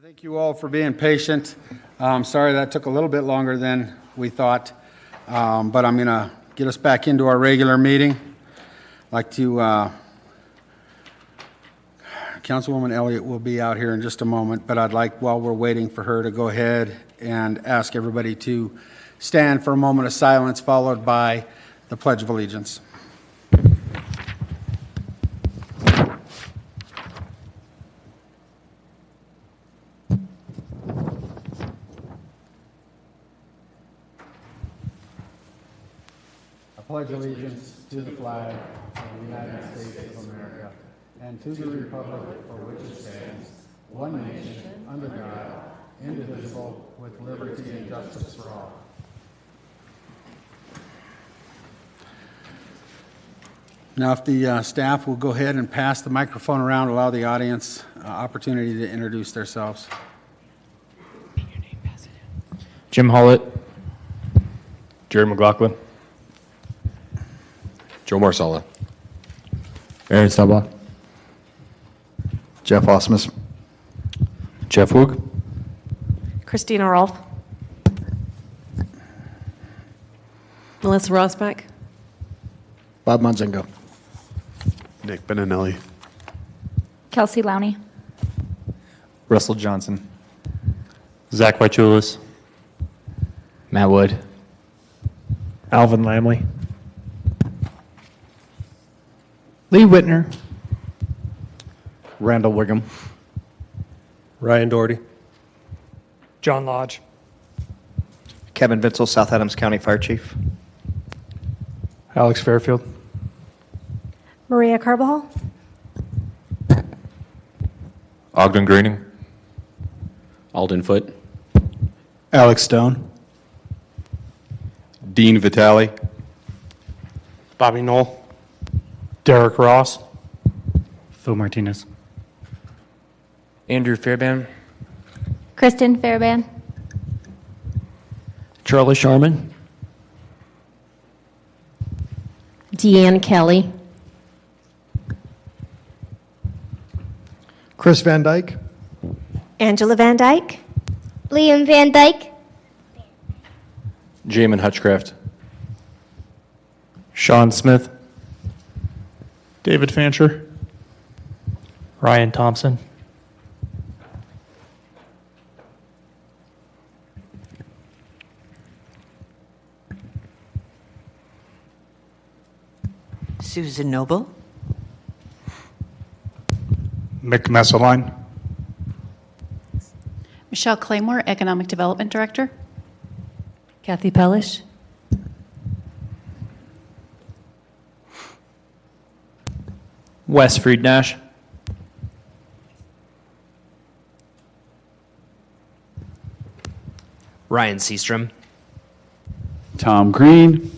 Thank you all for being patient. Sorry that took a little bit longer than we thought, but I'm going to get us back into our regular meeting. I'd like to, Councilwoman Elliott will be out here in just a moment, but I'd like, while we're waiting for her, to go ahead and ask everybody to stand for a moment of silence, followed by the Pledge of Allegiance. I pledge allegiance to the flag of the United States of America and to the republic for which it stands, one nation, under God, indivisible, with liberty and justice for all. Now, if the staff will go ahead and pass the microphone around, allow the audience opportunity to introduce themselves. Jim Hollett. Jerry McLaughlin. Joe Marsala. Aaron Sabah. Jeff Osmus. Jeff Woog. Christina Rolfe. Melissa Rosbach. Bob Monzingo. Nick Beninelli. Kelsey Lowney. Russell Johnson. Zach Wychulis. Matt Wood. Alvin Lamley. Lee Whitner. Randall Wiggum. Ryan Doherty. John Lodge. Kevin Vitzel, South Adams County Fire Chief. Alex Fairfield. Maria Carbajal. Ogden Greening. Alden Foote. Alex Stone. Dean Vitale. Bobby Knoll. Derek Ross. Phil Martinez. Andrew Fairbairn. Kristen Fairbairn. Charlie Sharman. Deanne Kelly. Chris Van Dyke. Angela Van Dyke. Liam Van Dyke. Jamin Hutchcraft. Sean Smith. David Fancher. Ryan Thompson. Susan Noble. Mick Messeline. Michelle Claymore, Economic Development Director. Kathy Pellish. Wes Friednash. Ryan Seastrom. Tom Green.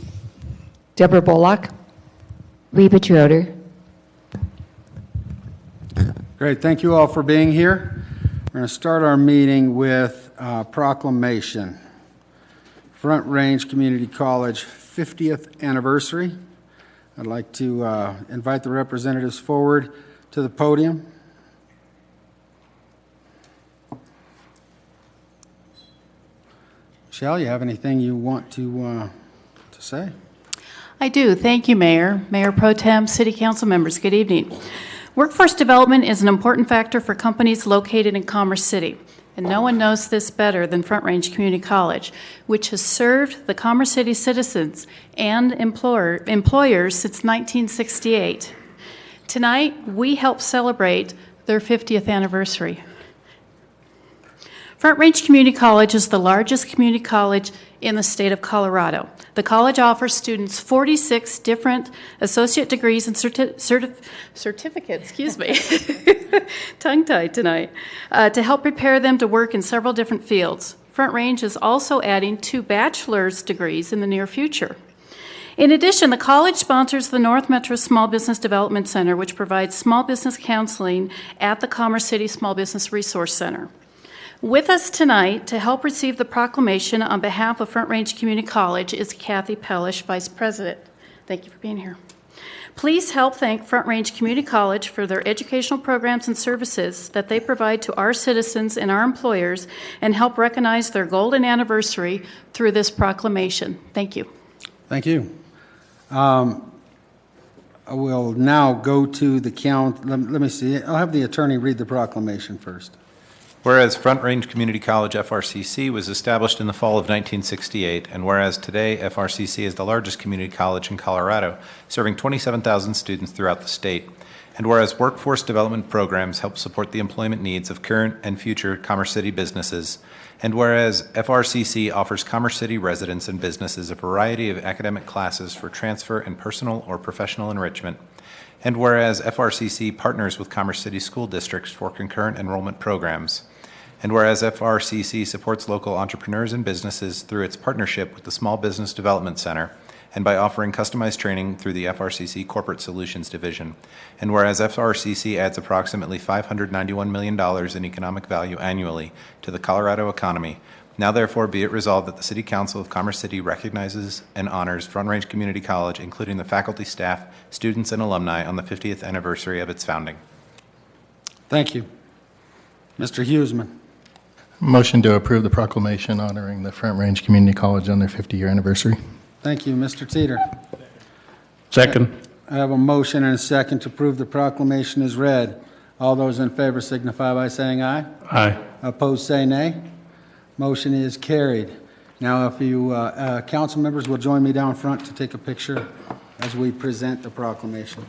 Deborah Bullock. Reba Troder. Great, thank you all for being here. We're going to start our meeting with proclamation. Front Range Community College 50th anniversary. I'd like to invite the representatives forward to the podium. Michelle, you have anything you want to say? I do. Thank you, Mayor, Mayor Pro Tem, City Council members. Good evening. Workforce development is an important factor for companies located in Commerce City, and no one knows this better than Front Range Community College, which has served the Commerce City citizens and employers since 1968. Tonight, we help celebrate their 50th anniversary. Front Range Community College is the largest community college in the state of Colorado. The college offers students 46 different associate degrees and certificates, tongue-tied tonight, to help prepare them to work in several different fields. Front Range is also adding 2 bachelor's degrees in the near future. In addition, the college sponsors the North Metro Small Business Development Center, which provides small business counseling at the Commerce City Small Business Resource Center. With us tonight to help receive the proclamation on behalf of Front Range Community College is Kathy Pellish, Vice President. Thank you for being here. Please help thank Front Range Community College for their educational programs and services that they provide to our citizens and our employers, and help recognize their golden anniversary through this proclamation. Thank you. Thank you. I will now go to the count. Let me see. I'll have the attorney read the proclamation first. Whereas Front Range Community College FRCC was established in the fall of 1968, and whereas today FRCC is the largest community college in Colorado, serving 27,000 students throughout the state, and whereas workforce development programs help support the employment needs of current and future Commerce City businesses, and whereas FRCC offers Commerce City residents and businesses a variety of academic classes for transfer and personal or professional enrichment, and whereas FRCC partners with Commerce City school districts for concurrent enrollment programs, and whereas FRCC supports local entrepreneurs and businesses through its partnership with the Small Business Development Center and by offering customized training through the FRCC Corporate Solutions Division, and whereas FRCC adds approximately $591 million in economic value annually to the Colorado economy, now therefore be it resolved that the City Council of Commerce City recognizes and honors Front Range Community College, including the faculty, staff, students, and alumni on the 50th anniversary of its founding. Thank you. Mr. Huseman. Motion to approve the proclamation honoring the Front Range Community College on their 50-year anniversary. Thank you. Mr. Teeter. Second. I have a motion and a second to approve the proclamation as read. All those in favor signify by saying aye. Aye. Opposed, say nay. Motion is carried. Now, if you council members will join me down front to take a picture as we present the proclamation.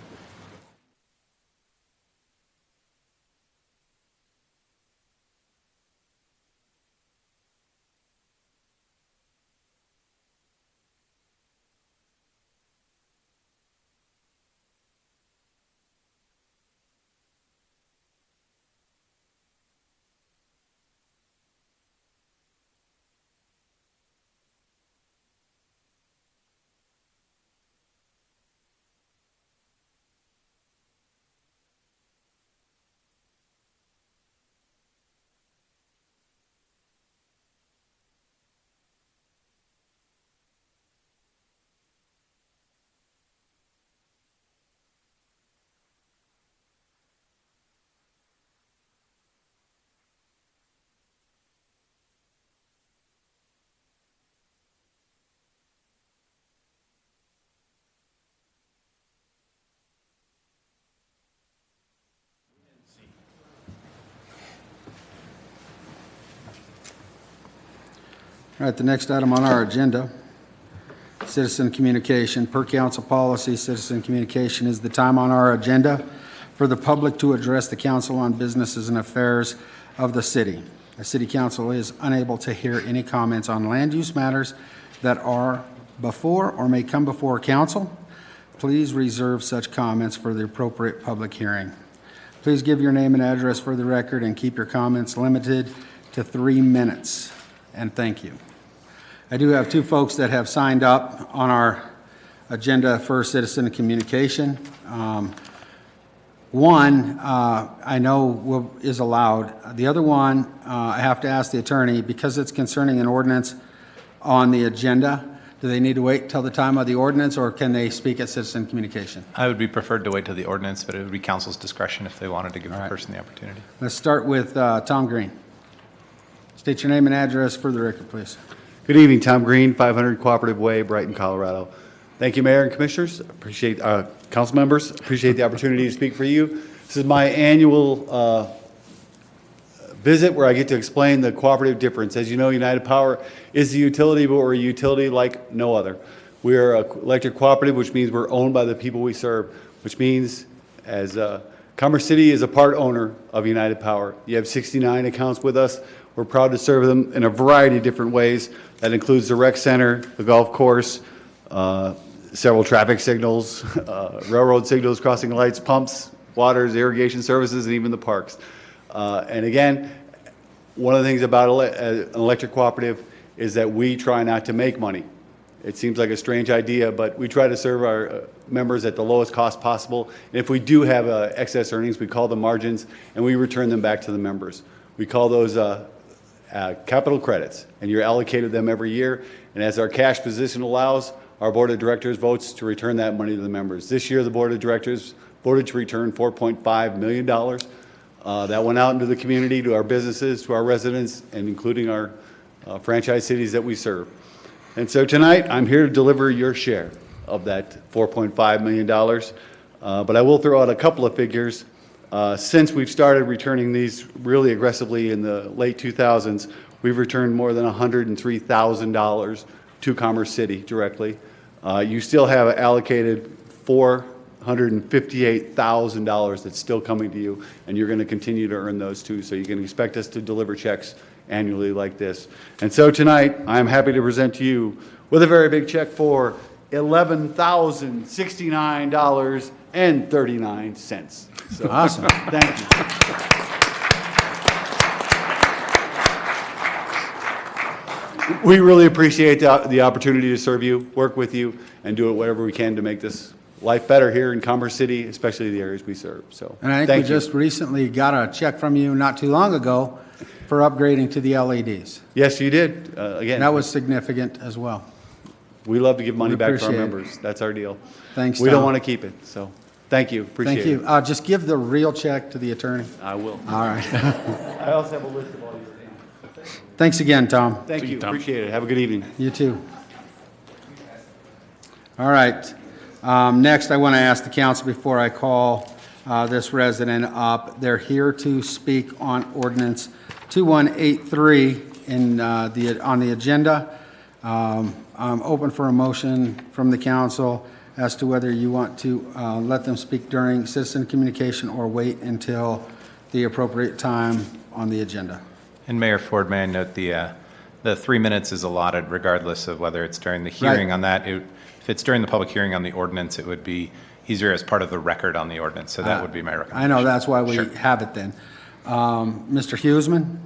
All right, the next item on our agenda, citizen communication. Per council policy, citizen communication is the time on our agenda for the public to address the council on businesses and affairs of the city. The city council is unable to hear any comments on land use matters that are before or may come before council. Please reserve such comments for the appropriate public hearing. Please give your name and address for the record and keep your comments limited to 3 minutes. And thank you. I do have two folks that have signed up on our agenda for citizen communication. One, I know is allowed. The other one, I have to ask the attorney, because it's concerning an ordinance on the agenda, do they need to wait till the time of the ordinance, or can they speak at citizen communication? I would be preferred to wait till the ordinance, but it would be council's discretion if they wanted to give the person the opportunity. Let's start with Tom Green. State your name and address for the record, please. Good evening, Tom Green, 500 Cooperative Way, Brighton, Colorado. Thank you, Mayor and Commissioners. Appreciate council members. Appreciate the opportunity to speak for you. This is my annual visit where I get to explain the cooperative difference. As you know, United Power is a utility, but we're a utility like no other. We are an electric cooperative, which means we're owned by the people we serve, which means as Commerce City is a part owner of United Power. You have 69 accounts with us. We're proud to serve them in a variety of different ways. That includes the rec center, the golf course, several traffic signals, railroad signals, crossing lights, pumps, waters, irrigation services, and even the parks. And again, one of the things about an electric cooperative is that we try not to make money. It seems like a strange idea, but we try to serve our members at the lowest cost possible. And if we do have excess earnings, we call them margins, and we return them back to the members. We call those capital credits, and you're allocated them every year. And as our cash position allows, our Board of Directors votes to return that money to the members. This year, the Board of Directors voted to return $4.5 million. That went out into the community, to our businesses, to our residents, and including our franchise cities that we serve. And so tonight, I'm here to deliver your share of that $4.5 million. But I will throw out a couple of figures. Since we've started returning these really aggressively in the late 2000s, we've returned more than $103,000 to Commerce City directly. You still have allocated $458,000 that's still coming to you, and you're going to continue to earn those too. So you can expect us to deliver checks annually like this. And so tonight, I'm happy to present to you with a very big check for $11,069.39. So, Awesome. Thank you. We really appreciate the opportunity to serve you, work with you, and do it whatever we can to make this life better here in Commerce City, especially the areas we serve. So, And I think thank we you. just recently got a check from you not too long ago for upgrading to the LEDs. Yes, you did. Again, That was significant as well. we love to give money We back to our appreciate it. members. That's our deal. Thanks, We don't Tom. want to keep it. So, thank you. Appreciate Thank you. it. Just give the real check to the attorney. I will. All right. I also have a list of all your things. Thanks again, Tom. Thank you. Appreciate it. Have a good evening. You too. All right. Next, I want to ask the council before I call this resident up. They're here to speak on ordinance 2183 on the agenda. I'm open for a motion from the council as to whether you want to let them speak during citizen communication or wait until the appropriate time on the agenda. And Mayor Ford, may I note the 3 minutes is allotted regardless of whether it's during the hearing Right. on that. If it's during the public hearing on the ordinance, it would be easier as part of the record on the ordinance. So that would be my recommendation. I know, that's why we Sure. have it then. Mr. Huseman?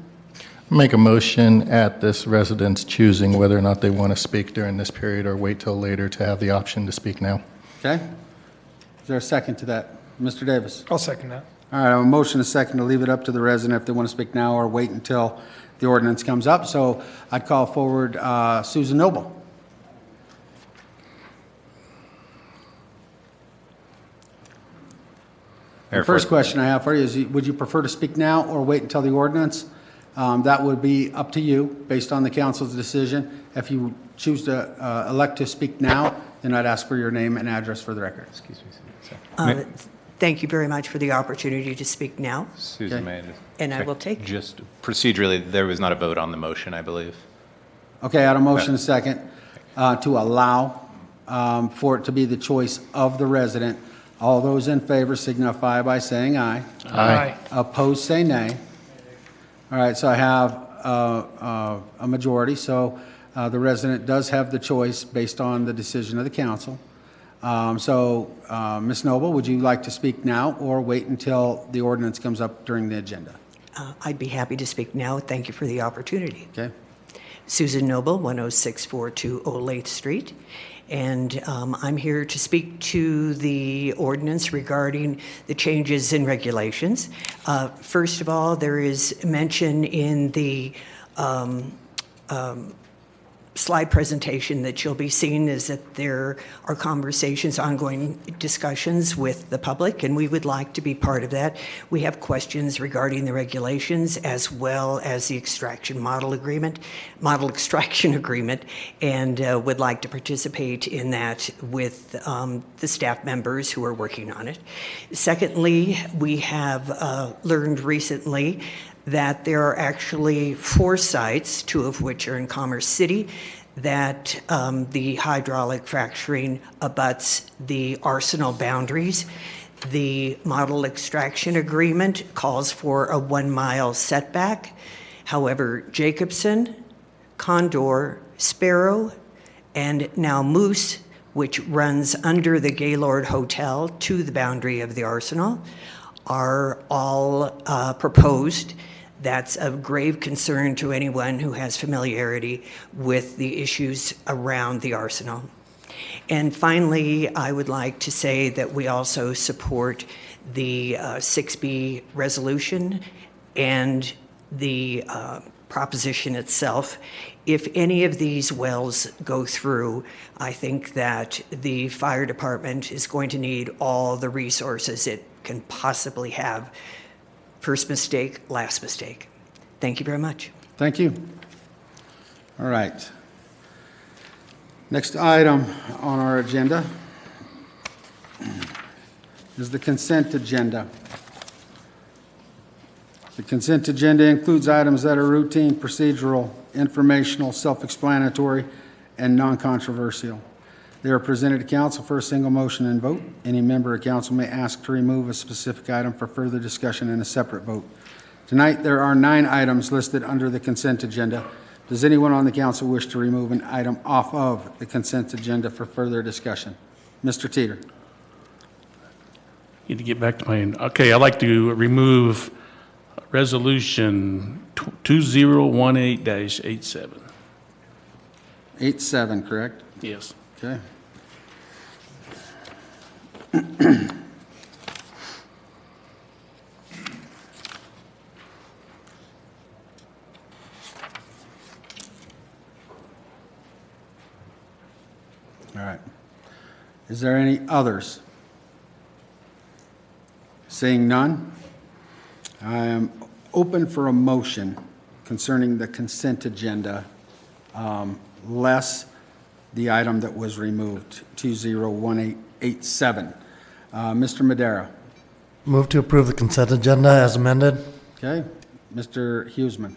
Make a motion at this resident's choosing whether or not they want to speak during this period or wait till later to have the option to speak now. Okay. Is there a second to that? Mr. Davis? I'll second that. All right, I have a motion, a second, to leave it up to the resident if they want to speak now or wait until the ordinance comes up. So I'd call forward Susan Noble. The first question I have for you is, would you prefer to speak now or wait until the ordinance? That would be up to you, based on the council's decision. If you choose to elect to speak now, then I'd ask for your name and address for the record. Excuse me. Thank you very much for the opportunity to speak now, Susan, Okay. may I just and I check? will take. Just procedurally, there was not a vote on the motion, I believe. Okay, I had a motion, a second, to allow for it to be the choice of the resident. All those in favor signify by saying aye. Aye. Opposed, say nay. All right, so I have a majority, so the resident does have the choice based on the decision of the council. So, Ms. Noble, would you like to speak now or wait until the ordinance comes up during the agenda? I'd be happy to speak now. Thank you for the opportunity. Okay. Susan Noble, 10642 Olathe Street. And I'm here to speak to the ordinance regarding the changes in regulations. First of all, there is mention in the slide presentation that you'll be seeing is that there are conversations, ongoing discussions with the public, and we would like to be part of that. We have questions regarding the regulations as well as the model extraction agreement, and would like to participate in that with the staff members who are working on it. Secondly, we have learned recently that there are actually 4 sites, 2 of which are in Commerce City, that the hydraulic fracturing abuts the arsenal boundaries. The model extraction agreement calls for a 1-mile setback. However, Jacobson, Condor, Sparrow, and now Moose, which runs under the Gaylord Hotel to the boundary of the arsenal, are all proposed. That's of grave concern to anyone who has familiarity with the issues around the arsenal. And finally, I would like to say that we also support the 6B resolution and the proposition itself. If any of these wells go through, I think that the fire department is going to need all the resources it can possibly have. First mistake, last mistake. Thank you very much. Thank you. All right. Next item on our agenda is the consent agenda. The consent agenda includes items that are routine, procedural, informational, self-explanatory, and non-controversial. They are presented to council for a single motion and vote. Any member of council may ask to remove a specific item for further discussion in a separate vote. Tonight, there are 9 items listed under the consent agenda. Does anyone on the council wish to remove an item off of the consent agenda for further discussion? Mr. Teeter. Need to get back to my, okay, I'd like to remove Resolution 2018-87. 87, correct? Yes. Okay. All right. Is there any others? Seeing none, I am open for a motion concerning the consent agenda, less the item that was removed, 201887. Mr. Madera. Move to approve the consent agenda as amended. Okay. Mr. Huseman.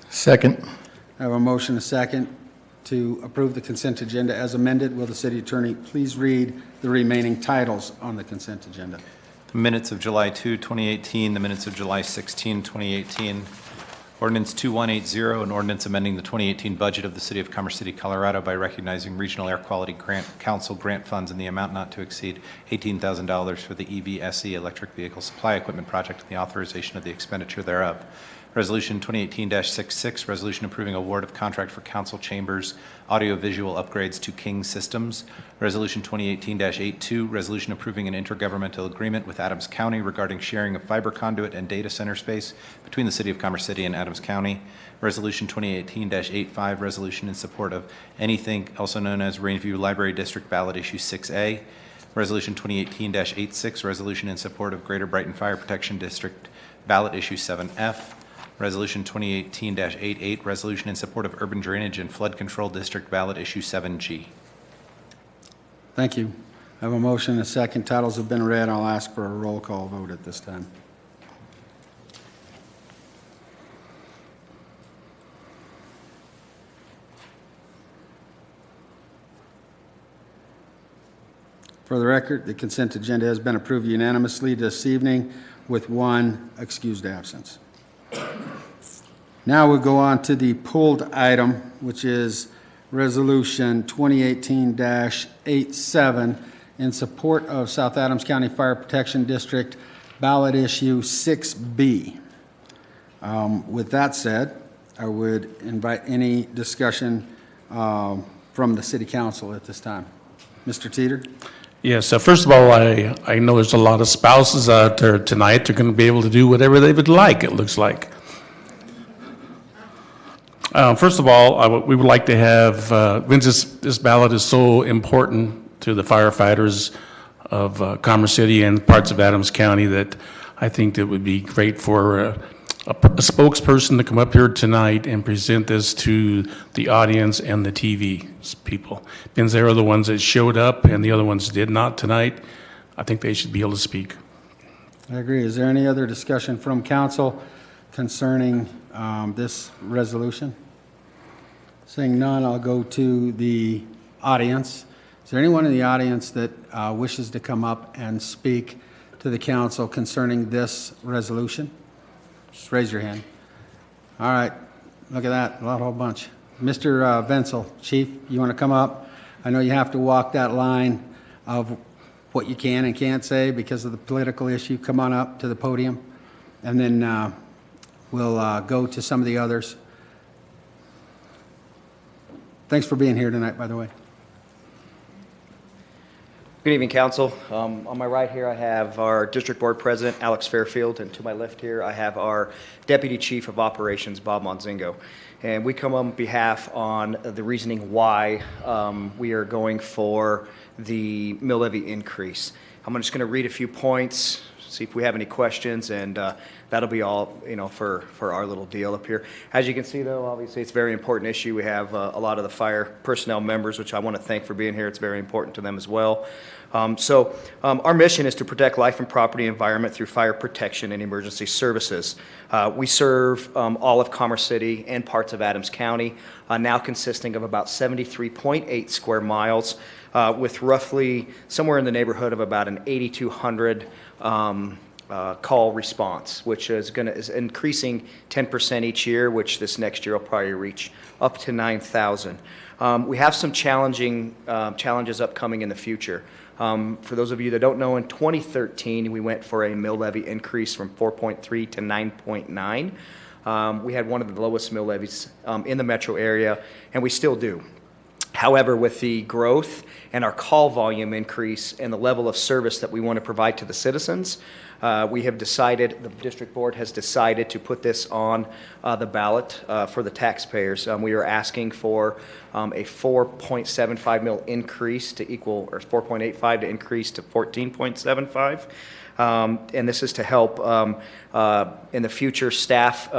Second. I have a motion, a second, to approve the consent agenda as amended. Will the city attorney please read the remaining titles on the consent agenda? The minutes of July 2, 2018, the minutes of July 16, 2018, Ordinance 2180, an ordinance amending the 2018 budget of the City of Commerce City, Colorado by recognizing Regional Air Quality Grant Council grant funds in the amount not to exceed $18,000 for the EVSE electric vehicle supply equipment project and the authorization of the expenditure thereof. Resolution 2018-66, resolution approving award of contract for council chambers audiovisual upgrades to King Systems. Resolution 2018-82, resolution approving an intergovernmental agreement with Adams County regarding sharing of fiber conduit and data center space between the City of Commerce City and Adams County. Resolution 2018-85, resolution in support of Anythink, also known as Rainview Library District Ballot Issue 6A. Resolution 2018-86, resolution in support of Greater Brighton Fire Protection District Ballot Issue 7F. Resolution 2018-88, resolution in support of Urban Drainage and Flood Control District Ballot Issue 7G. Thank you. I have a motion and a second. Titles have been read. I'll ask for a roll call vote at this time. For the record, the consent agenda has been approved unanimously this evening with one excused absence. Now we'll go on to the pulled item, which is Resolution 2018-87 in support of South Adams County Fire Protection District Ballot Issue 6B. With that said, I would invite any discussion from the City Council at this time. Mr. Teeter? Yes, first of all, I know there's a lot of spouses out there tonight. They're going to be able to do whatever they would like, it looks like. First of all, we would like to have, since this ballot is so important to the firefighters of Commerce City and parts of Adams County, that I think it would be great for a spokesperson to come up here tonight and present this to the audience and the TV people. Since they are the ones that showed up and the other ones did not tonight, I think they should be able to speak. I agree. Is there any other discussion from council concerning this resolution? Seeing none, I'll go to the audience. Is there anyone in the audience that wishes to come up and speak to the council concerning this resolution? Just raise your hand. All right. Look at that. A whole bunch. Mr. Venzel, Chief, you want to come up? I know you have to walk that line of what you can and can't say because of the political issue. Come on up to the podium, and then we'll go to some of the others. Thanks for being here tonight, by the way. Good evening, Council. On my right here, I have our District Board President, Alex Fairfield, and to my left here, I have our Deputy Chief of Operations, Bob Monzingo. And we come on behalf on the reasoning why we are going for the mill levy increase. I'm just going to read a few points, see if we have any questions, and that'll be all, for our little deal up here. As you can see, though, obviously it's a very important issue. We have a lot of the fire personnel members, which I want to thank for being here. It's very important to them as well. Our mission is to protect life and property environment through fire protection and emergency services. We serve all of Commerce City and parts of Adams County, now consisting of about 73.8 square miles, with roughly somewhere in the neighborhood of about an 8,200 call response, which is increasing 10% each year, which this next year will probably reach up to 9,000. We have some challenges upcoming in the future. For those of you that don't know, in 2013, we went for a mill levy increase from 4.3 to 9.9. We had one of the lowest mill levies in the metro area, and we still do. However, with the growth and our call volume increase and the level of service that we want to provide to the citizens, we have decided, the district board has decided to put this on the ballot for the taxpayers. We are asking for a 4.75 mil increase to equal, or 4.85 to increase to 14.75. And this is to help in the future staff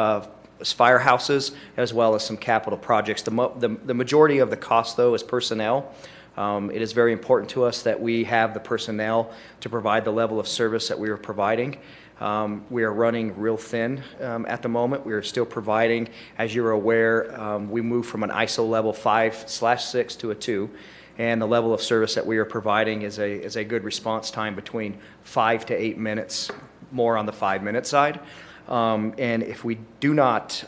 firehouses, as well as some capital projects. The majority of the cost, though, is personnel. It is very important to us that we have the personnel to provide the level of service that we are providing. We are running real thin at the moment. We are still providing, as you're aware, we moved from an ISO level 5/6 to a 2, and the level of service that we are providing is a good response time between 5 to 8 minutes, more on the 5-minute side. And if we do not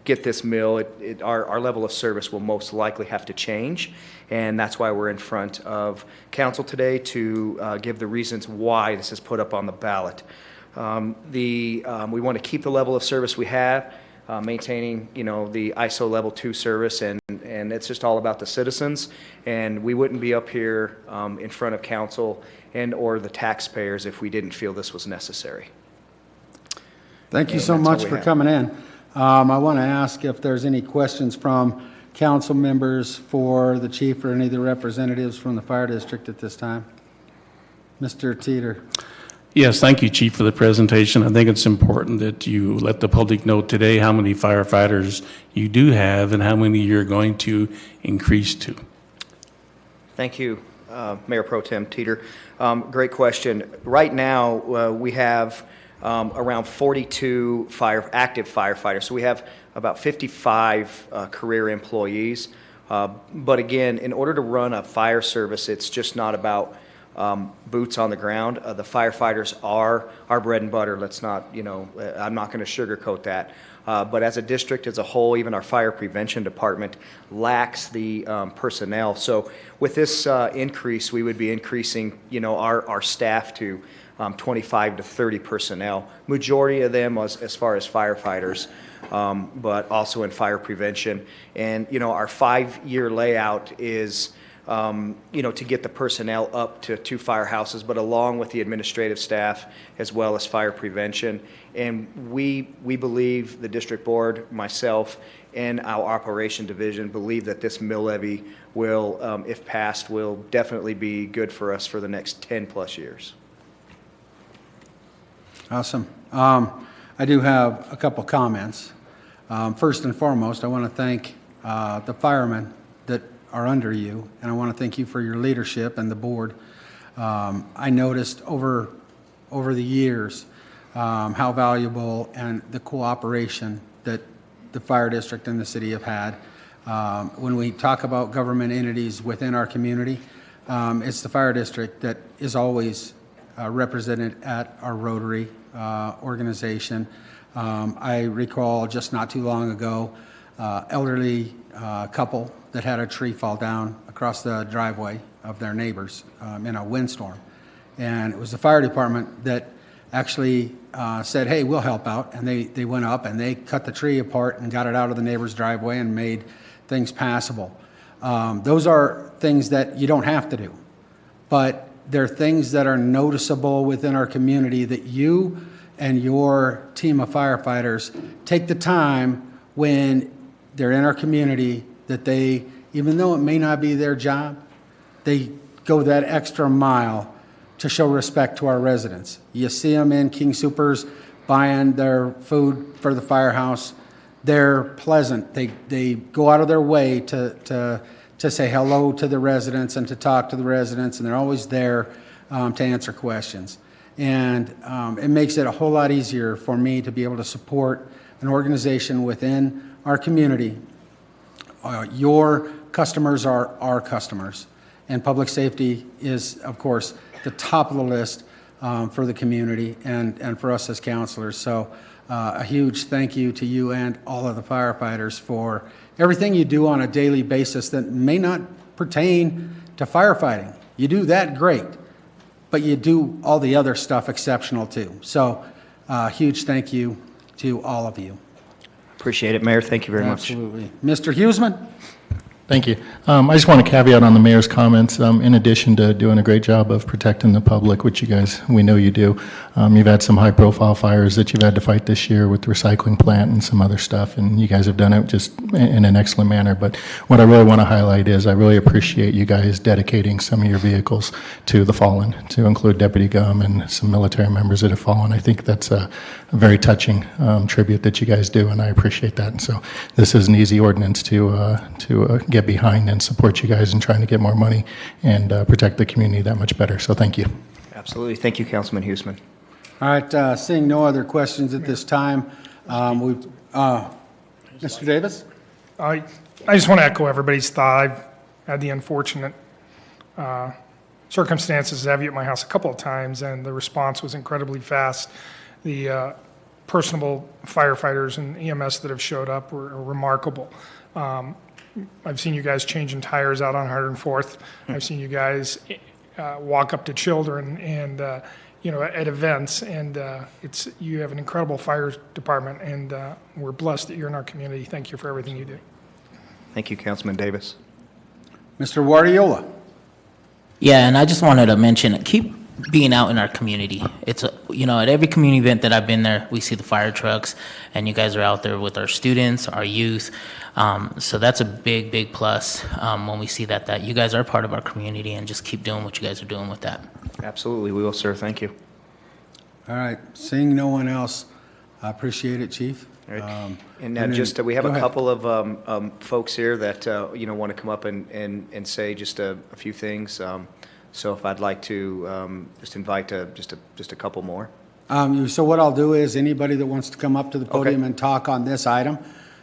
get this mill, our level of service will most likely have to change, and that's why we're in front of council today to give the reasons why this is put up on the ballot. We want to keep the level of service we have, maintaining the ISO level 2 service, and it's just all about the citizens, and we wouldn't be up here in front of council and or the taxpayers if we didn't feel this was necessary. Thank you so much for coming in. I want to ask if there's any questions from council members for the chief or any of the representatives from the fire district at this time. Mr. Teeter. Yes, thank you, Chief, for the presentation. I think it's important that you let the public know today how many firefighters you do have and how many you're going to increase to. Thank you, Mayor Pro Tem Teeter. Great question. Right now, we have around 42 active firefighters. So we have about 55 career employees. But again, in order to run a fire service, it's just not about boots on the ground. The firefighters are our bread and butter. Let's not, I'm not going to sugarcoat that. But as a district as a whole, even our fire prevention department lacks the personnel. So with this increase, we would be increasing, our staff to 25 to 30 personnel. Majority of them as far as firefighters, but also in fire prevention. And, our 5-year layout is, to get the personnel up to 2 firehouses, but along with the administrative staff as well as fire prevention. And we believe, the district board, myself, and our operation division believe that this mill levy will, if passed, will definitely be good for us for the next 10 plus years. Awesome. I do have a couple comments. First and foremost, I want to thank the firemen that are under you, and I want to thank you for your leadership and the board. I noticed over the years how valuable and the cooperation that the fire district and the city have had. When we talk about government entities within our community, it's the fire district that is always represented at our Rotary organization. I recall just not too long ago, elderly couple that had a tree fall down across the driveway of their neighbors in a windstorm. And it was the fire department that actually said, hey, we'll help out. And they went up and they cut the tree apart and got it out of the neighbor's driveway and made things passable. Those are things that you don't have to do, but they're things that are noticeable within our community that you and your team of firefighters take the time when they're in our community that they, even though it may not be their job, they go that extra mile to show respect to our residents. You see them in King Soopers buying their food for the firehouse. They're pleasant. They go out of their way to say hello to the residents and to talk to the residents, and they're always there to answer questions. And it makes it a whole lot easier for me to be able to support an organization within our community. Your customers are our customers, and public safety is, of course, the top of the list for the community and for us as counselors. So a huge thank you to you and all of the firefighters for everything you do on a daily basis that may not pertain to firefighting. You do that great, but you do all the other stuff exceptional too. So huge thank you to all of you. Appreciate it, Mayor. Thank you very much. Absolutely. Mr. Huseman? Thank you. I just want to caveat on the mayor's comments. In addition to doing a great job of protecting the public, which you guys, we know you do, you've had some high-profile fires that you've had to fight this year with the recycling plant and some other stuff, and you guys have done it just in an excellent manner. But what I really want to highlight is I really appreciate you guys dedicating some of your vehicles to the fallen, to include Deputy Gum and some military members that have fallen. I think that's a very touching tribute that you guys do, and I appreciate that. And so this is an easy ordinance to get behind and support you guys in trying to get more money and protect the community that much better. So thank you. Absolutely. Thank you, Councilman Huseman. All right, seeing no other questions at this time, Mr. Davis? I just want to echo everybody's thought. I've had the unfortunate circumstances to have you at my house a couple of times, and the response was incredibly fast. The personable firefighters and EMS that have showed up were remarkable. I've seen you guys changing tires out on 104th. I've seen you guys walk up to children and at events, and you have an incredible fire department, and we're blessed that you're in our community. Thank you for everything you do. Thank you, Councilman Davis. Mr. Guardiola? Yeah, and I just wanted to mention, keep being out in our community. It's at every community event that I've been there, we see the fire trucks, and you guys are out there with our students, our youth. So that's a big, big plus when we see that you guys are part of our community, and just keep doing what you guys are doing with that. Absolutely, we will, sir. Thank you. All right, seeing no one else, I appreciate it, Chief. All right. We have a couple of folks here that want to come up and say just a few things. So if I'd like to just invite just a couple more. So what I'll do is anybody that wants to come up to the podium and talk on this item,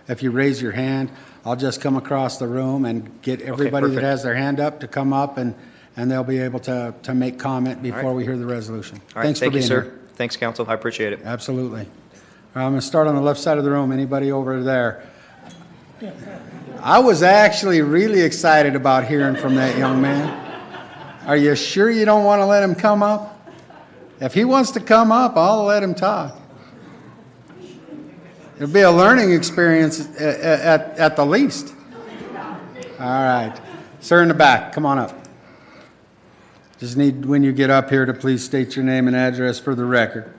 if you raise your hand, I'll just come across the room and get everybody that has their hand up to come up, and they'll be able to make comment before we hear the resolution. All right, Thanks for thank you, being sir. here. Thanks, Council. I appreciate it. Absolutely. I'm going to start on the left side of the room. Anybody over there? I was actually really excited about hearing from that young man. Are you sure you don't want to let him come up? If he wants to come up, I'll let him talk. It'll be a learning experience at the least. All right. Sir in the back, come on up. Just need, when you get up here, to please state your name and address for the record.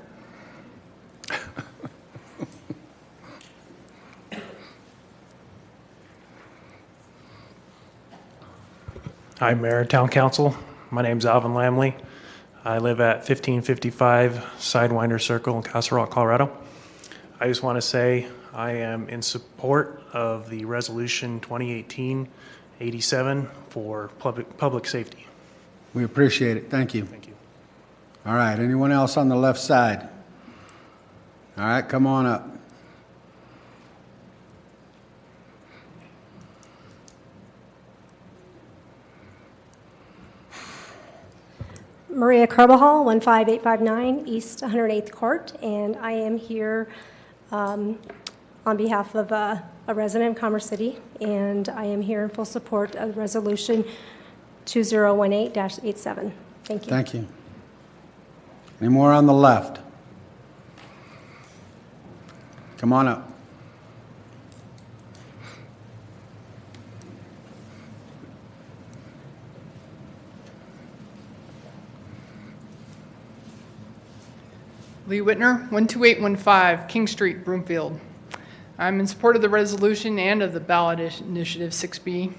Hi, Mayor, Town Council. My name's Alvin Lamley. I live at 1555 Sidewinder Circle in Castle Rock, Colorado. I just want to say I am in support of the Resolution 2018-87 for public safety. We appreciate it. Thank you. Thank you. All right. Anyone else on the left side? All right. Come on up. Maria Carbajal, 15859 East 108th Court, and I am here on behalf of a resident of Commerce City, and I am here in full support of Resolution 2018-87. Thank you. Thank you. Any more on the left? Come on up. Lee Whitner, 12815 King Street, Broomfield. I'm in support of the resolution and of the ballot initiative 6B.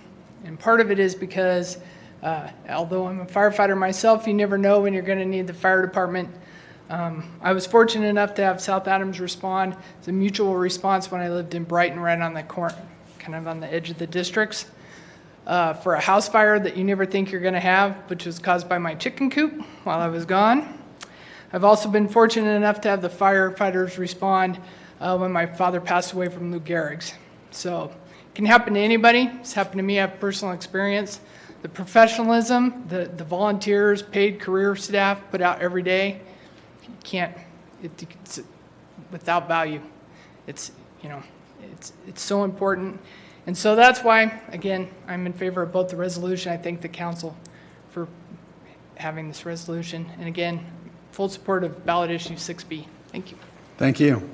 And part of it is because although I'm a firefighter myself, you never know when you're going to need the fire department. I was fortunate enough to have South Adams respond. It's a mutual response when I lived in Brighton, right on the corner, kind of on the edge of the districts, for a house fire that you never think you're going to have, which was caused by my chicken coop while I was gone. I've also been fortunate enough to have the firefighters respond when my father passed away from Lou Gehrig's. So it can happen to anybody. It's happened to me. I have personal experience. The professionalism, the volunteers, paid career staff put out every day, you can't, it's without value. It's, you know, it's so important. And so that's why, again, I'm in favor of both the resolution. I thank the council for having this resolution. And again, full support of ballot issue 6B. Thank you. Thank you.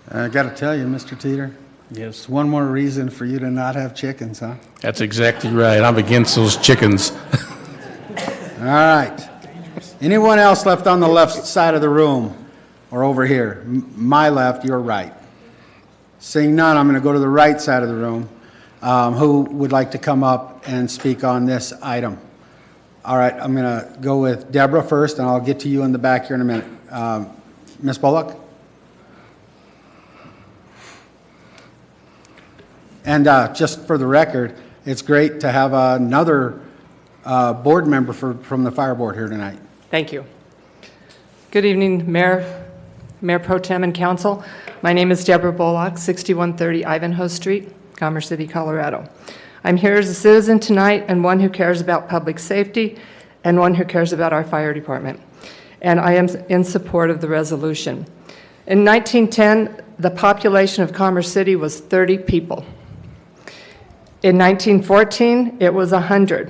I got to tell you, Mr. Teeter, yes, one more reason for you to not have chickens, huh? That's exactly right. I'm against those chickens. All right. Anyone else left on the left side of the room or over here? My left, your right. Seeing none, I'm going to go to the right side of the room. Who would like to come up and speak on this item? All right, I'm going to go with Deborah first, and I'll get to you in the back here in a minute. Ms. Bullock? And just for the record, it's great to have another board member from the fire board here tonight. Thank you. Good evening, Mayor Pro Tem and Council. My name is Deborah Bullock, 6130 Ivanhoe Street, Commerce City, Colorado. I'm here as a citizen tonight and one who cares about public safety and one who cares about our fire department. And I am in support of the resolution. In 1910, the population of Commerce City was 30 people. In 1914, it was 100.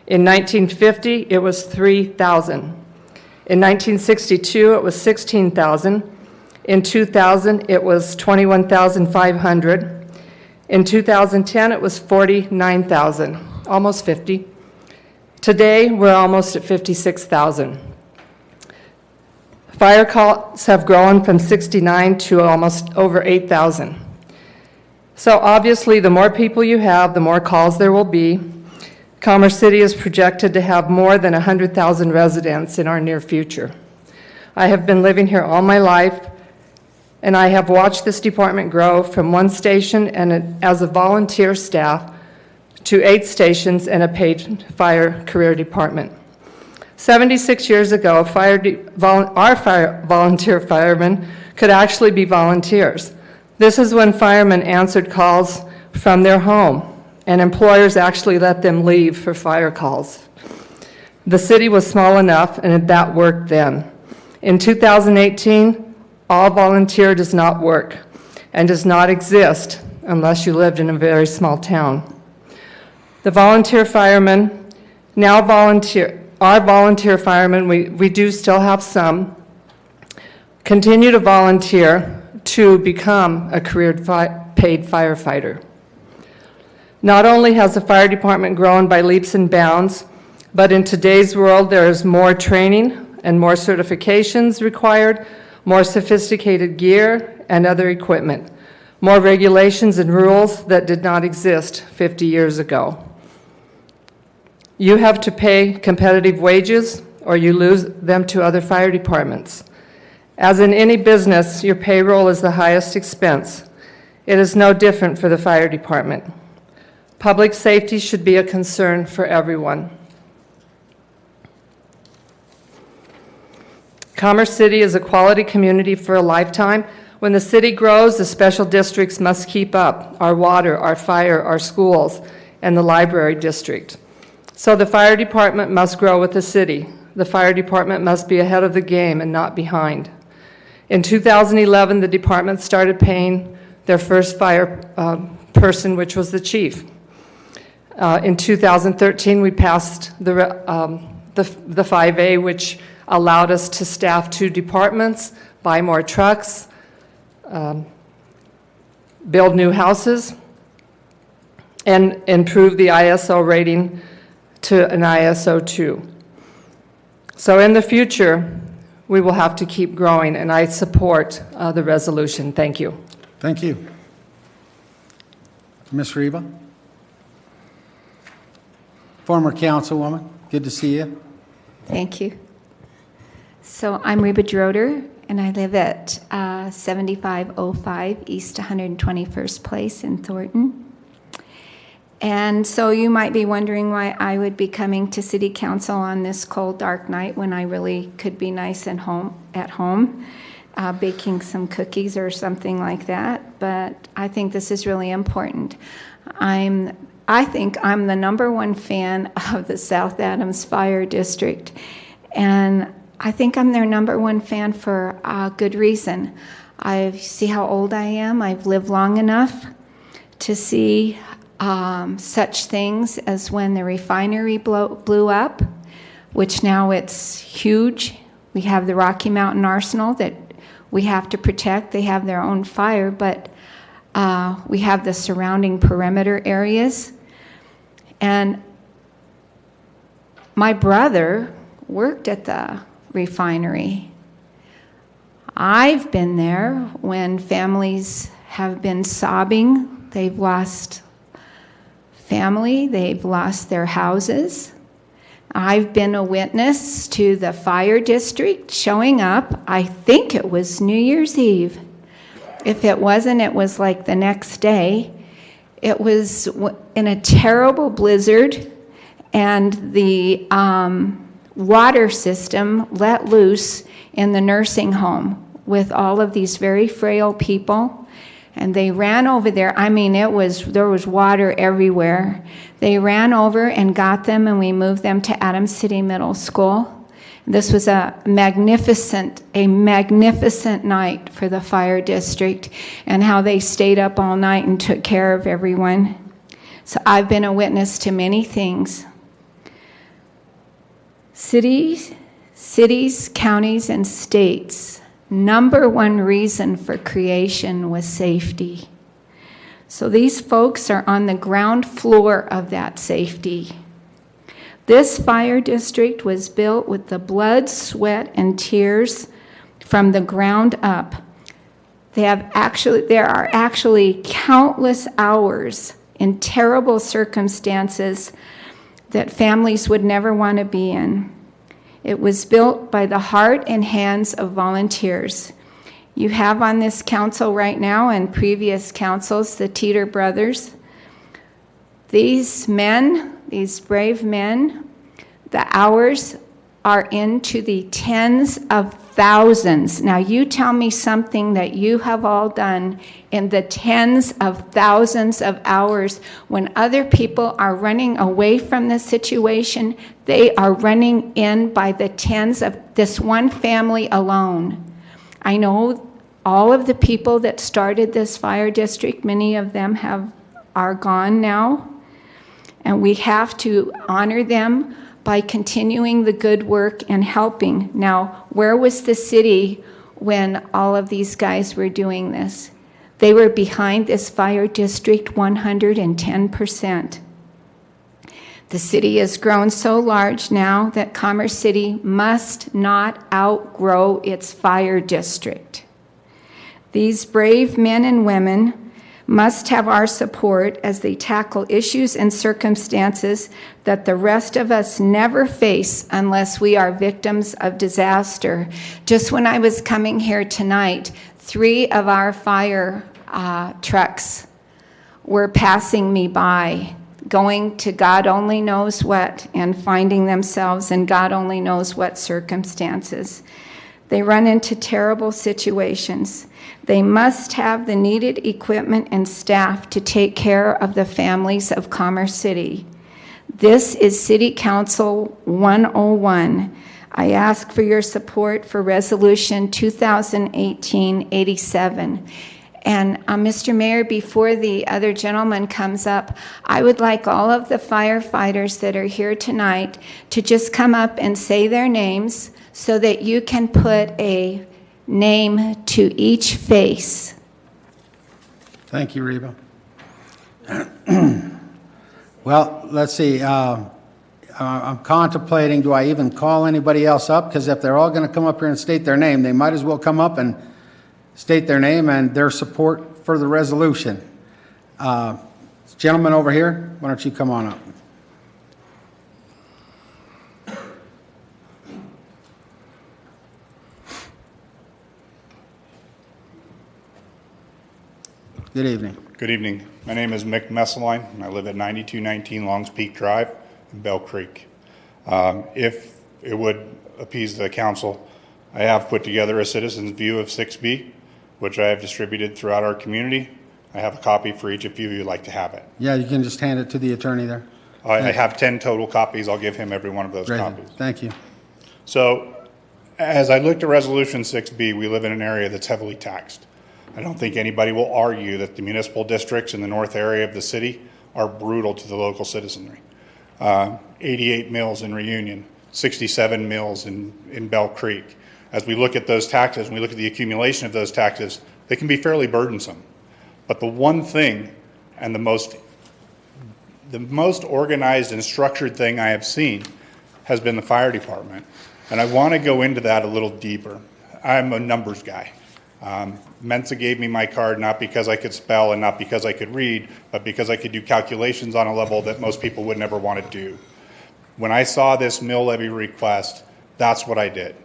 In 1950, it was 3,000. In 1962, it was 16,000. In 2000, it was 21,500. In 2010, it was 49,000, almost 50. Today, we're almost at 56,000. Fire calls have grown from 69 to almost over 8,000. So obviously, the more people you have, the more calls there will be. Commerce City is projected to have more than 100,000 residents in our near future. I have been living here all my life, and I have watched this department grow from one station and as a volunteer staff to 8 stations and a paid fire career department. 76 years ago, our volunteer firemen could actually be volunteers. This is when firemen answered calls from their home, and employers actually let them leave for fire calls. The city was small enough, and that worked then. In 2018, all volunteer does not work and does not exist unless you lived in a very small town. The volunteer firemen now our volunteer firemen, we do still have some, continue to volunteer to become a career paid firefighter. Not only has the fire department grown by leaps and bounds, but in today's world there is more training and more certifications required, more sophisticated gear and other equipment, more regulations and rules that did not exist 50 years ago. You have to pay competitive wages or you lose them to other fire departments. As in any business, your payroll is the highest expense. It is no different for the fire department. Public safety should be a concern for everyone. Commerce City is a quality community for a lifetime. When the city grows, the special districts must keep up, our water, our fire, our schools, and the library district. So the fire department must grow with the city. The fire department must be ahead of the game and not behind. In 2011, the department started paying their first fire person, which was the chief. In 2013, we passed the 5A, which allowed us to staff 2 departments, buy more trucks, build new houses, and improve the ISO rating to an ISO 2. So in the future, we will have to keep growing, and I support the resolution. Thank you. Thank you. Ms. Reba? Former councilwoman, good to see you. Thank you. So I'm Reba Droder, and I live at 7505 East 121st Place in Thornton. And so you might be wondering why I would be coming to City Council on this cold, dark night when I really could be nice and at home, baking some cookies or something like that. But I think this is really important. I think I'm the #1 fan of the South Adams Fire District, and I think I'm their #1 fan for a good reason. I see how old I am. I've lived long enough to see such things as when the refinery blew up, which now it's huge. We have the Rocky Mountain Arsenal that we have to protect. They have their own fire, but we have the surrounding perimeter areas. And my brother worked at the refinery. I've been there when families have been sobbing. They've lost family, they've lost their houses. I've been a witness to the fire district showing up. I think it was New Year's Eve. If it wasn't, it was like the next day. It was in a terrible blizzard, and the water system let loose in the nursing home with all of these very frail people. And they ran over there. I mean, there was water everywhere. They ran over and got them, and we moved them to Adams City Middle School. This was a magnificent night for the fire district, and how they stayed up all night and took care of everyone. So I've been a witness to many things. Cities, counties, and states, #1 reason for creation was safety. So these folks are on the ground floor of that safety. This fire district was built with the blood, sweat, and tears from the ground up. There are actually countless hours in terrible circumstances that families would never want to be in. It was built by the heart and hands of volunteers. You have on this council right now and previous councils the Teeter brothers. These men, these brave men, the hours are into the tens of thousands. Now you tell me something that you have all done in the tens of thousands of hours when other people are running away from the situation. They are running in by the tens of this one family alone. I know all of the people that started this fire district, many of them are gone now, and we have to honor them by continuing the good work and helping. Now, where was the city when all of these guys were doing this? They were behind this fire district 110%. The city has grown so large now that Commerce City must not outgrow its fire district. These brave men and women must have our support as they tackle issues and circumstances that the rest of us never face unless we are victims of disaster. Just when I was coming here tonight, 3 of our fire trucks were passing me by, going to God only knows what and finding themselves in God only knows what circumstances. They run into terrible situations. They must have the needed equipment and staff to take care of the families of Commerce City. This is City Council 101. I ask for your support for Resolution 2018-87. And Mr. Mayor, before the other gentleman comes up, I would like all of the firefighters that are here tonight to just come up and say their names so that you can put a name to each face. Thank you, Reba. Well, let's see. I'm contemplating, do I even call anybody else up? Because if they're all going to come up here and state their name, they might as well come up and state their name and their support for the resolution. Gentleman over here, why don't you come on up? Good evening. Good evening. My name is Mick Messeline, and I live at 9219 Longs Peak Drive in Bell Creek. If it would appease the council, I have put together a citizen's view of 6B, which I have distributed throughout our community. I have a copy for each of you if you'd like to have it. Yeah, you can just hand it to the attorney there. I have 10 total copies. I'll give him every one of those Great. copies. Thank you. So, as I looked at Resolution 6B, we live in an area that's heavily taxed. I don't think anybody will argue that the municipal districts in the north area of the city are brutal to the local citizenry. 88 mills in Reunion, 67 mills in Bell Creek. As we look at those taxes and we look at the accumulation of those taxes, they can be fairly burdensome. But the one thing and the most organized and structured thing I have seen has been the fire department. And I want to go into that a little deeper. I'm a numbers guy. Mensa gave me my card not because I could spell and not because I could read, but because I could do calculations on a level that most people would never want to do. When I saw this mill levy request, that's what I did.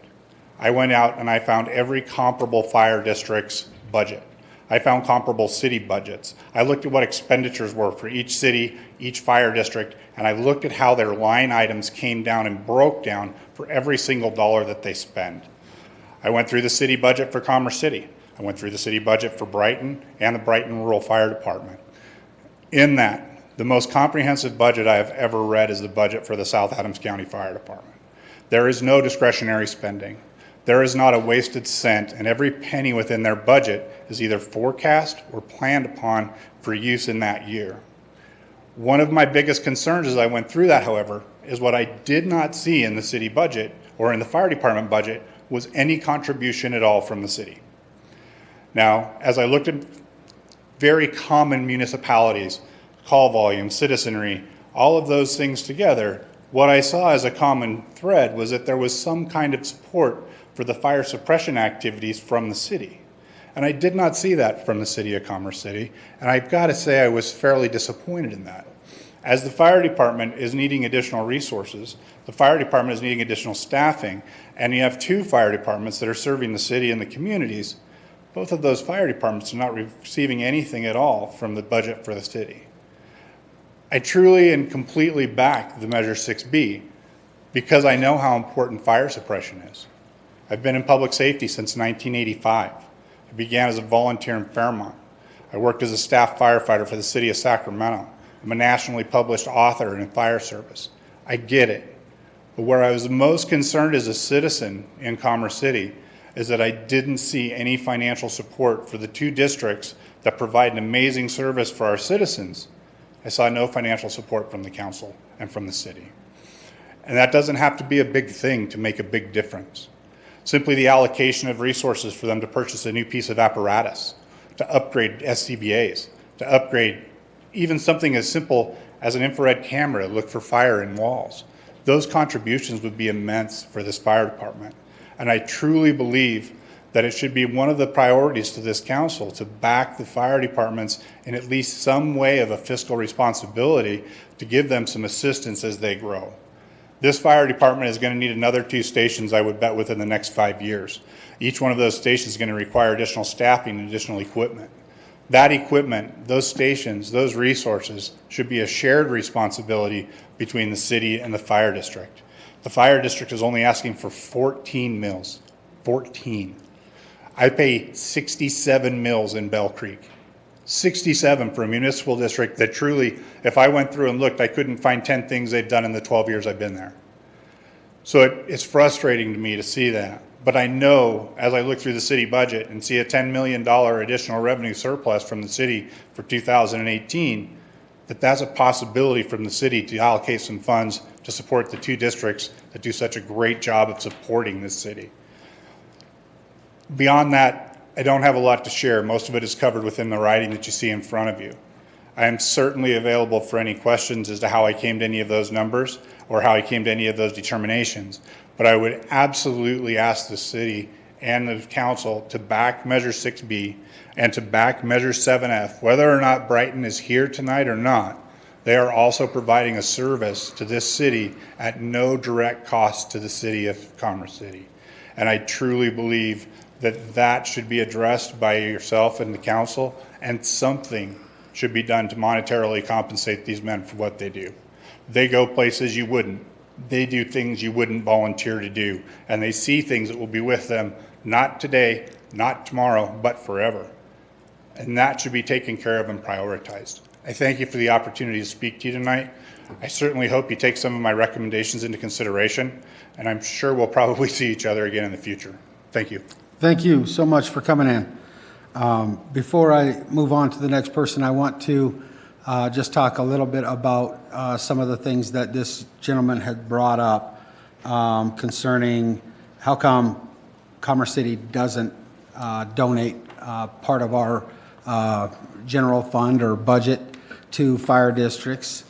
I went out and I found every comparable fire district's budget. I found comparable city budgets. I looked at what expenditures were for each city, each fire district, and I looked at how their line items came down and broke down for every single dollar that they spend. I went through the city budget for Commerce City. I went through the city budget for Brighton and the Brighton Rural Fire Department. In that, the most comprehensive budget I have ever read is the budget for the South Adams County Fire Department. There is no discretionary spending. There is not a wasted cent, and every penny within their budget is either forecast or planned upon for use in that year. One of my biggest concerns as I went through that, however, is what I did not see in the city budget or in the fire department budget was any contribution at all from the city. Now, as I looked at very common municipalities, call volume, citizenry, all of those things together, what I saw as a common thread was that there was some kind of support for the fire suppression activities from the city. And I did not see that from the city of Commerce City, and I've got to say I was fairly disappointed in that. As the fire department is needing additional resources, the fire department is needing additional staffing, and you have two fire departments that are serving the city and the communities, both of those fire departments are not receiving anything at all from the budget for the city. I truly and completely back the Measure 6B because I know how important fire suppression is. I've been in public safety since 1985. I began as a volunteer in Fairmont. I worked as a staff firefighter for the city of Sacramento. I'm a nationally published author in fire service. I get it. But where I was most concerned as a citizen in Commerce City is that I didn't see any financial support for the two districts that provide an amazing service for our citizens. I saw no financial support from the council and from the city. And that doesn't have to be a big thing to make a big difference. Simply the allocation of resources for them to purchase a new piece of apparatus, to upgrade SCBAs, to upgrade even something as simple as an infrared camera to look for fire in walls. Those contributions would be immense for this fire department. And I truly believe that it should be one of the priorities to this council to back the fire departments in at least some way of a fiscal responsibility to give them some assistance as they grow. This fire department is going to need another 2 stations, I would bet, within the next 5 years. Each one of those stations is going to require additional staffing and additional equipment. That equipment, those stations, those resources should be a shared responsibility between the city and the fire district. The fire district is only asking for 14 mills. 14. I pay 67 mills in Bell Creek. 67 for a municipal district that truly, if I went through and looked, I couldn't find 10 things they've done in the 12 years I've been there. So it's frustrating to me to see that. But I know as I look through the city budget and see a $10 million additional revenue surplus from the city for 2018, that that's a possibility from the city to allocate some funds to support the two districts that do such a great job of supporting this city. Beyond that, I don't have a lot to share. Most of it is covered within the writing that you see in front of you. I am certainly available for any questions as to how I came to any of those numbers or how I came to any of those determinations. But I would absolutely ask the city and the council to back Measure 6B and to back Measure 7F. Whether or not Brighton is here tonight or not, they are also providing a service to this city at no direct cost to the city of Commerce City. And I truly believe that that should be addressed by yourself and the council, and something should be done to monetarily compensate these men for what they do. They go places you wouldn't. They do things you wouldn't volunteer to do, and they see things that will be with them, not today, not tomorrow, but forever. And that should be taken care of and prioritized. I thank you for the opportunity to speak to you tonight. I certainly hope you take some of my recommendations into consideration, and I'm sure we'll probably see each other again in the future. Thank you. Thank you so much for coming in. Before I move on to the next person, I want to just talk a little bit about some of the things that this gentleman had brought up concerning how come Commerce City doesn't donate part of our general fund or budget to fire districts.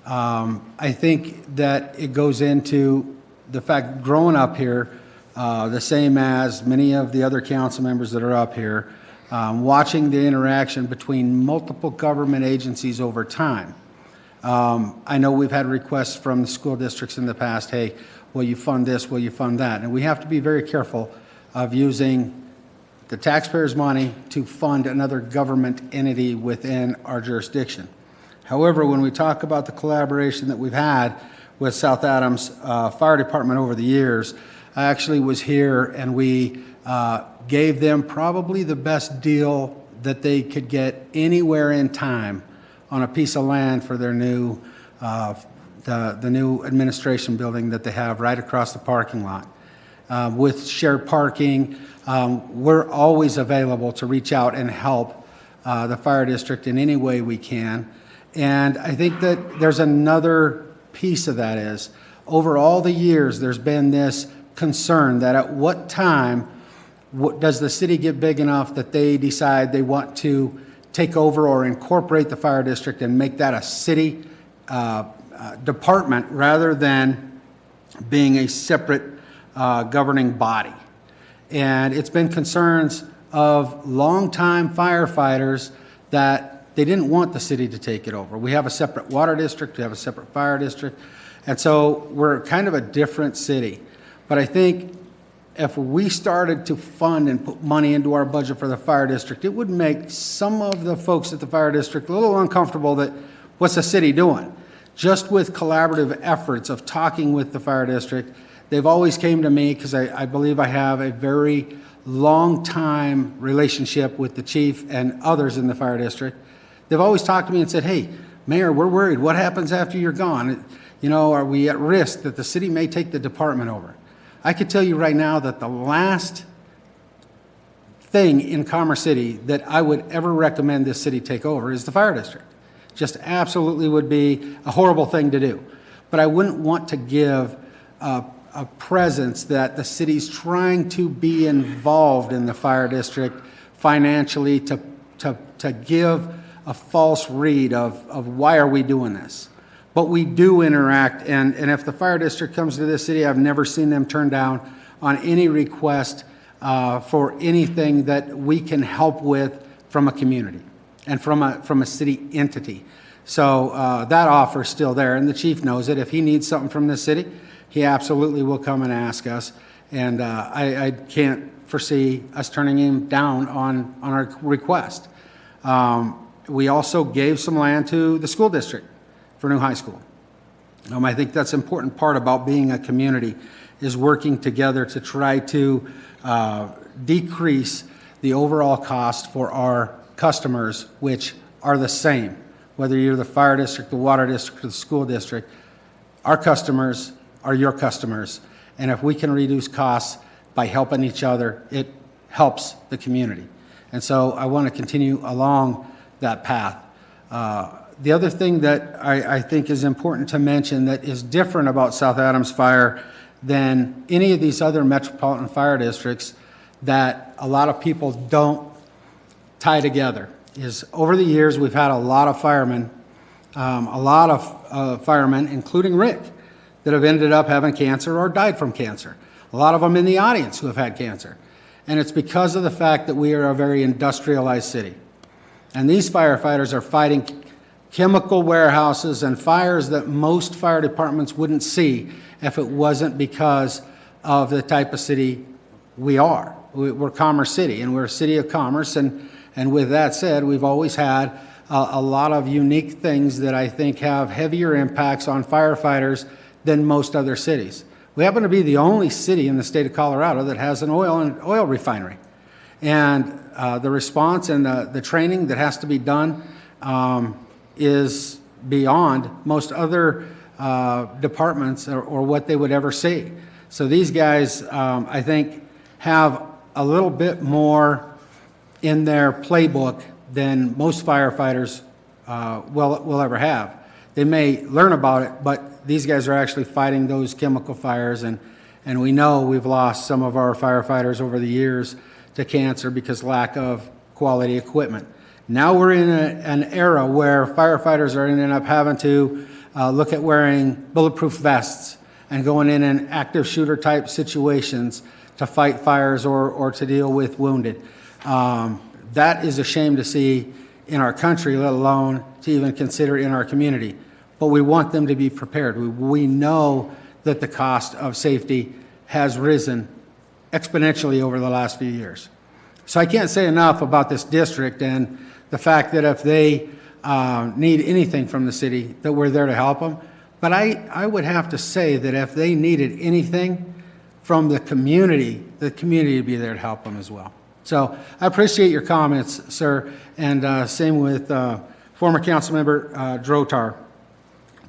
I think that it goes into the fact, growing up here, the same as many of the other council members that are up here, watching the interaction between multiple government agencies over time. I know we've had requests from the school districts in the past, hey, will you fund this, will you fund that? And we have to be very careful of using the taxpayers' money to fund another government entity within our jurisdiction. However, when we talk about the collaboration that we've had with South Adams Fire Department over the years, I actually was here and we gave them probably the best deal that they could get anywhere in time on a piece of land for their new, the new administration building that they have right across the parking lot. With shared parking, we're always available to reach out and help the fire district in any way we can. And I think that there's another piece of that is, over all the years, there's been this concern that at what time does the city get big enough that they decide they want to take over or incorporate the fire district and make that a city department rather than being a separate governing body. And it's been concerns of longtime firefighters that they didn't want the city to take it over. We have a separate water district, we have a separate fire district, and so we're kind of a different city. But I think if we started to fund and put money into our budget for the fire district, it would make some of the folks at the fire district a little uncomfortable that, what's the city doing? Just with collaborative efforts of talking with the fire district, they've always came to me because I believe I have a very long time relationship with the chief and others in the fire district. They've always talked to me and said, hey, Mayor, we're worried. What happens after you're gone? You know, are we at risk that the city may take the department over? I could tell you right now that the last thing in Commerce City that I would ever recommend this city take over is the fire district. Just absolutely would be a horrible thing to do. But I wouldn't want to give a presence that the city's trying to be involved in the fire district financially to give a false read of why are we doing this. But we do interact, and if the fire district comes to this city, I've never seen them turn down on any request for anything that we can help with from a community and from a city entity. So that offer is still there, and the chief knows it. If he needs something from this city, he absolutely will come and ask us, and I can't foresee us turning him down on our request. We also gave some land to the school district for new high school. I think that's an important part about being a community, is working together to try to decrease the overall cost for our customers, which are the same, whether you're the fire district, the water district, or the school district. Our customers are your customers, and if we can reduce costs by helping each other, it helps the community. And so I want to continue along that path. The other thing that I think is important to mention that is different about South Adams Fire than any of these other metropolitan fire districts that a lot of people don't tie together is over the years, we've had a lot of firemen, including Rick, that have ended up having cancer or died from cancer. A lot of them in the audience who have had cancer. And it's because of the fact that we are a very industrialized city. And these firefighters are fighting chemical warehouses and fires that most fire departments wouldn't see if it wasn't because of the type of city we are. We're Commerce City, and we're a city of commerce. And with that said, we've always had a lot of unique things that I think have heavier impacts on firefighters than most other cities. We happen to be the only city in the state of Colorado that has an oil refinery. And the response and the training that has to be done is beyond most other departments or what they would ever see. So these guys, I think, have a little bit more in their playbook than most firefighters will ever have. They may learn about it, but these guys are actually fighting those chemical fires, and we know we've lost some of our firefighters over the years to cancer because lack of quality equipment. Now we're in an era where firefighters are ending up having to look at wearing bulletproof vests and going in active shooter type situations to fight fires or to deal with wounded. That is a shame to see in our country, let alone to even consider in our community. But we want them to be prepared. We know that the cost of safety has risen exponentially over the last few years. So I can't say enough about this district and the fact that if they need anything from the city, that we're there to help them. But I would have to say that if they needed anything from the community would be there to help them as well. So I appreciate your comments, sir, and same with former council member Drotar.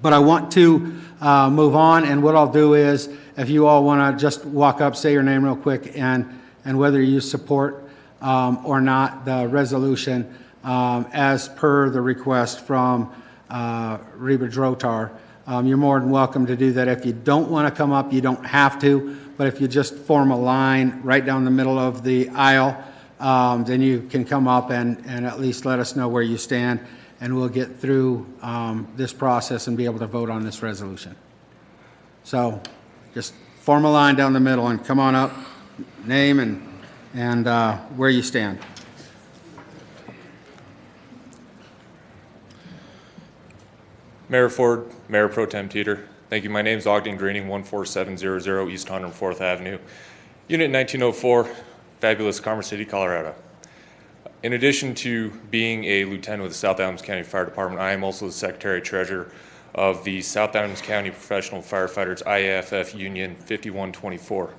But I want to move on, and what I'll do is, if you all want to just walk up, say your name real quick, and whether you support or not the resolution as per the request from Reba Drotar. You're more than welcome to do that. If you don't want to come up, you don't have to, but if you just form a line right down the middle of the aisle, then you can come up and at least let us know where you stand, and we'll get through this process and be able to vote on this resolution. So just form a line down the middle and come on up, name and where you stand. Mayor Ford, Mayor Pro Tem Teeter, thank you. My name is Ogden Greening, 14700 East 104th Avenue, Unit 1904, fabulous Commerce City, Colorado. In addition to being a lieutenant with the South Adams County Fire Department, I am also the Secretary-Treasurer of the South Adams County Professional Firefighters IAFF Union 5124.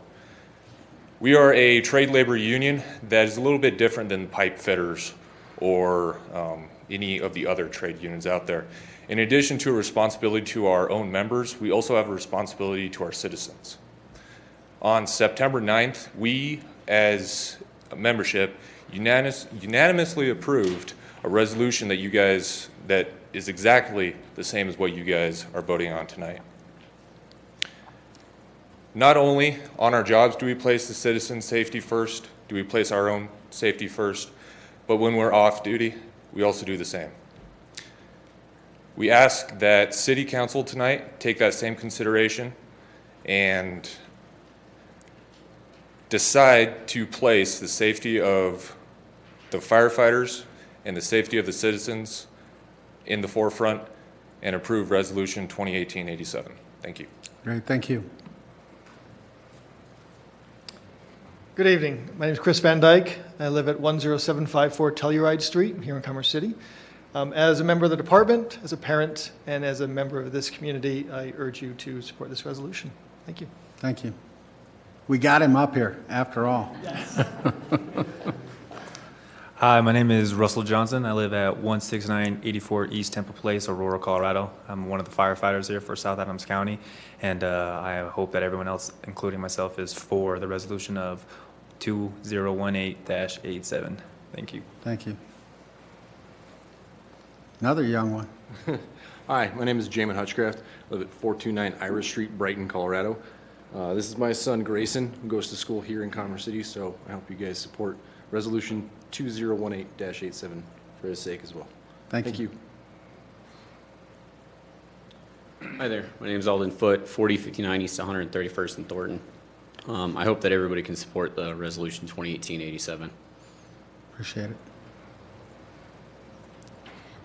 We are a trade labor union that is a little bit different than pipe fitters or any of the other trade unions out there. In addition to a responsibility to our own members, we also have a responsibility to our citizens. On September 9th, we as a membership unanimously approved a resolution that is exactly the same as what you guys are voting on tonight. Not only on our jobs do we place the citizen's safety first, do we place our own safety first, but when we're off duty, we also do the same. We ask that City Council tonight take that same consideration and decide to place the safety of the firefighters and the safety of the citizens in the forefront and approve Resolution 2018-87. Thank you. Great, thank you. Good evening. My name is Chris Van Dyke. I live at 10754 Telluride Street here in Commerce City. As a member of the department, as a parent, and as a member of this community, I urge you to support this resolution. Thank you. Thank you. We got him up here, after all. Yes. Hi, my name is Russell Johnson. I live at 16984 East Temple Place, Aurora, Colorado. I'm one of the firefighters here for South Adams County, and I hope that everyone else, including myself, is for the resolution of 2018-87. Thank you. Thank you. Another young one. Hi, my name is Jamin Hutchcraft. I live at 429 Irish Street, Brighton, Colorado. This is my son, Grayson, who goes to school here in Commerce City, so I hope you guys support Resolution 2018-87. for his sake as well. Thank you. Hi there. My name is Alden Foote, 4059 East 131st and Thornton. I hope that everybody can support the resolution 2018-87. Appreciate it.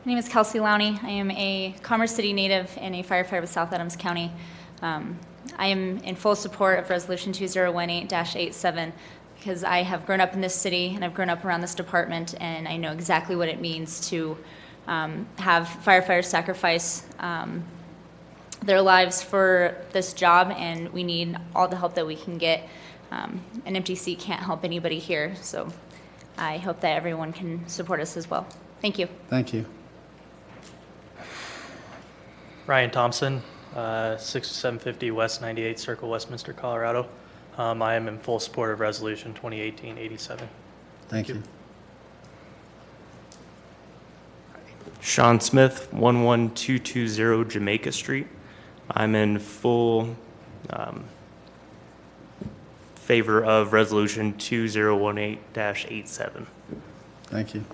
My name is Kelsey Lowney. I am a Commerce City native and a firefighter with South Adams County. I am in full support of Resolution 2018-87 because I have grown up in this city and I've grown up around this department, and I know exactly what it means to have firefighters sacrifice their lives for this job, and we need all the help that we can get. An empty seat can't help anybody here, so I hope that everyone can support us as well. Thank you. Thank you. Ryan Thompson, 6750 West 98th Circle, Westminster, Colorado. I am in full support of Resolution 2018-87. Thank you. Sean Smith, 11220 Jamaica Street. I'm in full favor of Resolution 2018-87. Thank you.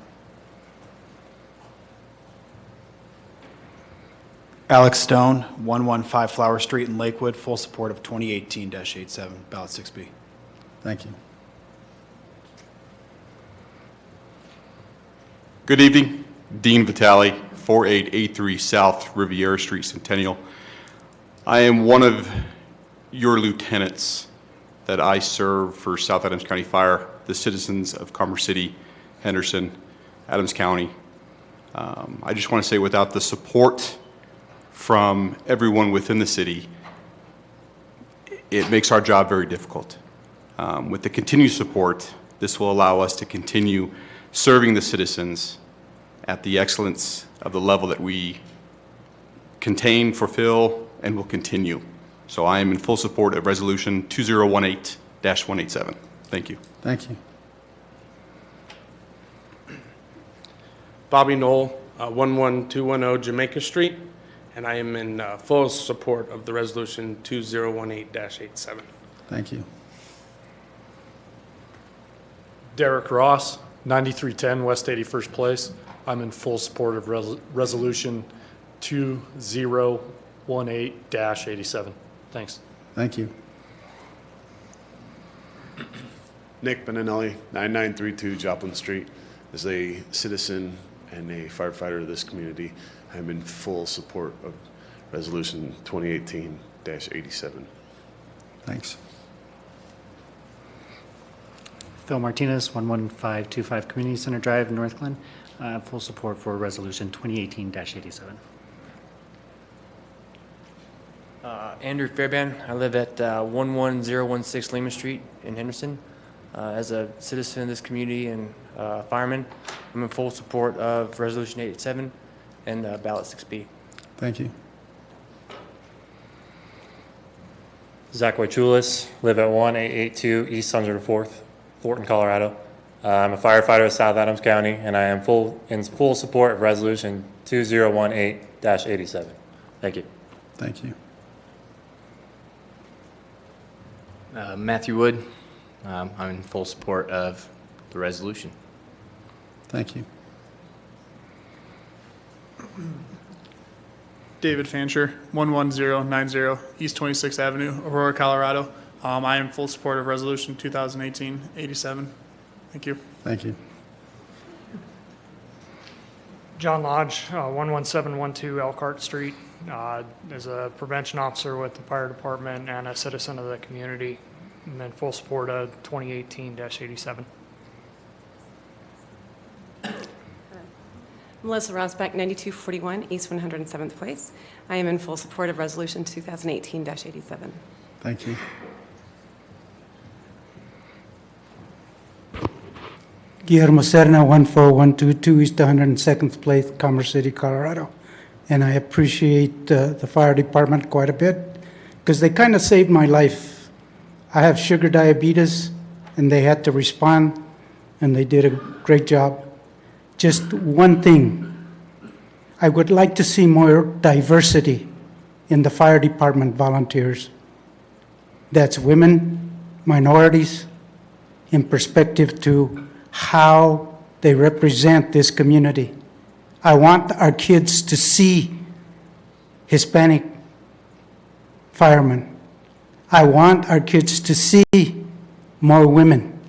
Alex Stone, 115 Flower Street in Lakewood, full support of 2018-87, ballot 6B. Thank you. Good evening. Dean Vitale, 4883 South Riviera Street, Centennial. I am one of your lieutenants that I serve for South Adams County Fire, the citizens of Commerce City, Henderson, Adams County. I just want to say, without the support from everyone within the city, it makes our job very difficult. With the continued support, this will allow us to continue serving the citizens at the excellence of the level that we contain, fulfill, and will continue. So I am in full support of Resolution 2018-187. Thank you. Thank you. Bobby Knoll, 11210 Jamaica Street, and I am in full support of the Resolution 2018-87. Thank you. Derek Ross, 9310 West 81st Place. I'm in full support of Resolution 2018-87. Thanks. Thank you. Nick Beninelli, 9932 Joplin Street. As a citizen and a firefighter of this community, I'm in full support of Resolution 2018-87. Thanks. Phil Martinez, 11525 Community Center Drive, Northglenn. Full support for Resolution 2018-87. Andrew Fairbairn. I live at 11016 Lehman Street in Henderson. As a citizen of this community and fireman, I'm in full support of Resolution 87 and ballot 6B. Thank you. Zach Waichulis, live at 1882 East 104th, Thornton, Colorado. I'm a firefighter of South Adams County, and I am in full support of Resolution 2018-87. Thank you. Thank you. Matthew Wood, I'm in full support of the resolution. Thank you. David Fancher, 11090 East 26th Avenue, Aurora, Colorado. I am in full support of Resolution 2018-87. Thank you. Thank you. John Lodge, 11712 Elkhart Street, is a prevention officer with the fire department and a citizen of the community, and in full support of 2018-87. Melissa Rosbeck, 9241 East 107th Place. I am in full support of Resolution 2018-87. Thank you. Guillermo Serna, 14122 East 102nd Place, Commerce City, Colorado. And I appreciate the fire department quite a bit because they kind of saved my life. I have sugar diabetes, and they had to respond, and they did a great job. Just one thing, I would like to see more diversity in the fire department volunteers. That's women, minorities, in perspective to how they represent this community. I want our kids to see Hispanic firemen. I want our kids to see more women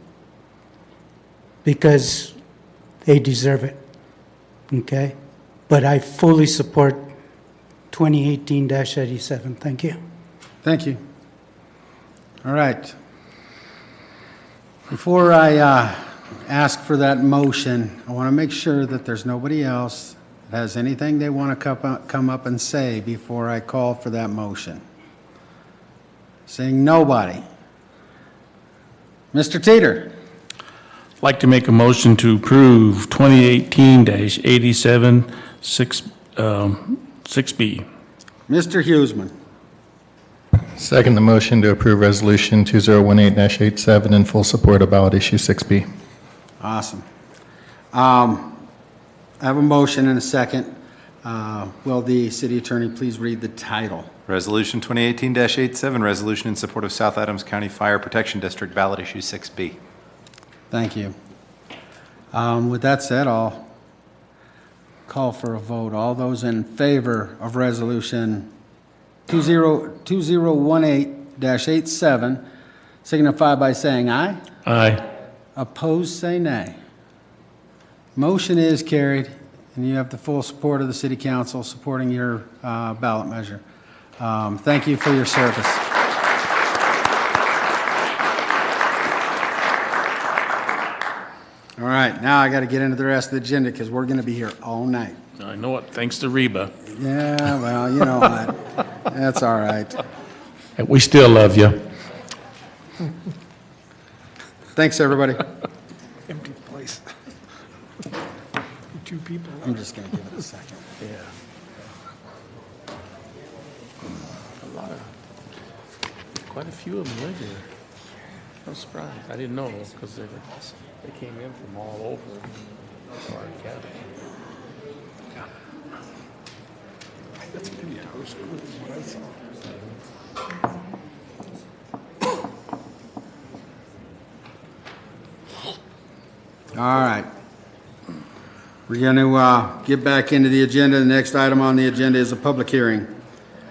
because they deserve it, okay? But I fully support 2018-87. Thank you. Thank you. All right. Before I ask for that motion, I want to make sure that there's nobody else that has anything they want to come up and say before I call for that motion. Seeing nobody. Mr. Teeter. I'd like to make a motion to approve 2018-87 6B. Mr. Huseman. Second the motion to approve Resolution 2018-87 in full support of ballot issue 6B. Awesome. I have a motion and a second. Will the city attorney please read the title? Resolution 2018-87, resolution in support of South Adams County Fire Protection District, ballot issue 6B. Thank you. With that said, I'll call for a vote. All those in favor of Resolution 2018-87 signify by saying aye. Aye. Opposed, say nay. Motion is carried, and you have the full support of the City Council supporting your ballot measure. Thank you for your service. All right, now I got to get into the rest of the agenda because we're going to be here all night. I know it, thanks to Reba. Yeah, well, you know what? That's all right. We still love you. Thanks, everybody. Empty place. Two people. I'm just going to give it a second. Yeah. Quite a few of them live here. I'm surprised. I didn't know because they came in from all over. So I gathered. That's pretty close to what I saw. All right. We're going to get back into the agenda. The next item on the agenda is a public hearing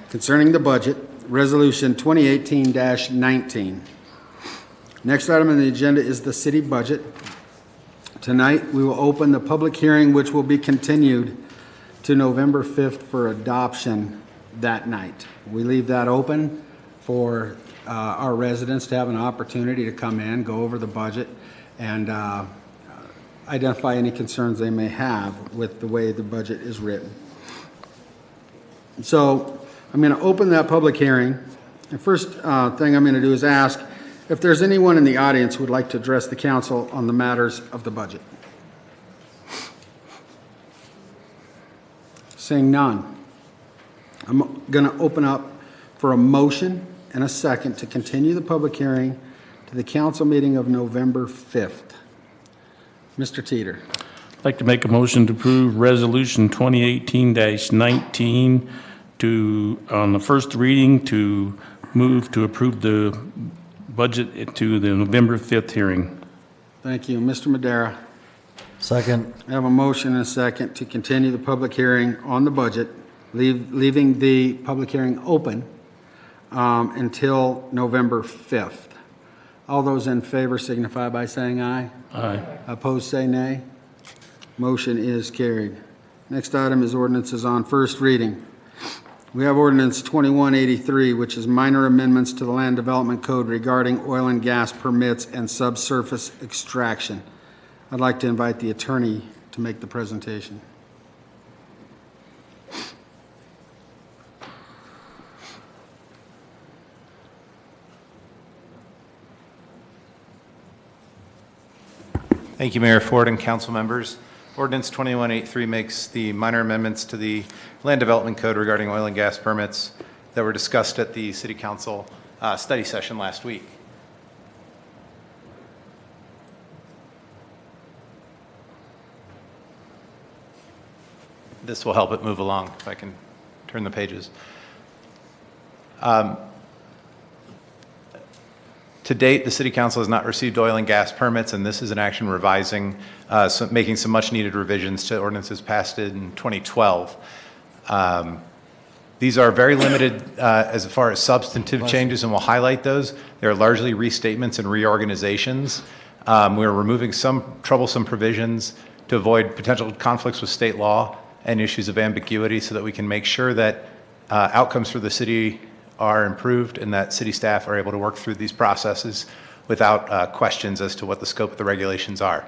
concerning the budget, Resolution 2018-19. Next item on the agenda is the city budget. Tonight, we will open the public hearing, which will be continued to November 5th for adoption that night. We leave that open for our residents to have an opportunity to come in, go over the budget, and identify any concerns they may have with the way the budget is written. So I'm going to open that public hearing. The first thing I'm going to do is ask if there's anyone in the audience who would like to address the council on the matters of the budget. Seeing none, I'm going to open up for a motion and a second to continue the public hearing to the council meeting of November 5th. Mr. Teeter. I'd like to make a motion to approve Resolution 2018-19 on the first reading to move to approve the budget to the November 5th hearing. Thank you. Mr. Madera. Second. I have a motion and a second to continue the public hearing on the budget, leaving the public hearing open until November 5th. All those in favor signify by saying aye. Aye. Opposed, say nay. Motion is carried. Next item is ordinances on first reading. We have ordinance 2183, which is minor amendments to the Land Development Code regarding oil and gas permits and subsurface extraction. I'd like to invite the attorney to make the presentation. Thank you, Mayor Ford and council members. Ordinance 2183 makes the minor amendments to the Land Development Code regarding oil and gas permits that were discussed at the City Council study session last week. This will help it move along if I can turn the pages. To date, the City Council has not received oil and gas permits, and this is an action revising, making some much-needed revisions to ordinances passed in 2012. These are very limited as far as substantive changes, and we'll highlight those. They're largely restatements and reorganizations. We're removing some troublesome provisions to avoid potential conflicts with state law and issues of ambiguity so that we can make sure that outcomes for the city are improved and that city staff are able to work through these processes without questions as to what the scope of the regulations are.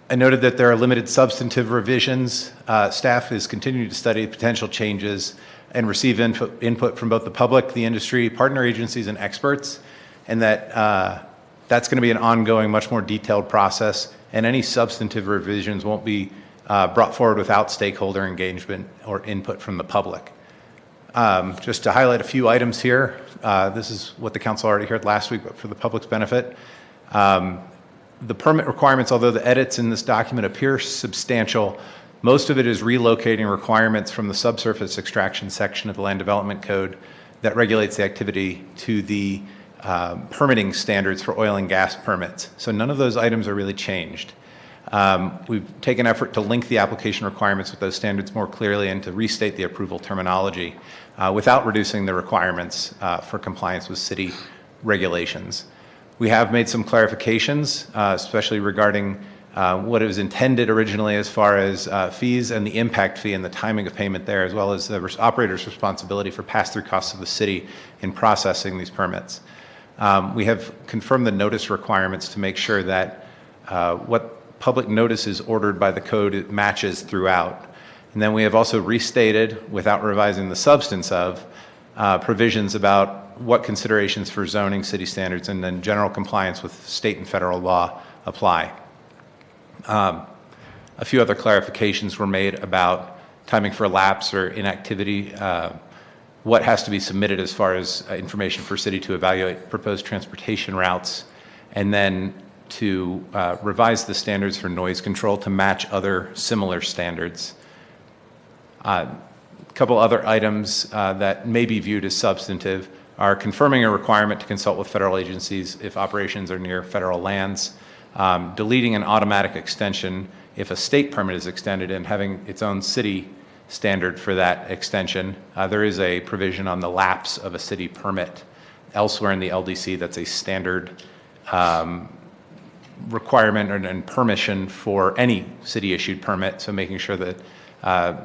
I noted that there are limited substantive revisions. Staff is continuing to study potential changes and receive input from both the public, the industry, partner agencies, and experts, and that that's going to be an ongoing, much more detailed process, and any substantive revisions won't be brought forward without stakeholder engagement or input from the public. Just to highlight a few items here, this is what the council already heard last week, but for the public's benefit. The permit requirements, although the edits in this document appear substantial, most of it is relocating requirements from the subsurface extraction section of the Land Development Code that regulates the activity to the permitting standards for oil and gas permits. So none of those items are really changed. We've taken effort to link the application requirements with those standards more clearly and to restate the approval terminology without reducing the requirements for compliance with city regulations. We have made some clarifications, especially regarding what it was intended originally as far as fees and the impact fee and the timing of payment there, as well as the operator's responsibility for pass-through costs of the city in processing these permits. We have confirmed the notice requirements to make sure that what public notice is ordered by the code, it matches throughout. And then we have also restated, without revising the substance of, provisions about what considerations for zoning, city standards, and then general compliance with state and federal law apply. A few other clarifications were made about timing for lapse or inactivity, what has to be submitted as far as information for city to evaluate proposed transportation routes, and then to revise the standards for noise control to match other similar standards. A couple other items that may be viewed as substantive are confirming a requirement to consult with federal agencies if operations are near federal lands, deleting an automatic extension if a state permit is extended and having its own city standard for that extension. There is a provision on the lapse of a city permit elsewhere in the LDC that's a standard requirement and permission for any city-issued permit, so making sure that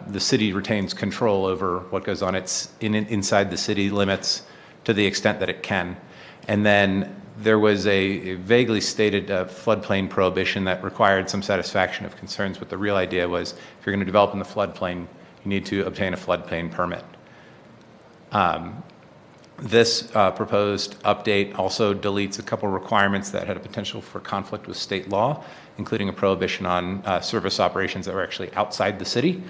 the city retains control over what goes on inside the city limits to the extent that it can. And then there was a vaguely stated floodplain prohibition that required some satisfaction of concerns, but the real idea was if you're going to develop in the floodplain, you need to obtain a floodplain permit. This proposed update also deletes a couple requirements that had a potential for conflict with state law, including a prohibition on service operations that were actually outside the city,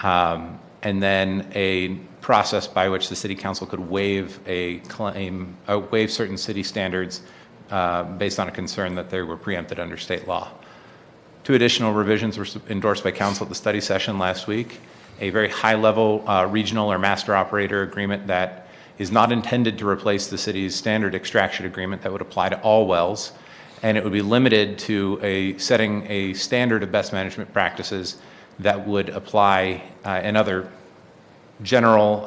and then a process by which the city council could waive waive certain city standards based on a concern that they were preempted under state law. Two additional revisions were endorsed by council at the study session last week. A very high-level regional or master operator agreement that is not intended to replace the city's standard extraction agreement that would apply to all wells, and it would be limited to setting a standard of best management practices that would apply and other general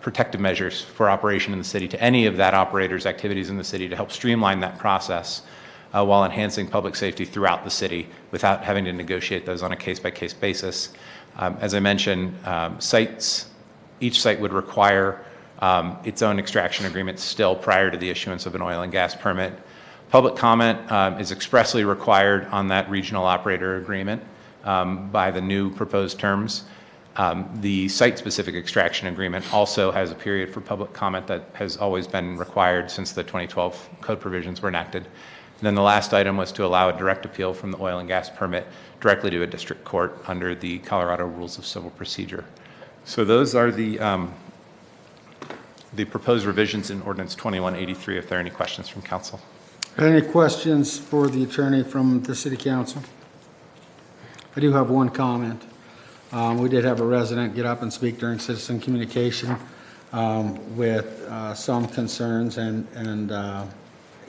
protective measures for operation in the city to any of that operator's activities in the city to help streamline that process while enhancing public safety throughout the city without having to negotiate those on a case-by-case basis. As I mentioned, each site would require its own extraction agreement still prior to the issuance of an oil and gas permit. Public comment is expressly required on that regional operator agreement by the new proposed terms. The site-specific extraction agreement also has a period for public comment that has always been required since the 2012 code provisions were enacted. And then the last item was to allow a direct appeal from the oil and gas permit directly to a district court under the Colorado Rules of Civil Procedure. So those are the proposed revisions in Ordinance 2183. If there are any questions from council. Any questions for the attorney from the City Council? I do have one comment. We did have a resident get up and speak during citizen communication. with some concerns and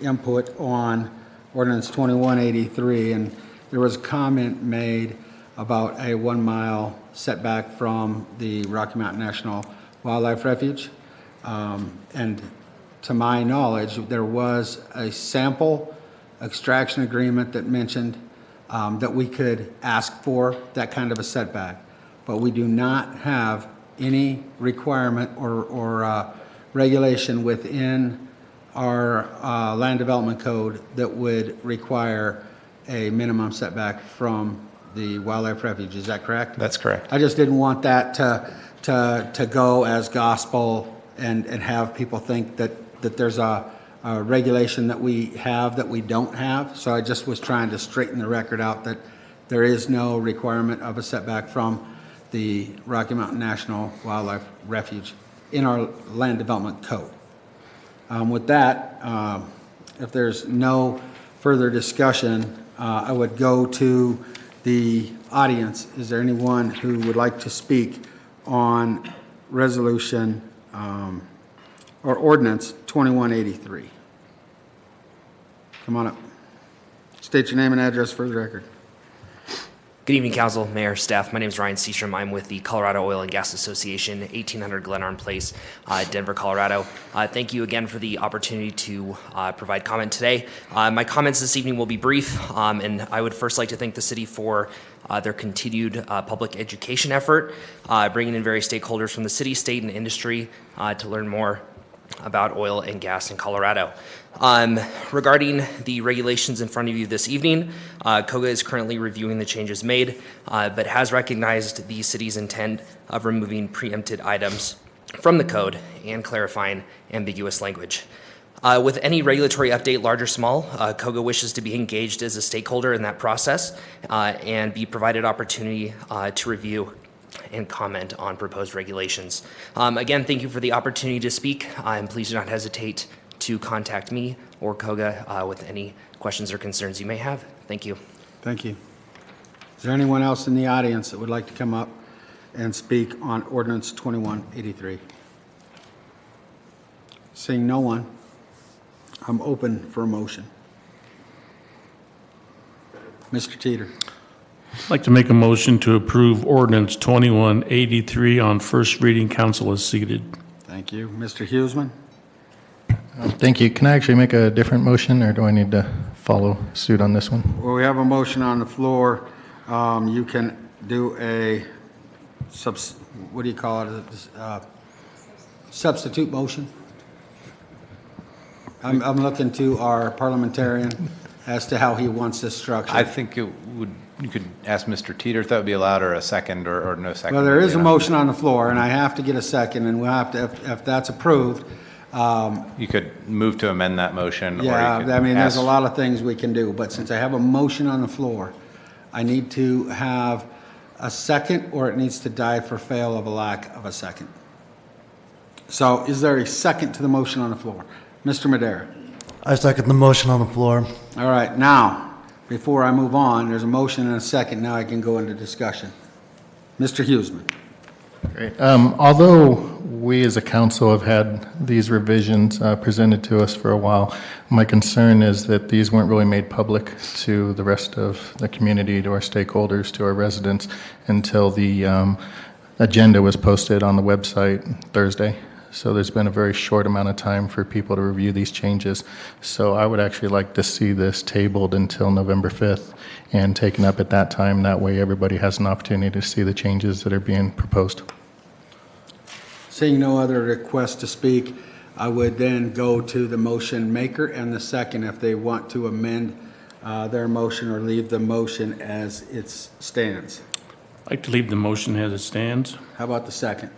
input on ordinance 2183, and there was a comment made about a 1 mile setback from the Rocky Mountain National Wildlife Refuge. And to my knowledge, there was a sample extraction agreement that mentioned that we could ask for that kind of a setback, but we do not have any requirement or regulation within our land development code that would require a minimum setback from the wildlife refuge. Is that correct? That's correct. I just didn't want that to go as gospel and have people think that there's a regulation that we have that we don't have. So I just was trying to straighten the record out that there is no requirement of a setback from the Rocky Mountain National Wildlife Refuge in our land development code. With that, if there's no further discussion, I would go to the audience. Is there anyone who would like to speak on resolution or ordinance 2183? Come on up. State your name and address for the record. Good evening, Council, Mayor, staff. My name is Ryan Seastrom. I'm with the Colorado Oil and Gas Association, 1800 Glenarm Place, Denver, Colorado. Thank you again for the opportunity to provide comment today. My comments this evening will be brief, and I would first like to thank the city for their continued public education effort, bringing in various stakeholders from the city, state, and industry to learn more about oil and gas in Colorado. Regarding the regulations in front of you this evening, COGA is currently reviewing the changes made, but has recognized the city's intent of removing preempted items from the code and clarifying ambiguous language. With any regulatory update, large or small, COGA wishes to be engaged as a stakeholder in that process and be provided opportunity to review and comment on proposed regulations. Again, thank you for the opportunity to speak, and please do not hesitate to contact me or COGA with any questions or concerns you may have. Thank you. Thank you. Is there anyone else in the audience that would like to come up and speak on ordinance 2183? Seeing no one, I'm open for a motion. Mr. Teeter. I'd like to make a motion to approve ordinance 2183 on first reading. Council is seated. Thank you. Mr. Huseman? Thank you. Can I actually make a different motion, or do I need to follow suit on this one? Well, we have a motion on the floor. You can do a, what do you call it? Substitute motion? I'm looking to our parliamentarian as to how he wants this structured. I think you could ask Mr. Teeter if that would be allowed, or a second, or no second. Well, there is a motion on the floor, and I have to get a second, and we'll have to, if that's approved. You could move to amend that motion. Yeah, or you could I mean, there's ask- a lot of things we can do, but since I have a motion on the floor, I need to have a second, or it needs to die for fail of a lack of a second. So is there a second to the motion on the floor? Mr. Madera. I second the motion on the floor. All right, now, before I move on, there's a motion and a second. Now I can go into discussion. Mr. Huseman. Great. Although we as a council have had these revisions presented to us for a while, my concern is that these weren't really made public to the rest of the community, to our stakeholders, to our residents, until the agenda was posted on the website Thursday. So there's been a very short amount of time for people to review these changes. So I would actually like to see this tabled until November 5th and taken up at that time. That way everybody has an opportunity to see the changes that are being proposed. Seeing no other requests to speak, I would then go to the motion maker and the second if they want to amend their motion or leave the motion as it stands. I'd like to leave the motion as it stands. How about the second?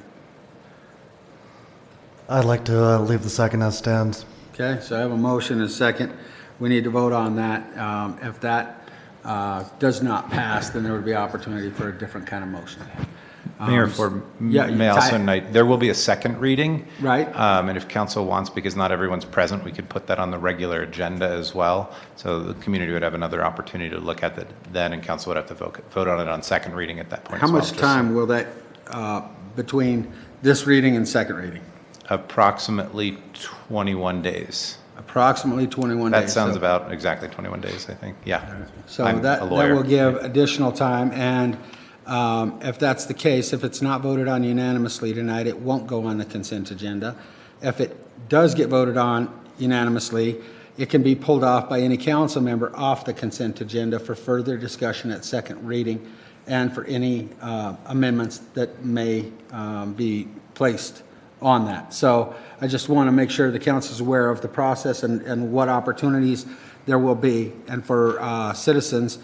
I'd like to leave the second as stands. Okay, so I have a motion and a second. We need to vote on that. If that does not pass, then there would be opportunity for a different kind of motion. Mayor, for may I also note, there will be a second reading. Right. And if council wants, because not everyone's present, we could put that on the regular agenda as well. So the community would have another opportunity to look at that then, and council would have to vote on it on second reading at that point. How as well, much just time will that, between this reading and second reading? Approximately 21 days. Approximately 21 days. That sounds So- about exactly 21 days, I think. Yeah. So I'm that a that lawyer. will give additional time, and if that's the case, if it's not voted on unanimously tonight, it won't go on the consent agenda. If it does get voted on unanimously, it can be pulled off by any council member off the consent agenda for further discussion at second reading and for any amendments that may be placed on that. So I just want to make sure the council is aware of the process and what opportunities there will be. And for citizens,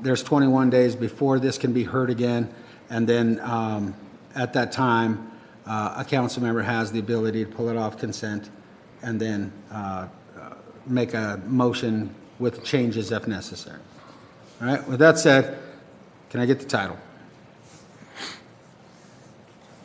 there's 21 days before this can be heard again. And then at that time, a council member has the ability to pull it off consent and then make a motion with changes if necessary. All right, with that said, can I get the title?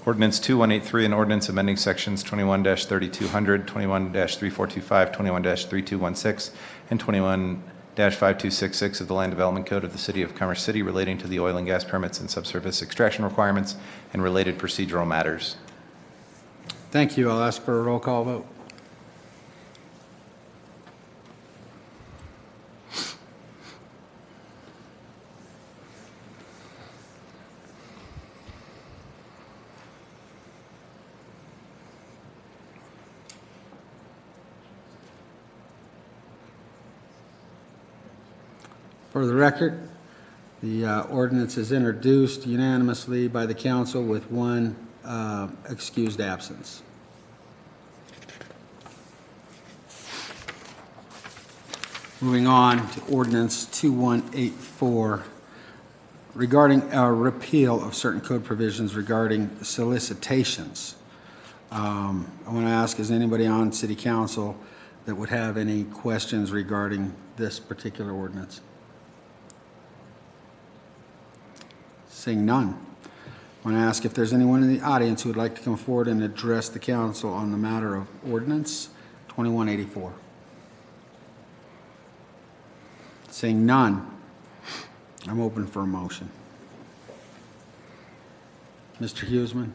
Ordinance 2183, an ordinance amending sections 21-3200, 21-3425, 21-3216, and 21-5266 of the Land Development Code of the City of Commerce City relating to the oil and gas permits and subsurface extraction requirements and related procedural matters. Thank you. I'll ask for a roll call vote. For the record, the ordinance is introduced unanimously by the council with one excused absence. Moving on to ordinance 2184, regarding a repeal of certain code provisions regarding solicitations. I want to ask, is anybody on city council that would have any questions regarding this particular ordinance? Seeing none. I want to ask if there's anyone in the audience who would like to come forward and address the council on the matter of ordinance 2184. Seeing none, I'm open for a motion. Mr. Hughesman?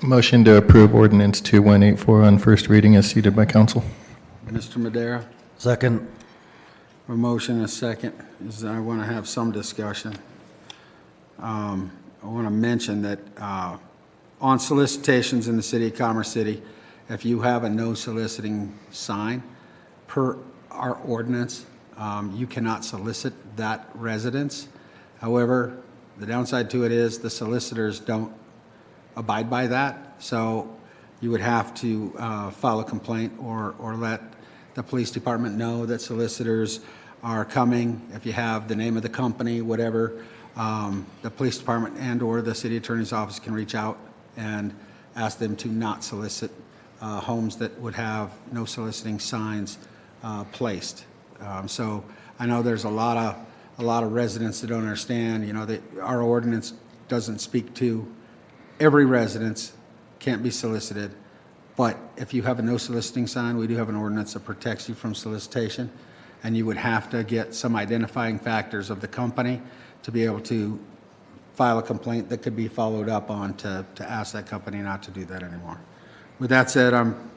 Motion to approve ordinance 2184 on first reading as seated by council. Mr. Madera? Second. A motion and a second. I want to have some discussion. I want to mention that on solicitations in the city of Commerce City, if you have a no soliciting sign, per our ordinance, you cannot solicit that residence. However, the downside to it is the solicitors don't abide by that, so you would have to file a complaint or let the police department know that solicitors are coming. If you have the name of the company, whatever, the police department and/or the city attorney's office can reach out and ask them to not solicit homes that would have no soliciting signs placed. So I know there's a lot of residents that don't understand. You know, that our ordinance doesn't speak to every residence can't be solicited, but if you have a no soliciting sign, we do have an ordinance that protects you from solicitation, and you would have to get some identifying factors of the company to be able to file a complaint that could be followed up on to ask that company not to do that anymore. With that said, I'm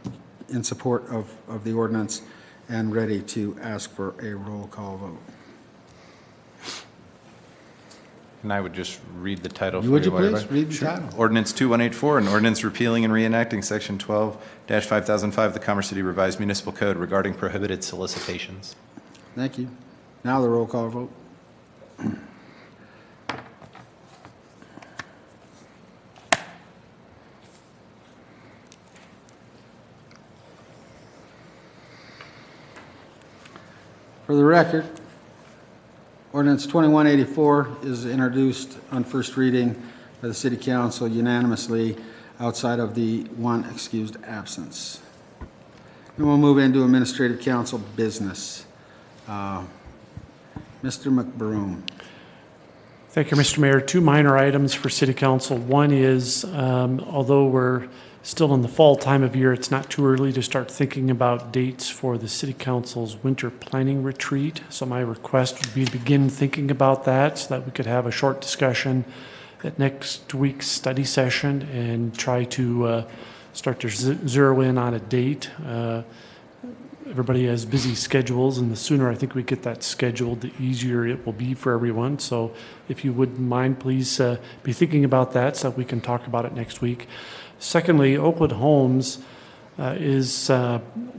in support of the ordinance and ready to ask for a roll call vote. And I would just read the title for you. Would you whatever. please read the title? Ordinance 2184, an ordinance repealing and reenacting Section 12-5005 of the Commerce City Revised Municipal Code regarding prohibited solicitations. Thank you. Now the roll call vote. For the record, ordinance 2184 is introduced on first reading by the City Council unanimously outside of the one excused absence. And we'll move into Administrative Council business. Mr. McBroom. Thank you, Mr. Mayor. Two minor items for City Council. One is, although we're still in the fall time of year, it's not too early to start thinking about dates for the City Council's winter planning retreat. So my request would be to begin thinking about that so that we could have a short discussion at next week's study session and try to start to zero in on a date. Everybody has busy schedules, and the sooner I think we get that scheduled, the easier it will be for everyone. So if you wouldn't mind, please be thinking about that so that we can talk about it next week. Secondly, Oakwood Homes is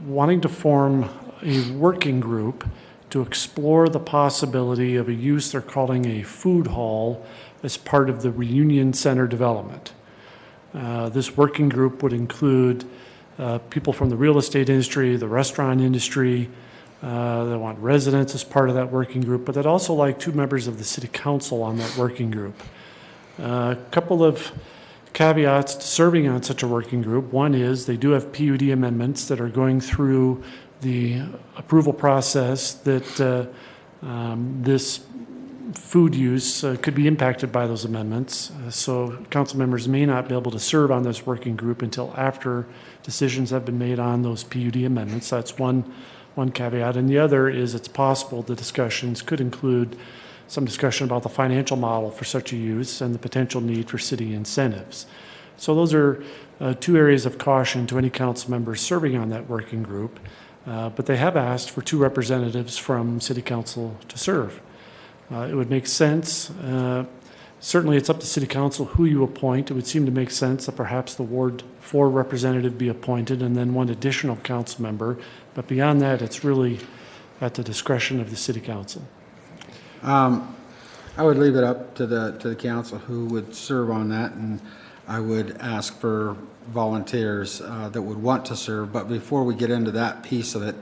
wanting to form a working group to explore the possibility of a use they're calling a food hall as part of the Reunion Center development. This working group would include people from the real estate industry, the restaurant industry. They want residents as part of that working group, but they'd also like 2 members of the city council on that working group. A couple of caveats to serving on such a working group. One is they do have PUD amendments that are going through the approval process that this food use could be impacted by those amendments. So council members may not be able to serve on this working group until after decisions have been made on those PUD amendments. That's one caveat. And the other is it's possible the discussions could include some discussion about the financial model for such a use and the potential need for city incentives. So those are 2 areas of caution to any council members serving on that working group. But they have asked for 2 representatives from city council to serve. It would make sense. Certainly, it's up to city council who you appoint. It would seem to make sense that perhaps the Ward 4 representative be appointed and then 1 additional council member. But beyond that, it's really at the discretion of the city council. I would leave it up to the council who would serve on that, and I would ask for volunteers that would want to serve. But before we get into that piece of it,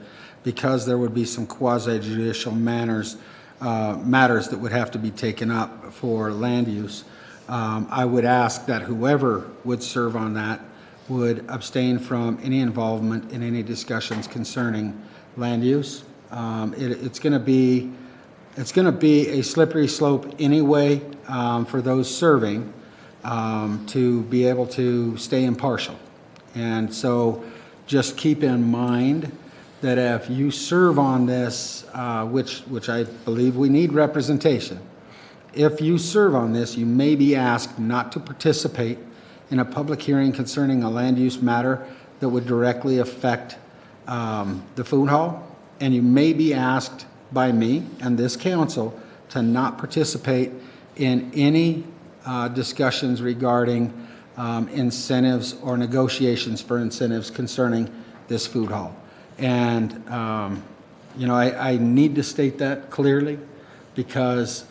because there would be some quasi-judicial matters that would have to be taken up for land use, I would ask that whoever would serve on that would abstain from any involvement in any discussions concerning land use. It's going to be a slippery slope anyway for those serving to be able to stay impartial. And so just keep in mind that if you serve on this, which I believe we need representation, if you serve on this, you may be asked not to participate in a public hearing concerning a land use matter that would directly affect the food hall, and you may be asked by me and this council to not participate in any discussions regarding incentives or negotiations for incentives concerning this food hall. And, I need to state that clearly because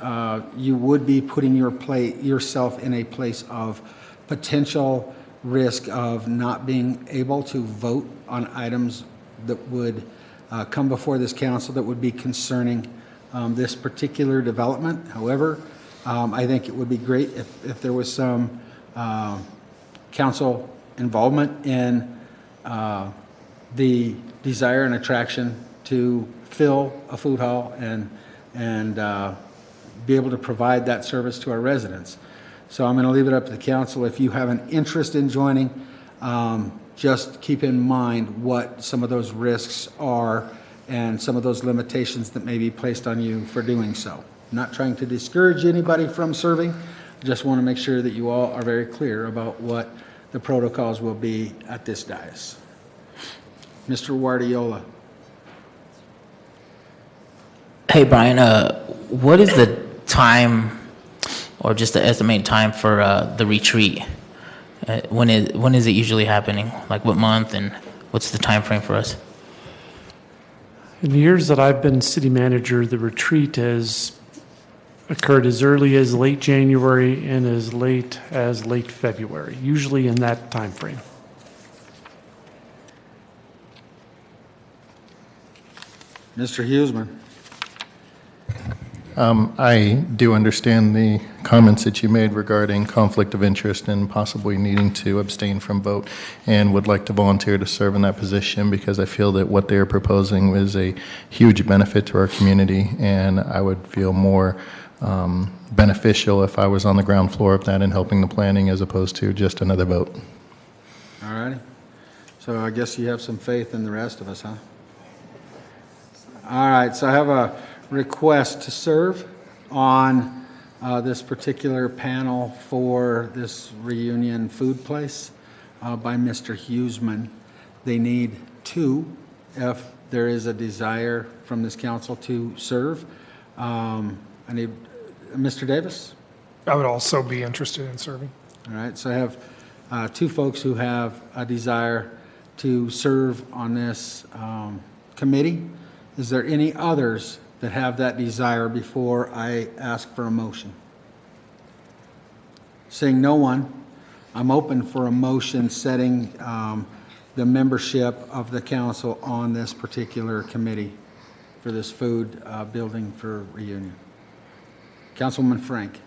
you would be putting yourself in a place of potential risk of not being able to vote on items that would come before this council that would be concerning this particular development. However, I think it would be great if there was some council involvement in the desire and attraction to fill a food hall and be able to provide that service to our residents. So I'm going to leave it up to the council. If you have an interest in joining, just keep in mind what some of those risks are and some of those limitations that may be placed on you for doing so. I'm not trying to discourage anybody from serving. I just want to make sure that you all are very clear about what the protocols will be at this dais. Mr. Guardiola. Hey, Brian, what is the time or just the estimated time for the retreat? When is it usually happening? Like what month, and what's the time frame for us? In the years that I've been city manager, the retreat has occurred as early as late January and as late as late February, usually in that time frame. Mr. Huseman. I do understand the comments that you made regarding conflict of interest and possibly needing to abstain from vote, and would like to volunteer to serve in that position because I feel that what they are proposing is a huge benefit to our community, and I would feel more beneficial if I was on the ground floor of that and helping the planning as opposed to just another vote. All righty. So I guess you have some faith in the rest of us, huh? All right, so I have a request to serve on this particular panel for this reunion food place. by Mr. Huseman. They need 2 if there is a desire from this council to serve. I need, Mr. Davis? I would also be interested in serving. All right, so I have 2 folks who have a desire to serve on this committee. Is there any others that have that desire before I ask for a motion? Seeing no one, I'm open for a motion setting the membership of the council on this particular committee for this food building for reunion. Councilwoman Frank.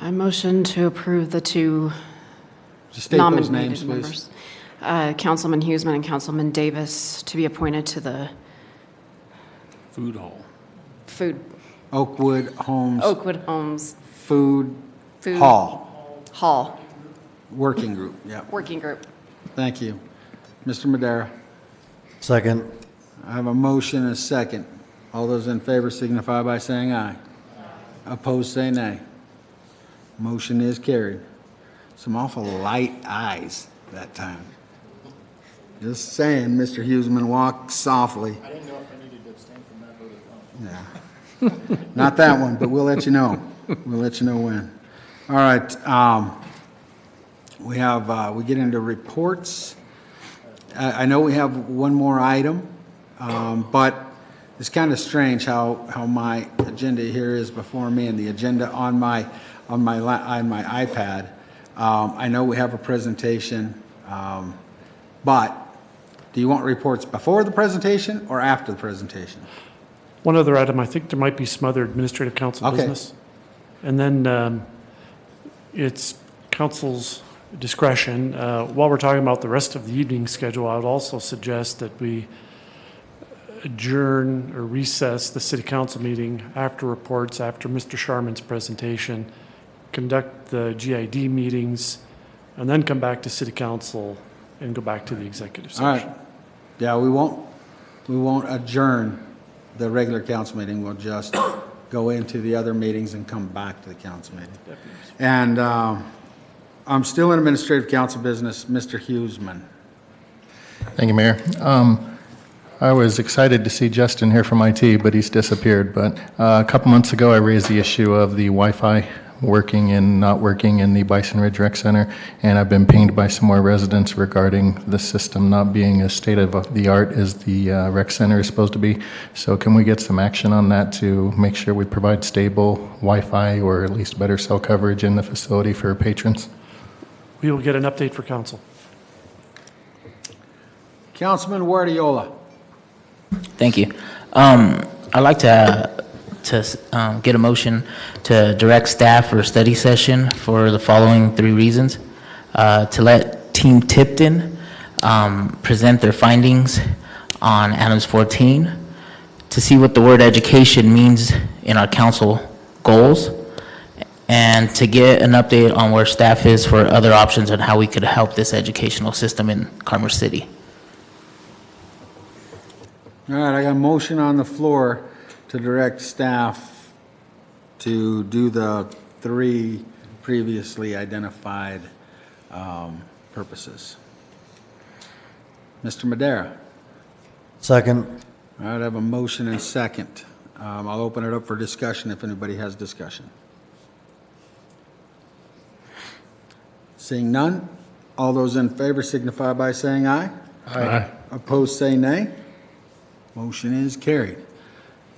I motion to approve the 2 Just state those nominated names, please. members. Councilman Huseman and Councilman Davis to be appointed to the Food hall. Food, Oakwood Homes Oakwood Homes Food Food Hall Working Group. Yeah. Working Group. Thank you. Mr. Madera. Second. I have a motion and a second. All those in favor signify by saying aye. Opposed, say nay. Motion is carried. Some awful light ayes that time. Just saying, Mr. Huseman, walk softly. I didn't know if I needed to abstain from that vote as well. Yeah. Not that one, but we'll let you know. We'll let you know when. All right. We get into reports. I know we have one more item, but it's kind of strange how my agenda here is before me and the agenda on my iPad. I know we have a presentation, but do you want reports before the presentation or after the presentation? One other item, I think there might be some other administrative council Okay. business. And then it's council's discretion. While we're talking about the rest of the evening schedule, I would also suggest that we adjourn or recess the city council meeting after reports, after Mr. Sharman's presentation, conduct the GID meetings, and then come back to city council and go back to the executive All session. right. Yeah, we won't adjourn the regular council meeting. We'll just go into the other meetings and come back to the council meeting. And I'm still in administrative council business. Mr. Huseman. Thank you, Mayor. I was excited to see Justin here from IT, but he's disappeared. But a couple months ago, I raised the issue of the Wi-Fi working and not working in the Bison Ridge Rec Center, and I've been pinged by some more residents regarding the system not being as state-of-the-art as the rec center is supposed to be. So can we get some action on that to make sure we provide stable Wi-Fi or at least better cell coverage in the facility for patrons? We will get an update for council. Councilman Guardiola. Thank you. I'd like to get a motion to direct staff for a study session for the following 3 reasons. To let Team Tipton present their findings on Adams 14, to see what the word education means in our council goals, and to get an update on where staff is for other options and how we could help this educational system in Commerce City. All right, I got a motion on the floor to direct staff to do the 3 previously identified purposes. Mr. Madera. Second. All right, I have a motion and second. I'll open it up for discussion if anybody has discussion. Seeing none, all those in favor signify by saying aye. Aye. Opposed, say nay. Motion is carried.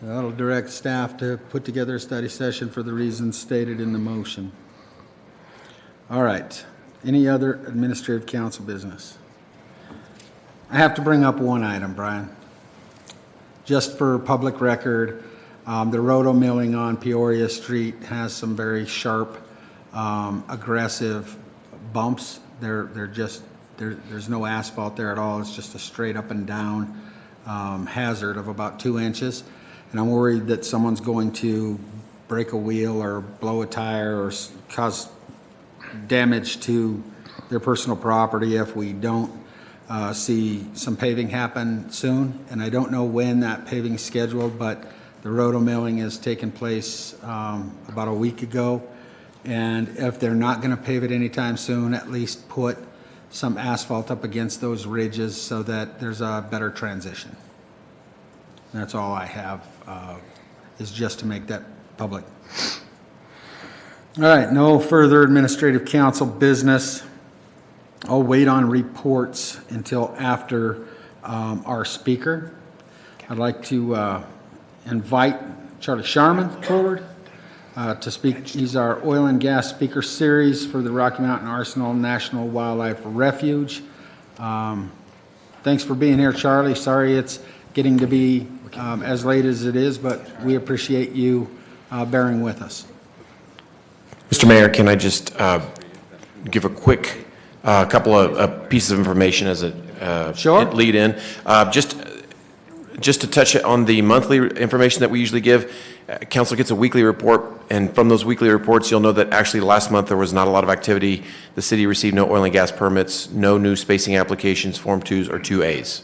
That'll direct staff to put together a study session for the reasons stated in the motion. All right. Any other administrative council business? I have to bring up one item, Brian. Just for public record, the roto milling on Peoria Street has some very sharp, aggressive bumps. There's no asphalt there at all. It's just a straight up and down hazard of about 2 inches. And I'm worried that someone's going to break a wheel or blow a tire or cause damage to their personal property if we don't see some paving happen soon. And I don't know when that paving is scheduled, but the roto milling has taken place about a week ago. And if they're not going to pave it anytime soon, at least put some asphalt up against those ridges so that there's a better transition. That's all I have, is just to make that public. All right, no further administrative council business. I'll wait on reports until after our speaker. I'd like to invite Charlie Sharman forward to speak. He's our oil and gas speaker series for the Rocky Mountain Arsenal National Wildlife Refuge. Thanks for being here, Charlie. Sorry it's getting to be as late as it is, but we appreciate you bearing with us. Mr. Mayor, can I just give a quick couple of pieces of information as a Sure. lead in? Just to touch on the monthly information that we usually give, council gets a weekly report, and from those weekly reports, you'll know that actually last month there was not a lot of activity. The city received no oil and gas permits, no new spacing applications, Form 2s or 2As.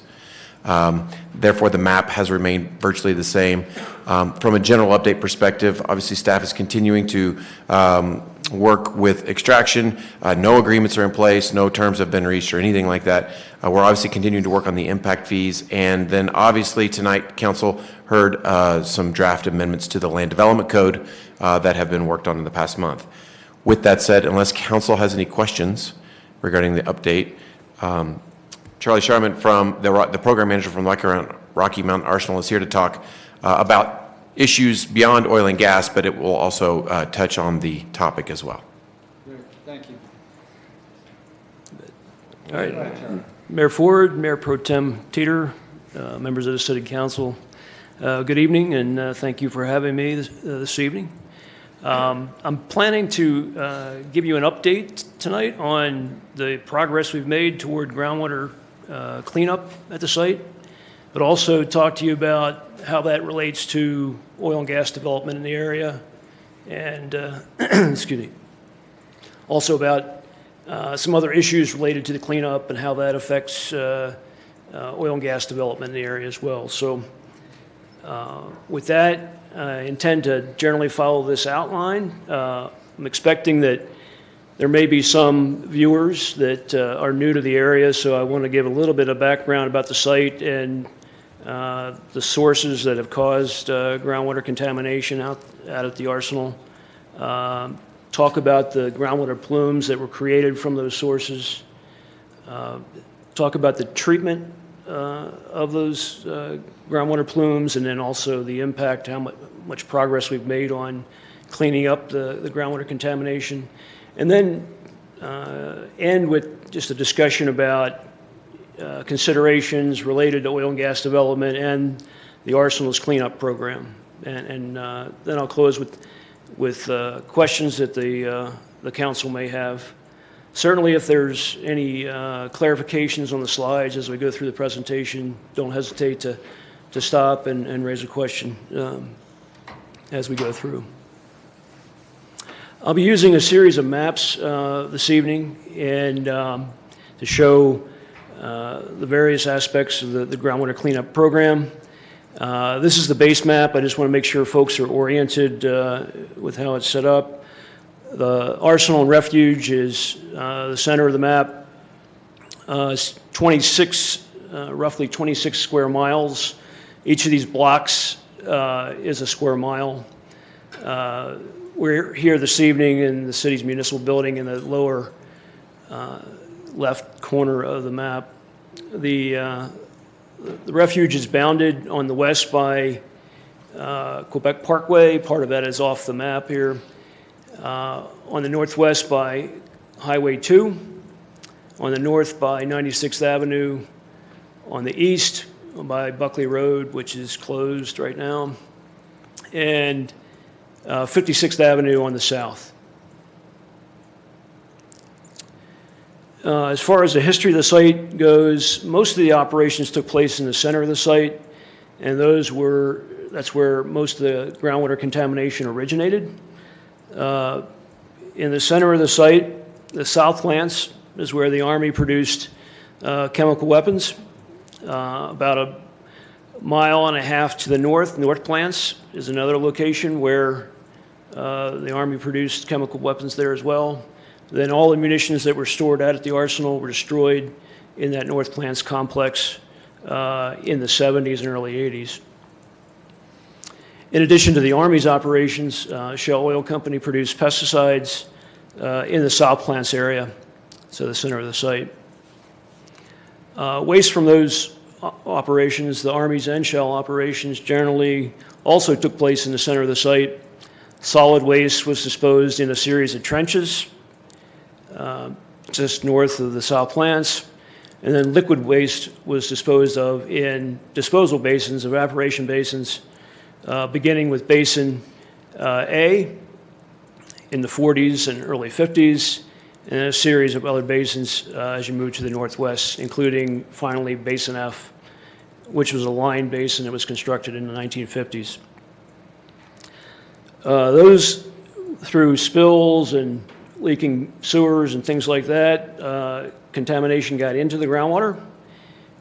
Therefore, the map has remained virtually the same. From a general update perspective, obviously staff is continuing to work with extraction. No agreements are in place, no terms have been reached or anything like that. We're obviously continuing to work on the impact fees. And then obviously tonight, council heard some draft amendments to the land development code that have been worked on in the past month. With that said, unless council has any questions regarding the update, Charlie Sharman, from the program manager from Rocky Mountain Arsenal, is here to talk about issues beyond oil and gas, but it will also touch on the topic as well. Thank you. All right. Mayor Ford, Mayor Pro Tem Teeter, members of the City Council, good evening, and thank you for having me this evening. I'm planning to give you an update tonight on the progress we've made toward groundwater cleanup at the site, but also talk to you about how that relates to oil and gas development in the area, and excuse me, also about some other issues related to the cleanup and how that affects oil and gas development in the area as well. So with that, I intend to generally follow this outline. I'm expecting that there may be some viewers that are new to the area, so I want to give a little bit of background about the site and the sources that have caused groundwater contamination out at the Arsenal. Talk about the groundwater plumes that were created from those sources. Talk about the treatment of those groundwater plumes, and then also the impact, how much progress we've made on cleaning up the groundwater contamination. And then end with just a discussion about considerations related to oil and gas development and the Arsenal's cleanup program. And then I'll close with questions that the council may have. Certainly, if there's any clarifications on the slides as we go through the presentation, don't hesitate to stop and raise a question as we go through. I'll be using a series of maps this evening and to show the various aspects of the groundwater cleanup program. This is the base map. I just want to make sure folks are oriented with how it's set up. The Arsenal and Refuge is the center of the map. It's 26, roughly 26 square miles. Each of these blocks is a square mile. We're here this evening in the city's municipal building in the lower left corner of the map. The refuge is bounded on the west by Quebec Parkway. Part of that is off the map here. On the northwest by Highway 2. On the north by 96th Avenue. On the east by Buckley Road, which is closed right now. And 56th Avenue on the south. As far as the history of the site goes, most of the operations took place in the center of the site, and that's where most of the groundwater contamination originated. In the center of the site, the South Lance is where the Army produced chemical weapons. About a mile and a half to the north, North Plants is another location where The Army produced chemical weapons there as well. Then all the munitions that were stored out at the arsenal were destroyed in that North Plants complex in the 70s and early 80s. In addition to the Army's operations, Shell Oil Company produced pesticides in the South Plants area, so the center of the site. Waste from those operations, the Army's and Shell operations, generally also took place in the center of the site. Solid waste was disposed in a series of trenches just north of the South Plants, and then liquid waste was disposed of in disposal basins, evaporation basins, beginning with Basin A in the 40s and early 50s, and a series of other basins as you move to the northwest, including finally Basin F, which was a line basin that was constructed in the 1950s. Those, through spills and leaking sewers and things like that, contamination got into the groundwater,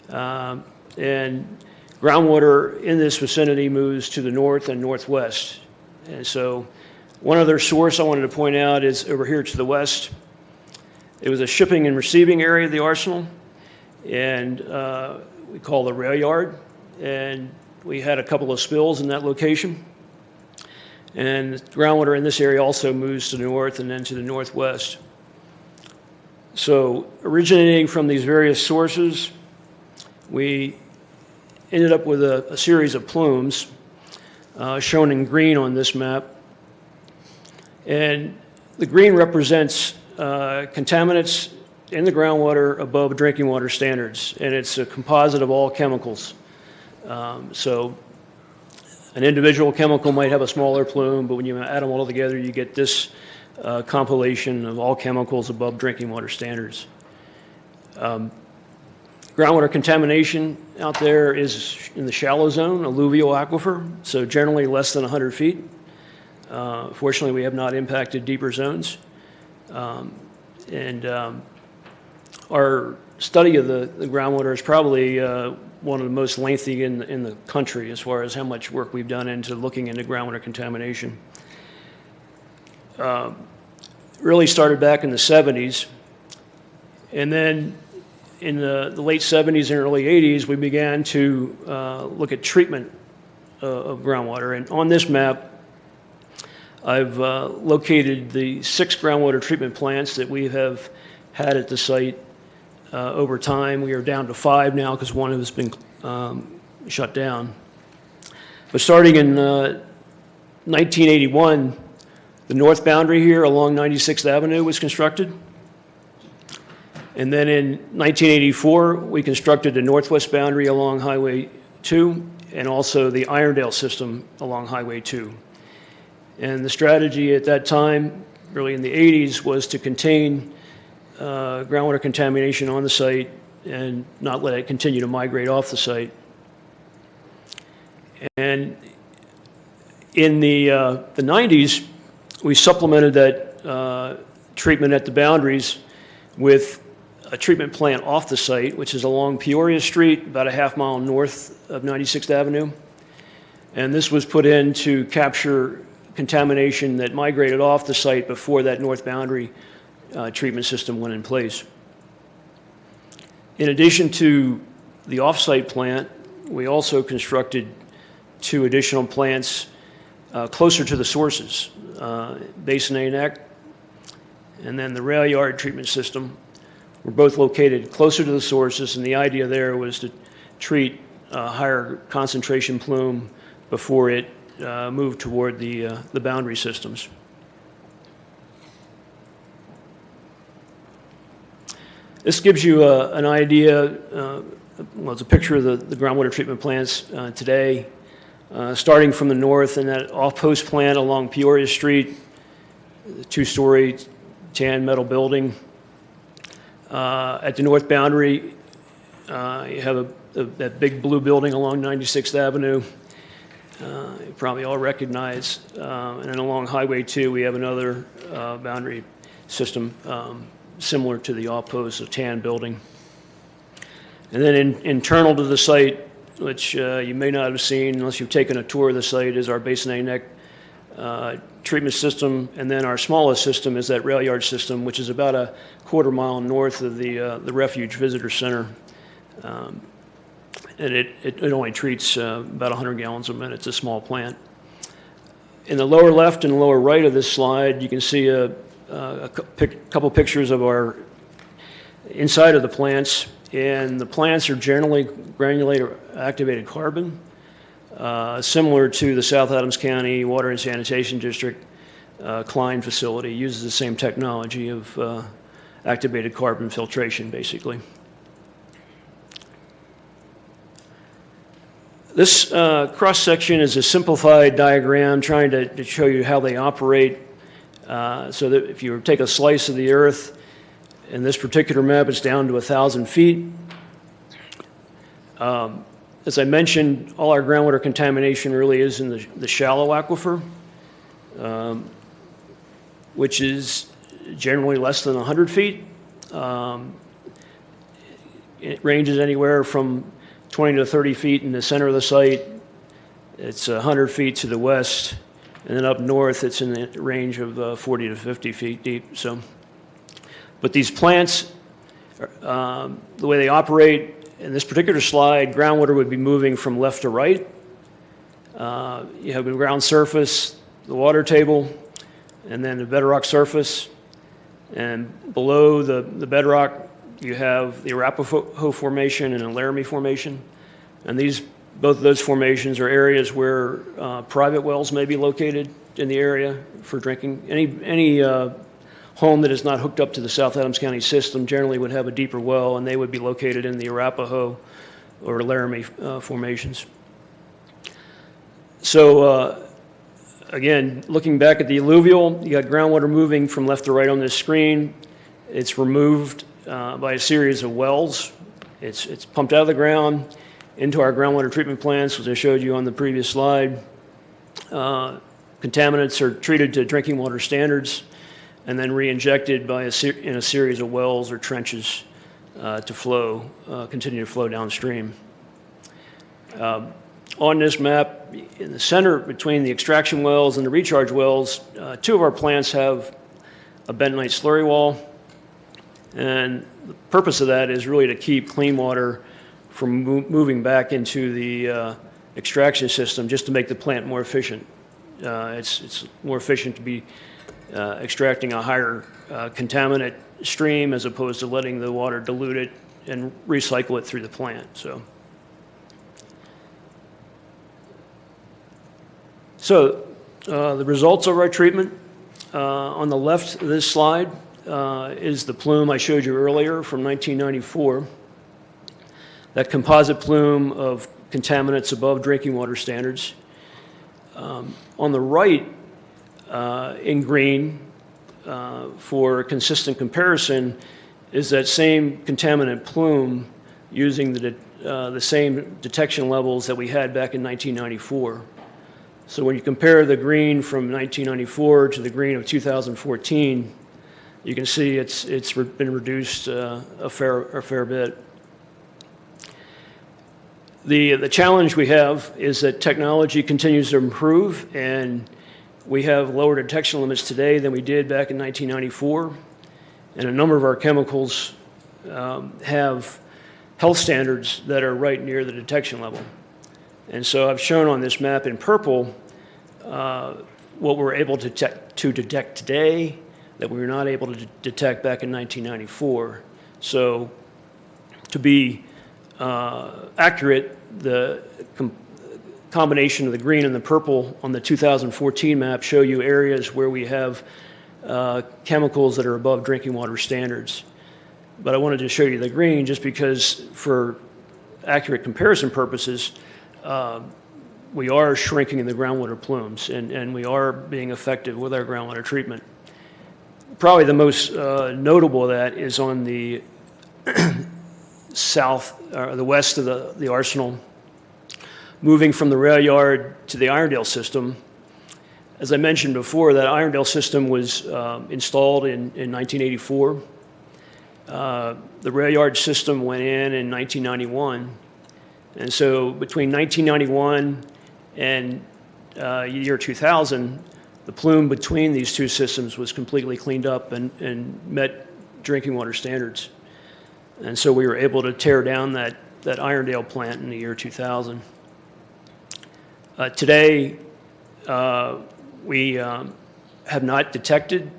and groundwater in this vicinity moves to the north and northwest. And so one other source I wanted to point out is over here to the west. It was a shipping and receiving area of the arsenal, and we call the rail yard, and we had a couple of spills in that location. And groundwater in this area also moves to the north and then to the northwest. So originating from these various sources, we ended up with a series of plumes shown in green on this map. And the green represents contaminants in the groundwater above drinking water standards, and it's a composite of all chemicals. So an individual chemical might have a smaller plume, but when you add them all together, you get this compilation of all chemicals above drinking water standards. Groundwater contamination out there is in the shallow zone, alluvial aquifer, so generally less than 100 feet. Fortunately, we have not impacted deeper zones. Our study of the groundwater is probably one of the most lengthy in the country as far as how much work we've done into looking into groundwater contamination. Really started back in the 70s, and then in the late 70s and early 80s, we began to look at treatment of groundwater. And on this map, I've located the 6 groundwater treatment plants that we have had at the site over time. We are down to 5 now because one has been shut down. But starting in 1981, the north boundary here along 96th Avenue was constructed. And then in 1984, we constructed the northwest boundary along Highway 2 and also the Irondale system along Highway 2. And the strategy at that time, really in the 80s, was to contain groundwater contamination on the site and not let it continue to migrate off the site. And in the 90s, we supplemented that treatment at the boundaries with a treatment plant off the site, which is along Peoria Street, about a half mile north of 96th Avenue. And this was put in to capture contamination that migrated off the site before that north boundary treatment system went in place. In addition to the off-site plant, we also constructed 2 additional plants closer to the sources, Basin A Neck and then the rail yard treatment system were both located closer to the sources, and the idea there was to treat a higher concentration plume before it moved toward the boundary systems. This gives you an idea, well, it's a picture of the groundwater treatment plants today, starting from the north in that off-post plant along Peoria Street, the 2-story tan metal building. At the north boundary, you have that big blue building along 96th Avenue. You probably all recognize. And then along Highway 2, we have another boundary system similar to the off-post, a tan building. And then internal to the site, which you may not have seen unless you've taken a tour of the site, is our Basin A Neck treatment system, and then our smallest system is that rail yard system, which is about a quarter-mile north of the Refuge Visitor Center. And it only treats about 100 gallons a minute. It's a small plant. In the lower left and lower right of this slide, you can see a couple pictures of our inside of the plants. And the plants are generally granulated activated carbon, similar to the South Adams County Water and Sanitation District Klein facility. Uses the same technology of activated carbon filtration, basically. This cross-section is a simplified diagram trying to show you how they operate, so that if you take a slice of the earth, in this particular map, it's down to 1,000 feet. As I mentioned, all our groundwater contamination really is in the shallow aquifer, which is generally less than 100 feet. It ranges anywhere from 20 to 30 feet in the center of the site. It's 100 feet to the west, and then up north, it's in the range of 40 to 50 feet deep. So. But these plants, the way they operate, in this particular slide, groundwater would be moving from left to right. You have the ground surface, the water table, and then the bedrock surface. And below the bedrock, you have the Arapahoe Formation and the Laramie Formation. And both of those formations are areas where private wells may be located in the area for drinking. Any home that is not hooked up to the South Adams County system generally would have a deeper well, and they would be located in the Arapahoe or Laramie formations. So again, looking back at the alluvial, you got groundwater moving from left to right on this screen. It's removed by a series of wells. It's pumped out of the ground into our groundwater treatment plants, which I showed you on the previous slide. Contaminants are treated to drinking water standards and then re-injected in a series of wells or trenches to continue to flow downstream. On this map, in the center between the extraction wells and the recharge wells, two of our plants have a bentonite slurry wall. And the purpose of that is really to keep clean water from moving back into the extraction system, just to make the plant more efficient. It's more efficient to be extracting a higher contaminant stream as opposed to letting the water dilute it and recycle it through the plant. So the results of our treatment, on the left of this slide is the plume I showed you earlier from 1994. That composite plume of contaminants above drinking water standards. On the right, in green, for consistent comparison, is that same contaminant plume using the same detection levels that we had back in 1994. So when you compare the green from 1994 to the green of 2014, you can see it's been reduced a fair bit. The challenge we have is that technology continues to improve, and we have lower detection limits today than we did back in 1994. And a number of our chemicals have health standards that are right near the detection level. And so I've shown on this map in purple what we're able to detect today that we were not able to detect back in 1994. So to be accurate, the combination of the green and the purple on the 2014 map show you areas where we have chemicals that are above drinking water standards. But I wanted to show you the green just because for accurate comparison purposes, we are shrinking in the groundwater plumes, and we are being effective with our groundwater treatment. Probably the most notable of that is on the the west of the arsenal, moving from the rail yard to the Irondale system. As I mentioned before, that Irondale system was installed in 1984. The rail yard system went in 1991. And so between 1991 and year 2000, the plume between these two systems was completely cleaned up and met drinking water standards. And so we were able to tear down that Irondale plant in the year 2000. Today, we have not detected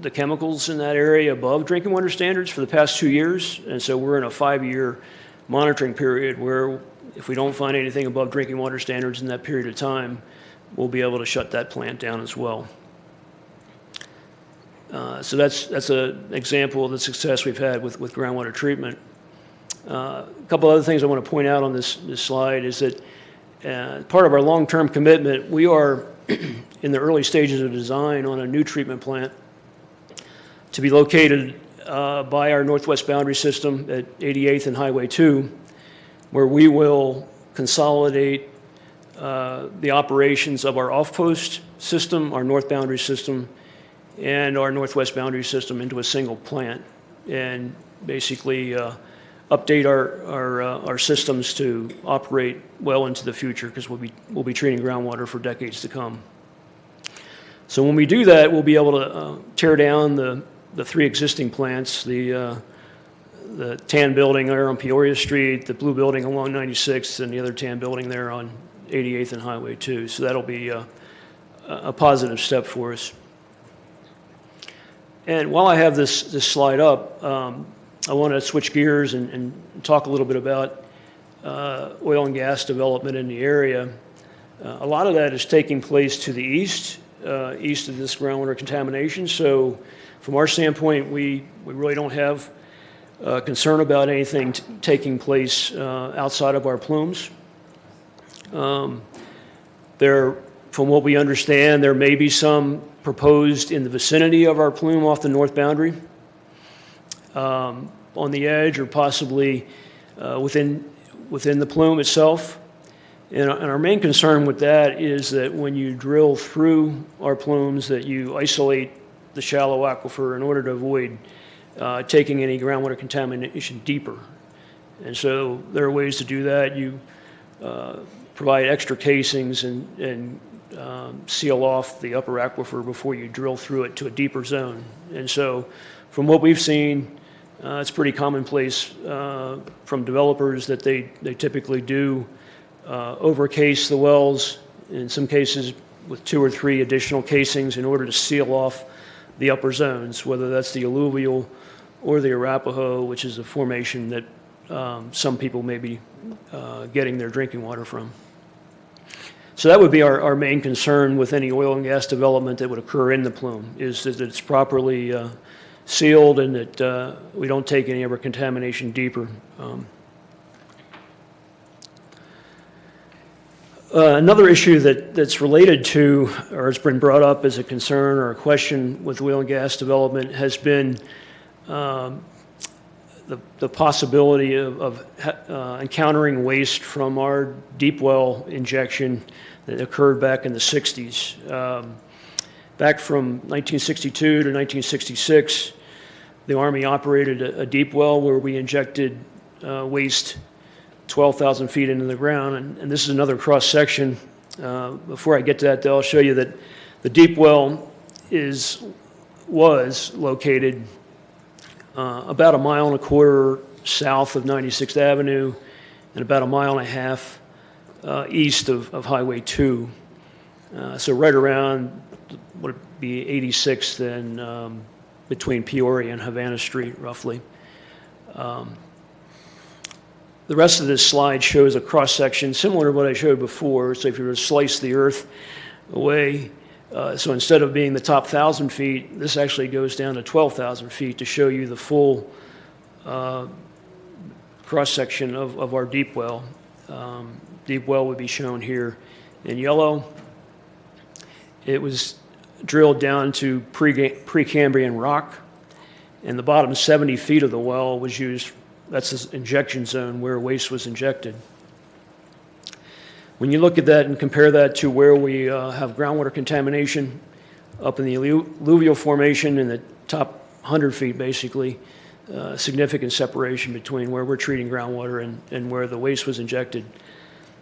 the chemicals in that area above drinking water standards for the past 2 years, and so we're in a 5-year monitoring period where if we don't find anything above drinking water standards in that period of time, we'll be able to shut that plant down as well. So that's an example of the success we've had with groundwater treatment. A couple other things I want to point out on this slide is that part of our long-term commitment, we are in the early stages of design on a new treatment plant to be located by our northwest boundary system at 88th and Highway 2, where we will consolidate the operations of our off-post system, our north boundary system, and our northwest boundary system into a single plant, and basically update our systems to operate well into the future, because we'll be treating groundwater for decades to come. So when we do that, we'll be able to tear down the 3 existing plants, the tan building there on Peoria Street, the blue building along 96th, and the other tan building there on 88th and Highway 2. So that'll be a positive step for us. And while I have this slide up, I want to switch gears and talk a little bit about oil and gas development in the area. A lot of that is taking place to the east of this groundwater contamination. So from our standpoint, we really don't have concern about anything taking place outside of our plumes. From what we understand, there may be some proposed in the vicinity of our plume off the north boundary, on the edge, or possibly within the plume itself. And our main concern with that is that when you drill through our plumes, that you isolate the shallow aquifer in order to avoid taking any groundwater contamination deeper. And so there are ways to do that. You provide extra casings and seal off the upper aquifer before you drill through it to a deeper zone. And so from what we've seen, it's pretty commonplace from developers that they typically do overcase the wells, in some cases with 2 or 3 additional casings in order to seal off the upper zones, whether that's the alluvial or the Arapahoe, which is a formation that some people may be getting their drinking water from. So that would be our main concern with any oil and gas development that would occur in the plume, is that it's properly sealed and that we don't take any of our contamination deeper. Another issue that's related to, or has been brought up as a concern or a question with oil and gas development, has been the possibility of encountering waste from our deep well injection that occurred back in the 60s. Back from 1962 to 1966, the Army operated a deep well where we injected waste 12,000 feet into the ground. And this is another cross-section. Before I get to that, though, I'll show you that the deep well was located about 1.25 miles south of 96th Avenue and about 1.5 miles east of Highway 2. So right around would be 86th and between Peoria and Havana Street, roughly. The rest of this slide shows a cross-section similar to what I showed before. So if you were to slice the earth away, so instead of being the top 1,000 feet, this actually goes down to 12,000 feet to show you the full cross-section of our deep well. Deep well would be shown here in yellow. It was drilled down to Precambrian rock, and the bottom 70 feet of the well was used. That's the injection zone where waste was injected. When you look at that and compare that to where we have groundwater contamination up in the alluvial formation in the top 100 feet, basically, significant separation between where we're treating groundwater and where the waste was injected.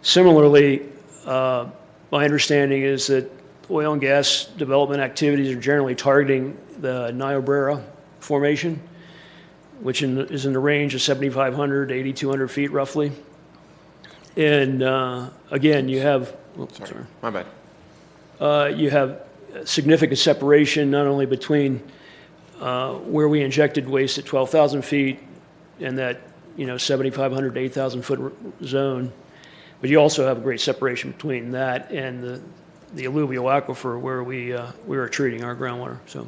Similarly, my understanding is that oil and gas development activities are generally targeting the Niobrara Formation, which is in the range of 7,500 to 8,200 feet roughly. And again, you have, Sorry, my bad. you have significant separation not only between where we injected waste at 12,000 feet and that 7,500 to 8,000 foot zone, but you also have a great separation between that and the alluvial aquifer where we are treating our groundwater. So,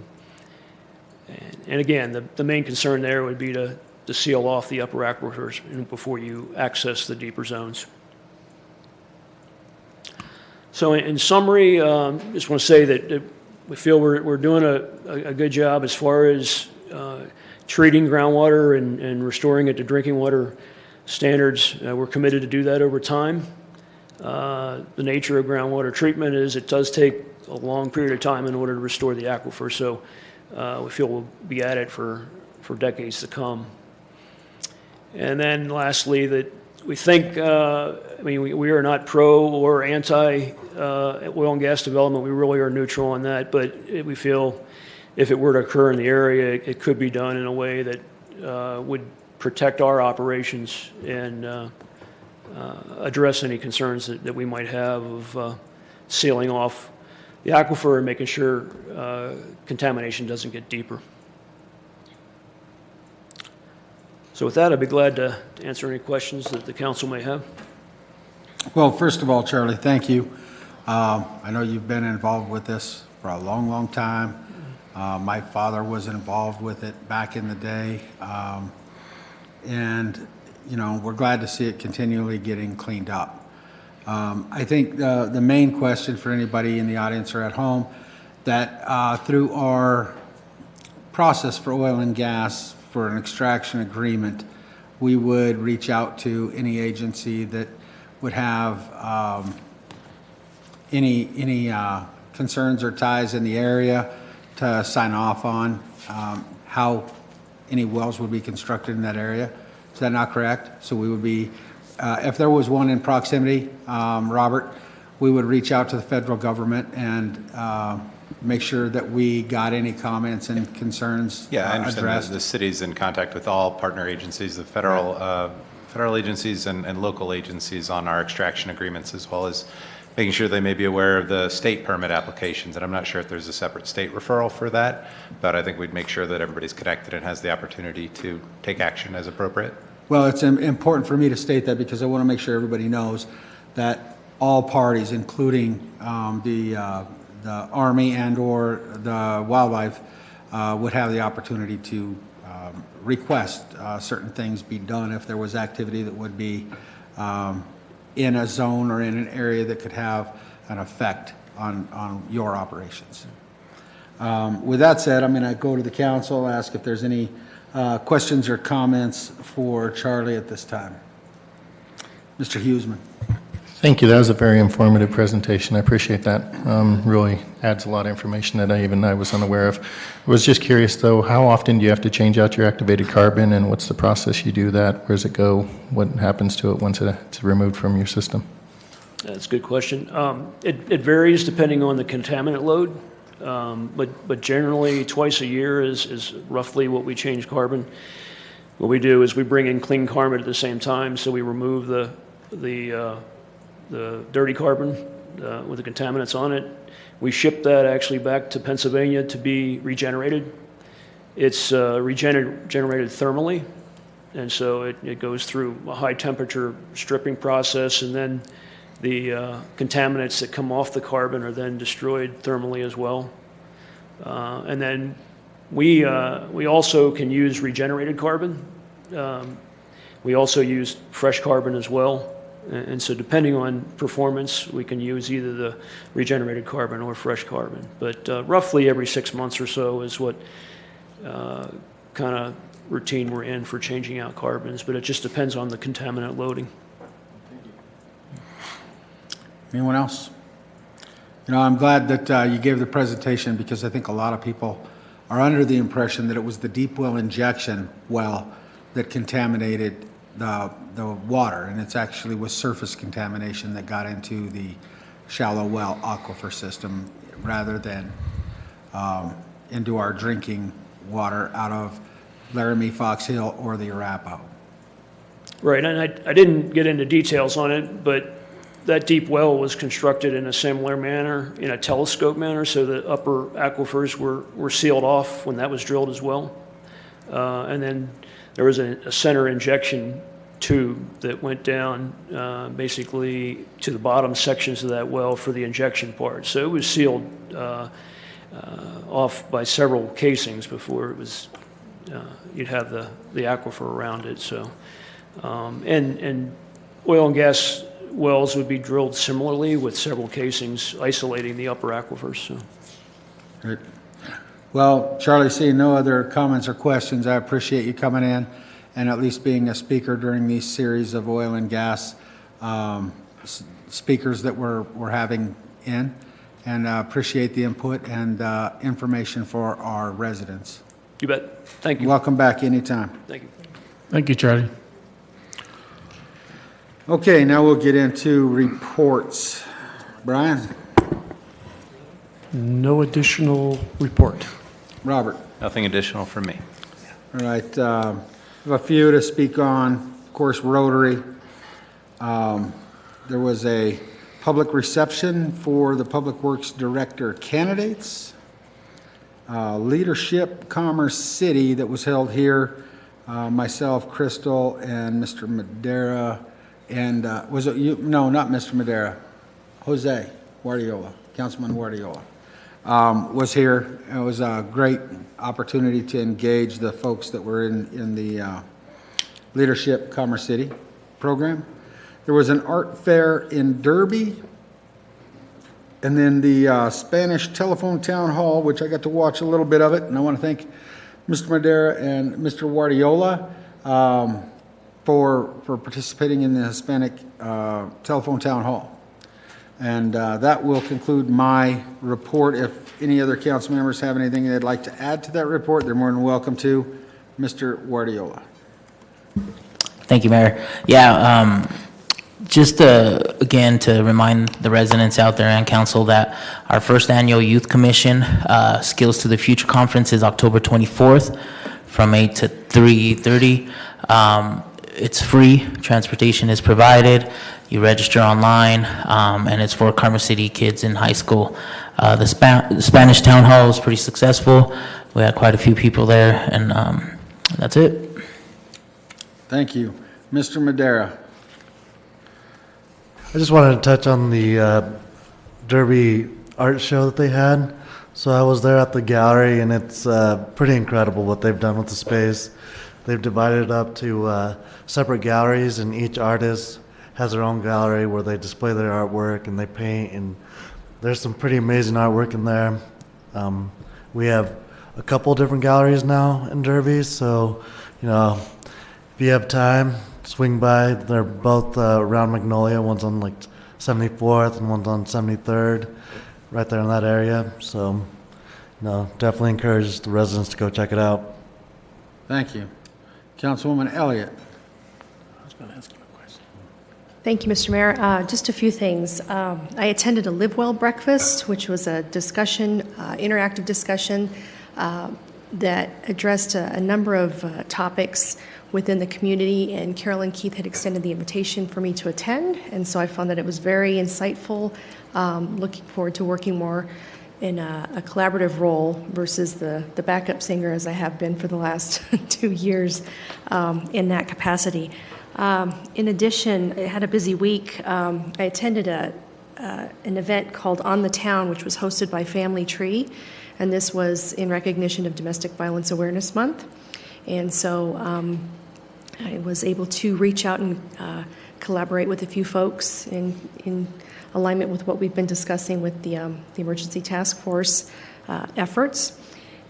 and again, the main concern there would be to seal off the upper aquifers before you access the deeper zones. So in summary, just want to say that we feel we're doing a good job as far as treating groundwater and restoring it to drinking water standards. We're committed to do that over time. The nature of groundwater treatment is it does take a long period of time in order to restore the aquifer, so we feel we'll be at it for decades to come. And then lastly, that we think, we are not pro or anti oil and gas development. We really are neutral on that, but we feel if it were to occur in the area, it could be done in a way that would protect our operations and address any concerns that we might have of sealing off the aquifer and making sure contamination doesn't get deeper. So with that, I'd be glad to answer any questions that the council may have. Well, first of all, Charlie, thank you. I know you've been involved with this for a long, long time. My father was involved with it back in the day. And, we're glad to see it continually getting cleaned up. I think the main question for anybody in the audience or at home, that through our process for oil and gas for an extraction agreement, we would reach out to any agency that would have any concerns or ties in the area to sign off on how any wells would be constructed in that area. Is that not correct? So we would be, if there was one in proximity, Robert, we would reach out to the federal government and make sure that we got any comments and concerns Yeah, I understand addressed. the city's in contact with all partner agencies, the federal agencies and local agencies on our extraction agreements, as well as making sure they may be aware of the state permit applications. And I'm not sure if there's a separate state referral for that, but I think we'd make sure that everybody's connected and has the opportunity to take action as appropriate. Well, it's important for me to state that because I want to make sure everybody knows that all parties, including the Army and or the wildlife, would have the opportunity to request certain things be done if there was activity that would be in a zone or in an area that could have an effect on your operations. With that said, I'm going to go to the council, ask if there's any questions or comments for Charlie at this time. Mr. Huseman. Thank you. That was a very informative presentation. I appreciate that. Really adds a lot of information that I was unaware of. I was just curious, though, how often do you have to change out your activated carbon, and what's the process you do that? Where does it go? What happens to it once it's removed from your system? That's a good question. It varies depending on the contaminant load, but generally twice a year is roughly what we change carbon. What we do is we bring in clean carbon at the same time, so we remove the dirty carbon with the contaminants on it. We ship that actually back to Pennsylvania to be regenerated. It's regenerated thermally, and so it goes through a high temperature stripping process, and then the contaminants that come off the carbon are then destroyed thermally as well. And then we also can use regenerated carbon. We also use fresh carbon as well. And so depending on performance, we can use either the regenerated carbon or fresh carbon. But roughly every 6 months or so is what kind of routine we're in for changing out carbons. But it just depends on the contaminant loading. Anyone else? I'm glad that you gave the presentation because I think a lot of people are under the impression that it was the deep well injection well that contaminated the water, and it's actually was surface contamination that got into the shallow well aquifer system rather than into our drinking water out of Laramie, Fox Hill, or the Arapahoe. Right, and I didn't get into details on it, but that deep well was constructed in a similar manner, in a telescope manner, so the upper aquifers were sealed off when that was drilled as well. And then there was a center injection tube that went down basically to the bottom sections of that well for the injection part. So it was sealed off by several casings before it was, you'd have the aquifer around it. So, and oil and gas wells would be drilled similarly with several casings isolating the upper aquifers. So. Great. Well, Charlie, seeing no other comments or questions, I appreciate you coming in and at least being a speaker during these series of oil and gas speakers that we're having in, and appreciate the input and information for our residents. You bet. Thank you. Welcome back anytime. Thank you. Thank you, Charlie. Okay, now we'll get into reports. Brian? No additional report. Robert? Nothing additional from me. All right, I have a few to speak on. Of course, Rotary. There was a public reception for the Public Works Director candidates. Leadership Commerce City that was held here. Myself, Crystal, and Mr. Madera. And was it you? No, not Mr. Madera. Jose Guardiola, Councilman Guardiola, was here. It was a great opportunity to engage the folks that were in the Leadership Commerce City program. There was an art fair in Derby. And then the Spanish Telephone Town Hall, which I got to watch a little bit of it. And I want to thank Mr. Madera and Mr. Guardiola for participating in the Hispanic Telephone Town Hall. And that will conclude my report. If any other council members have anything they'd like to add to that report, they're more than welcome to. Mr. Guardiola. Thank you, Mayor. Yeah, just again to remind the residents out there and council that our first annual Youth Commission Skills to the Future Conference is October 24th from 8 to 3:30. It's free. Transportation is provided. You register online, and it's for Commerce City kids in high school. The Spanish Town Hall was pretty successful. We had quite a few people there, and that's it. Thank you. Mr. Madera. I just wanted to touch on the Derby art show that they had. So I was there at the gallery, and it's pretty incredible what they've done with the space. They've divided it up to separate galleries, and each artist has their own gallery where they display their artwork and they paint, and there's some pretty amazing artwork in there. We have a couple different galleries now in Derby, so if you have time, swing by. They're both around Magnolia. One's on like 74th and one's on 73rd, right there in that area. So, definitely encourage the residents to go check it out. Thank you. Councilwoman Elliott. I was going to ask you a question. Thank you, Mr. Mayor. Just a few things. I attended a Live Well breakfast, which was a discussion, interactive discussion that addressed a number of topics within the community, and Carolyn Keith had extended the invitation for me to attend, and so I found that it was very insightful. Looking forward to working more in a collaborative role versus the backup singer as I have been for the last 2 years in that capacity. In addition, I had a busy week. I attended an event called On the Town, which was hosted by Family Tree, and this was in recognition of Domestic Violence Awareness Month. And so I was able to reach out and collaborate with a few folks in alignment with what we've been discussing with the Emergency Task Force efforts.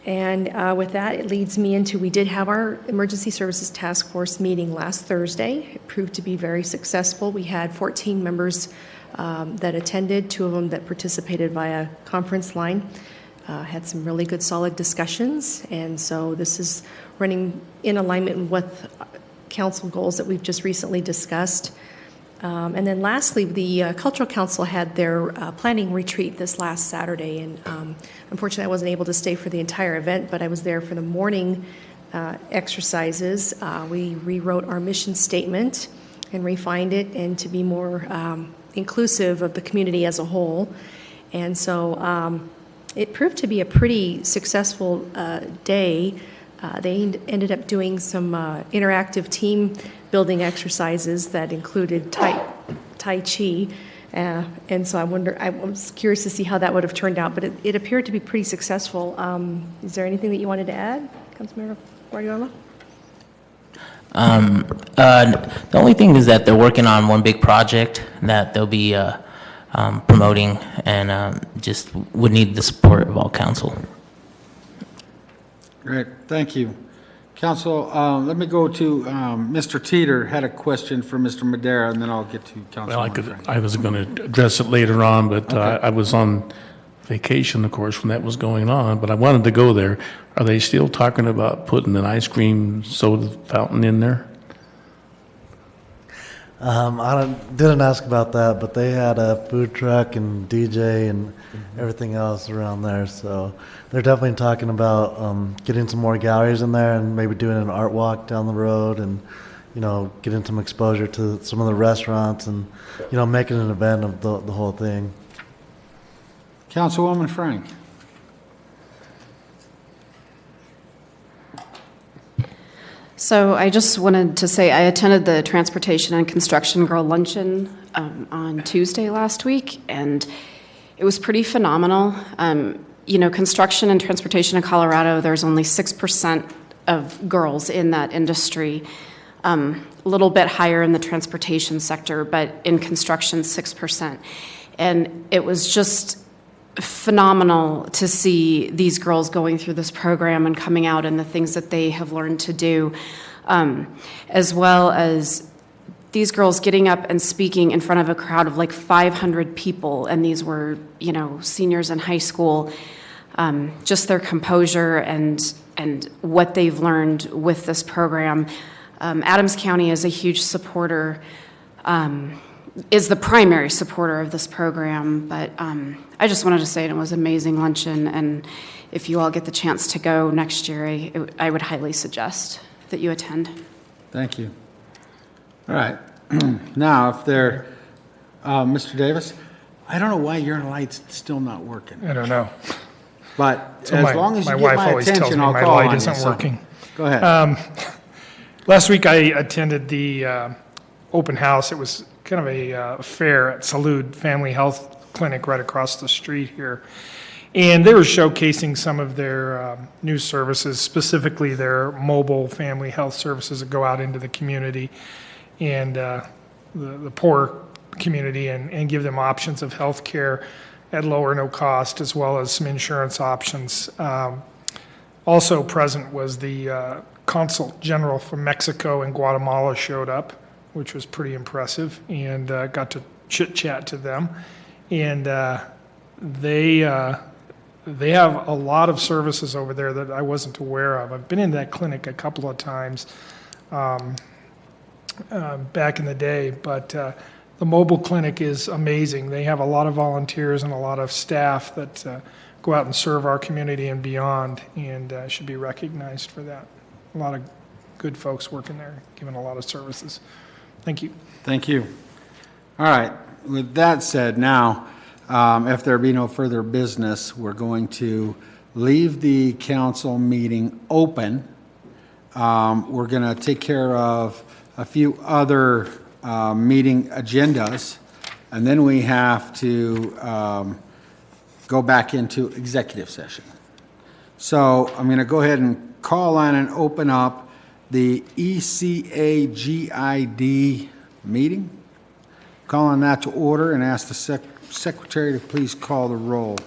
And with that, it leads me into, we did have our Emergency Services Task Force meeting last Thursday. It proved to be very successful. We had 14 members that attended, 2 of them that participated via conference line. Had some really good, solid discussions, and so this is running in alignment with council goals that we've just recently discussed. And then lastly, the Cultural Council had their planning retreat this last Saturday, and unfortunately I wasn't able to stay for the entire event, but I was there for the morning exercises. We rewrote our mission statement and refined it and to be more inclusive of the community as a whole. And so it proved to be a pretty successful day. They ended up doing some interactive team building exercises that included Tai Chi. And so I was curious to see how that would have turned out, but it appeared to be pretty successful. Is there anything that you wanted to add, Councilmember Guardiola? The only thing is that they're working on one big project that they'll be promoting, and just would need the support of all council. Great, thank you. Council, let me go to Mr. Teeter had a question for Mr. Madera, and then I'll get to Councilman. Well, I was going to address it later on, but I was on vacation, of course, when that was going on, but I wanted to go there. Are they still talking about putting an ice cream soda fountain in there? Didn't ask about that, but they had a food truck and DJ and everything else around there. So they're definitely talking about getting some more galleries in there and maybe doing an art walk down the road and, getting some exposure to some of the restaurants and, making an event of the whole thing. Councilwoman Frank. So I just wanted to say I attended the Transportation and Construction Girl Luncheon on Tuesday last week, and it was pretty phenomenal. Construction and transportation in Colorado, there's only 6% of girls in that industry. A little bit higher in the transportation sector, but in construction, 6%. And it was just phenomenal to see these girls going through this program and coming out and the things that they have learned to do, as well as these girls getting up and speaking in front of a crowd of like 500 people, and these were, seniors in high school. Just their composure and what they've learned with this program. Adams County is a huge supporter, is the primary supporter of this program, but I just wanted to say it was an amazing luncheon, and if you all get the chance to go next year, I would highly suggest that you attend. Thank you. All right. Now, if there, Mr. Davis, I don't know why your light's still not working. I don't know. But So as long as you my get wife my always tells attention, me I'll my call light on you. isn't So, working. go ahead. Last week I attended the open house. It was kind of a fair at Salud Family Health Clinic right across the street here. And they were showcasing some of their new services, specifically their mobile family health services that go out into the community and the poor community and give them options of health care at low or no cost, as well as some insurance options. Also present was the Consul General from Mexico and Guatemala showed up, which was pretty impressive, and got to chit-chat to them. And they have a lot of services over there that I wasn't aware of. I've been in that clinic a couple of times back in the day, but the mobile clinic is amazing. They have a lot of volunteers and a lot of staff that go out and serve our community and beyond, and should be recognized for that. A lot of good folks working there, giving a lot of services. Thank you. Thank you. All right. With that said, now, if there be no further business, we're going to leave the council meeting open. We're going to take care of a few other meeting agendas, and then we have to go back into executive session. So I'm going to go ahead and call on and open up the ECAGID meeting. Call on that to order and ask the secretary to please call the roll.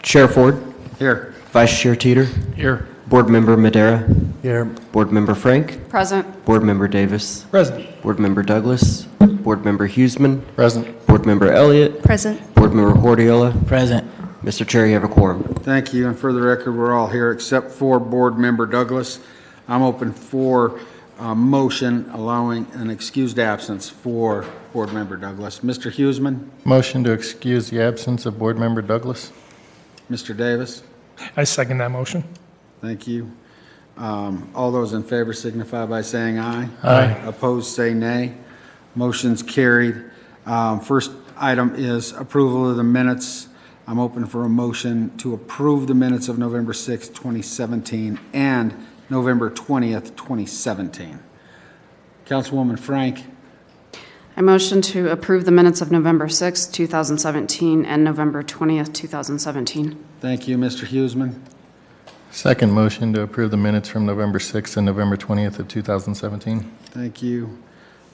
Chair Ford. Here. Vice Chair Teeter. Here. Board Member Madera. Here. Board Member Frank. Present. Board Member Davis. Present. Board Member Douglas. Board Member Huseman. Present. Board Member Elliott. Present. Board Member Guardiola. Present. Mr. Chair, you have a quorum. Thank you. And for the record, we're all here except for Board Member Douglas. I'm open for motion allowing an excused absence for Board Member Douglas. Mr. Huseman, Motion to excuse the absence of Board Member Douglas. Mr. Davis. I second that motion. Thank you. All those in favor signify by saying aye. Aye. Opposed, say nay. Motion's carried. First item is approval of the minutes. I'm open for a motion to approve the minutes of November 6th, 2017 and November 20th, 2017. Councilwoman Frank. I motion to approve the minutes of November 6th, 2017 and November 20th, 2017. Thank you, Mr. Huseman. Second motion to approve the minutes from November 6th and November 20th of 2017. Thank you.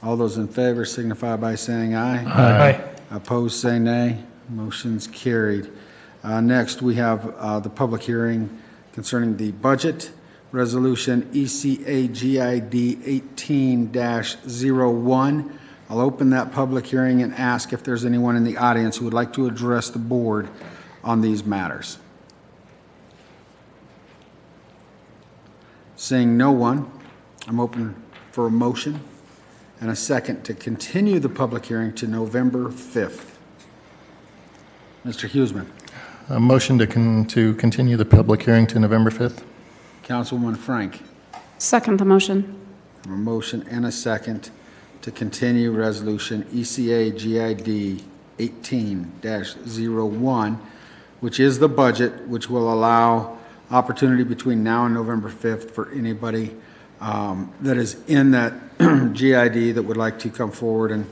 All those in favor signify by saying aye. Aye. Opposed, say nay. Motion's carried. Next, we have the public hearing concerning the budget resolution ECAGID 18-01. I'll open that public hearing and ask if there's anyone in the audience who would like to address the board on these matters. Seeing no one, I'm open for a motion and a second to continue the public hearing to November 5th. Mr. Huseman. A motion to continue the public hearing to November 5th. Councilwoman Frank. Second the motion. A motion and a second to continue resolution ECAGID 18-01, which is the budget, which will allow opportunity between now and November 5th for anybody that is in that GID that would like to come forward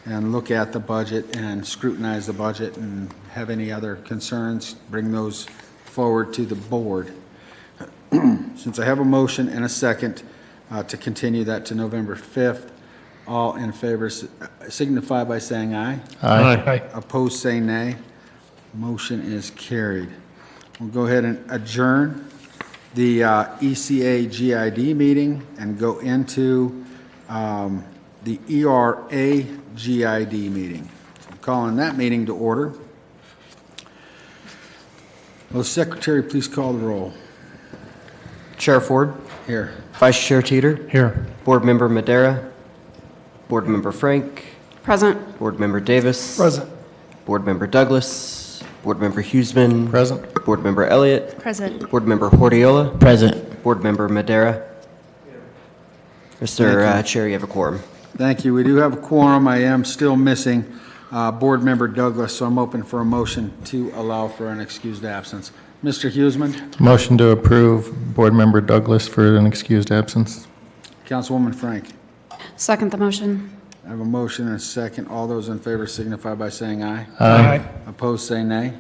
and look at the budget and scrutinize the budget and have any other concerns, bring those forward to the board. Since I have a motion and a second to continue that to November 5th, all in favor signify by saying aye. Aye. Opposed, say nay. Motion is carried. We'll go ahead and adjourn the ECAGID meeting and go into the ERAGID meeting. I'm calling that meeting to order. Will the Secretary please call the roll? Chair Ford. Here. Vice Chair Teeter. Here. Board Member Madera. Board Member Frank. Present. Board Member Davis. Present. Board Member Douglas. Board Member Huseman. Present. Board Member Elliott. Present. Board Member Hordiola. Present. Board Member Madera. Mr. Chair, you have a quorum. Thank you. We do have a quorum. I am still missing Board Member Douglas, so I'm open for a motion to allow for an excused absence. Mr. Huseman. Motion to approve Board Member Douglas for an excused absence. Councilwoman Frank. Second the motion. I have a motion and a second. All those in favor signify by saying aye. Aye. Opposed, say nay.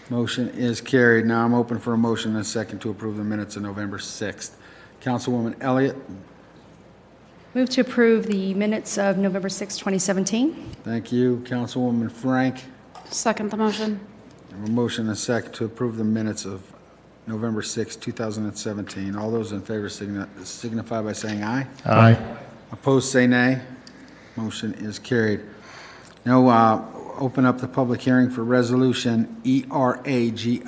Motion is carried. Now I'm open for a motion and a second to approve the minutes of November 6th. Councilwoman Elliott. Move to approve the minutes of November 6, 2017. Thank you. Councilwoman Frank. Second the motion. I have a motion and a second to approve the minutes of November 6, 2017. All those in favor signify by saying aye. Aye. Opposed, say nay. Motion is carried. Now, open up the public hearing for resolution ERAGID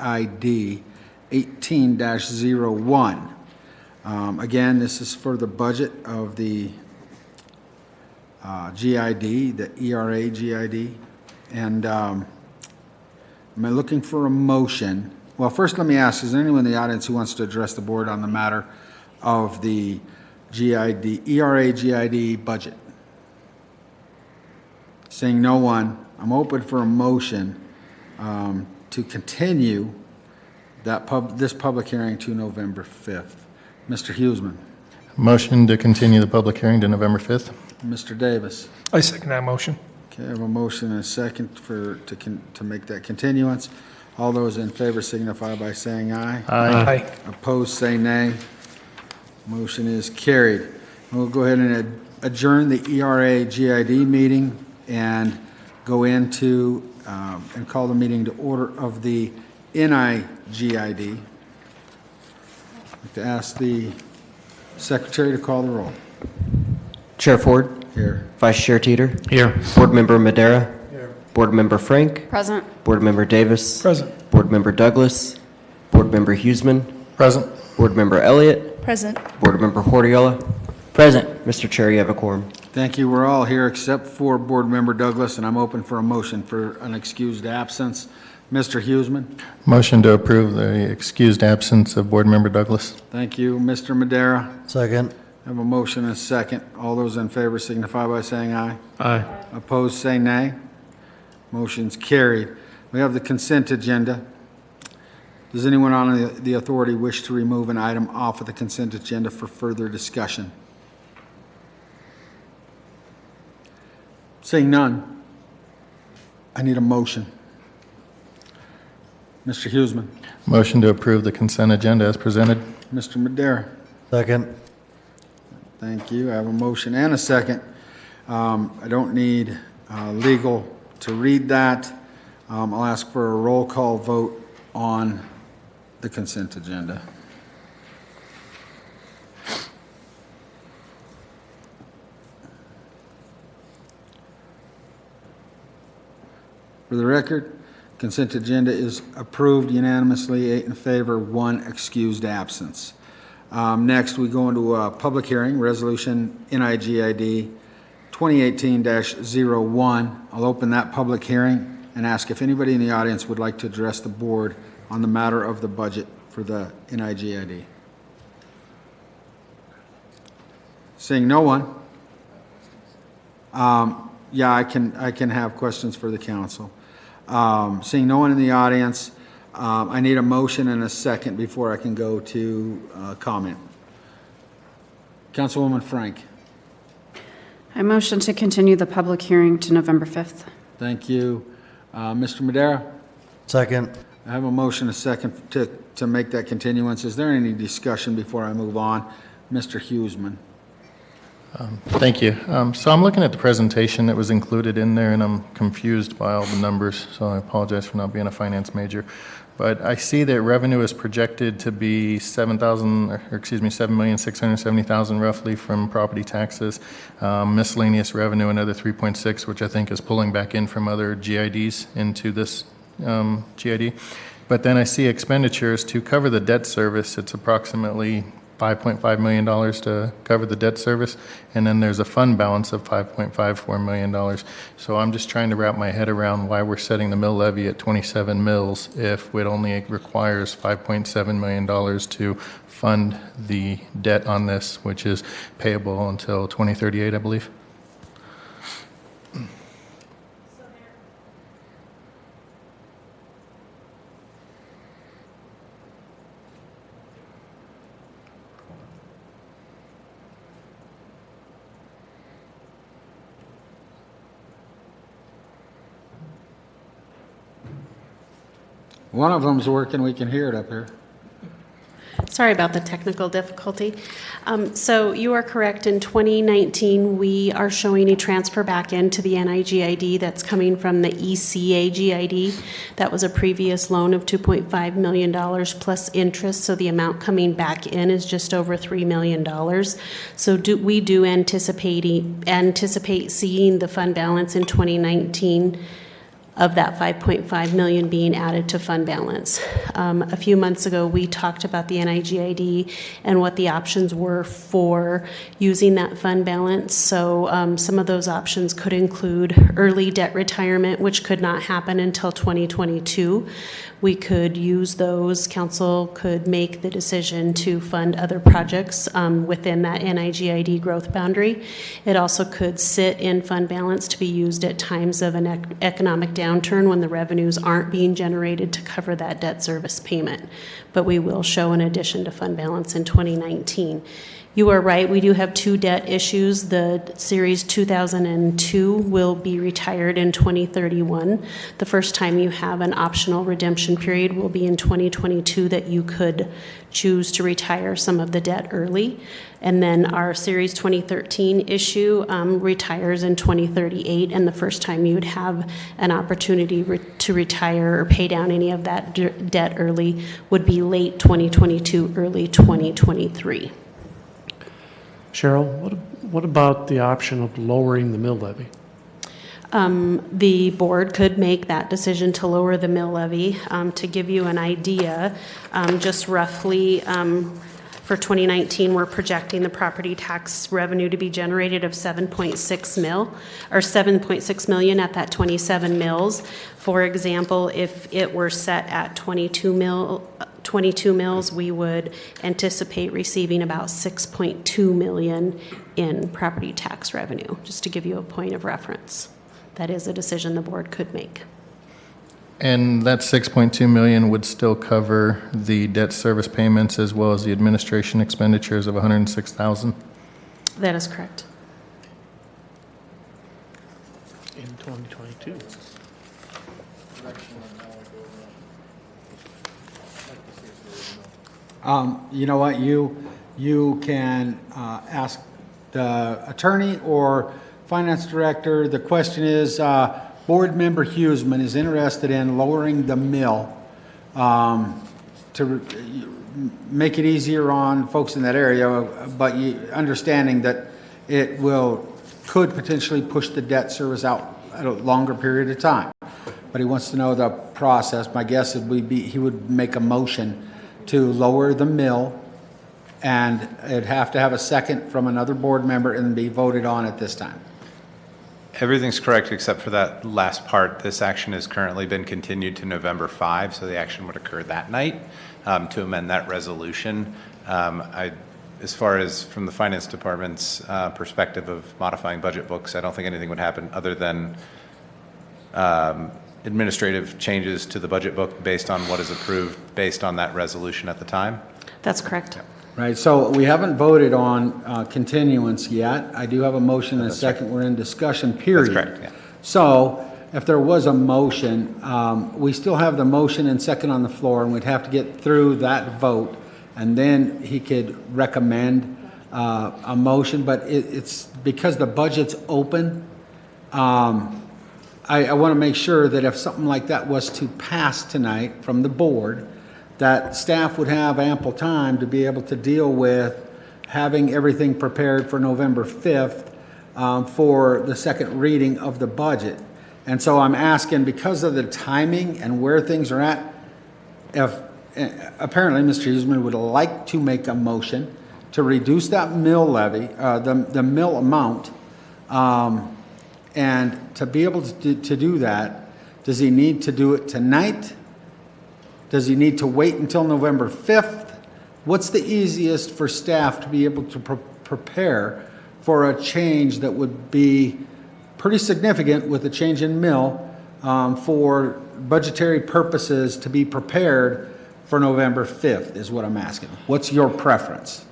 18-01. Again, this is for the budget of the GID, the ERAGID. And am I looking for a motion? Well, first let me ask, is there anyone in the audience who wants to address the board on the matter of the GID, ERAGID budget? Seeing no one, I'm open for a motion to continue this public hearing to November 5th. Mr. Huseman. Motion to continue the public hearing to November 5th. Mr. Davis. I second that motion. Okay, I have a motion and a second to make that continuance. All those in favor signify by saying aye. Aye. Opposed, say nay. Motion is carried. We'll go ahead and adjourn the ERAGID meeting and go into and call the meeting to order of the NIGID. I'd like to ask the Secretary to call the roll. Chair Ford. Here. Vice Chair Teeter. Here. Board Member Madera. Here. Board Member Frank. Present. Board Member Davis. Present. Board Member Douglas. Board Member Huseman. Present. Board Member Elliott. Present. Board Member Hordiola. Present. Mr. Chair, you have a quorum. Thank you. We're all here except for Board Member Douglas, and I'm open for a motion for an excused absence. Mr. Huseman. Motion to approve the excused absence of Board Member Douglas. Thank you. Mr. Madera. Second. I have a motion and a second. All those in favor signify by saying aye. Aye. Opposed, say nay. Motion's carried. We have the consent agenda. Does anyone on the authority wish to remove an item off of the consent agenda for further discussion? Seeing none, I need a motion. Mr. Huseman. Motion to approve the consent agenda as presented. Mr. Madera. Second. Thank you. I have a motion and a second. I don't need legal to read that. I'll ask for a roll call vote on the consent agenda. For the record, consent agenda is approved unanimously, 8 in favor, 1 excused absence. Next, we go into a public hearing, Resolution NIGID 2018-01. I'll open that public hearing and ask if anybody in the audience would like to address the board on the matter of the budget for the NIGID. Seeing no one, yeah, I can have questions for the council. Seeing no one in the audience, I need a motion and a second before I can go to comment. Councilwoman Frank. I motion to continue the public hearing to November 5th. Thank you. Mr. Madera? Second. I have a motion, a second to make that continuance. Is there any discussion before I move on? Mr. Huseman. Thank you. So I'm looking at the presentation that was included in there, and I'm confused by all the numbers, so I apologize for not being a finance major. But I see that revenue is projected to be $7,670,000 roughly from property taxes, miscellaneous revenue another 3.6, which I think is pulling back in from other GIDs into this GID. But then I see expenditures to cover the debt service. It's approximately $5.5 million to cover the debt service, and then there's a fund balance of $5.54 million. So I'm just trying to wrap my head around why we're setting the mill levy at 27 mills if it only requires $5.7 million to fund the debt on this, which is payable until 2038, I believe. One of them's working. We can hear it up here. Sorry about the technical difficulty. So you are correct. In 2019, we are showing a transfer back into the NIGID that's coming from the ECA GID. That was a previous loan of $2.5 million plus interest. So the amount coming back in is just over $3 million. So we do anticipate seeing the fund balance in 2019 of that $5.5 million being added to fund balance. A few months ago, we talked about the NIGID and what the options were for using that fund balance. So some of those options could include early debt retirement, which could not happen until 2022. We could use those. Council could make the decision to fund other projects within that NIGID growth boundary. It also could sit in fund balance to be used at times of an economic downturn when the revenues aren't being generated to cover that debt service payment. But we will show an addition to fund balance in 2019. You are right, we do have two debt issues. The Series 2002 will be retired in 2031. The first time you have an optional redemption period will be in 2022 that you could choose to retire some of the debt early. And then our Series 2013 issue retires in 2038, and the first time you would have an opportunity to retire or pay down any of that debt early would be late 2022, early 2023. Cheryl, what about the option of lowering the mill levy? The board could make that decision to lower the mill levy. To give you an idea, just roughly, For 2019, we're projecting the property tax revenue to be generated of 7.6 million at that 27 mills. For example, if it were set at 22 mills, we would anticipate receiving about 6.2 million in property tax revenue, just to give you a point of reference. That is a decision the board could make. And that 6.2 million would still cover the debt service payments as well as the administration expenditures of 106,000? That is correct. In 2022. You know what, you can ask the attorney or finance director. The question is, Board Member Huseman is interested in lowering the mill to make it easier on folks in that area, but understanding that it could potentially push the debt service out at a longer period of time. But he wants to know the process. My guess would be he would make a motion to lower the mill, and it'd have to have a second from another board member and be voted on at this time. Everything's correct except for that last part. This action has currently been continued to November 5, so the action would occur that night to amend that resolution. As far as from the finance department's perspective of modifying budget books, I don't think anything would happen other than administrative changes to the budget book based on what is approved based on that resolution at the time. That's correct. Right, so we haven't voted on continuance yet. I do have a motion and a second. We're in discussion period. That's correct, yeah. So if there was a motion, we still have the motion and second on the floor, and we'd have to get through that vote, and then he could recommend a motion. But it's because the budget's open, I want to make sure that if something like that was to pass tonight from the board, that staff would have ample time to be able to deal with having everything prepared for November 5th for the second reading of the budget. And so I'm asking, because of the timing and where things are at, if apparently Mr. Huseman would like to make a motion to reduce that mill levy, the mill amount, and to be able to do that, does he need to do it tonight? Does he need to wait until November 5th? What's the easiest for staff to be able to prepare for a change that would be pretty significant with a change in mill for budgetary purposes to be prepared for November 5th is what I'm asking. What's your preference?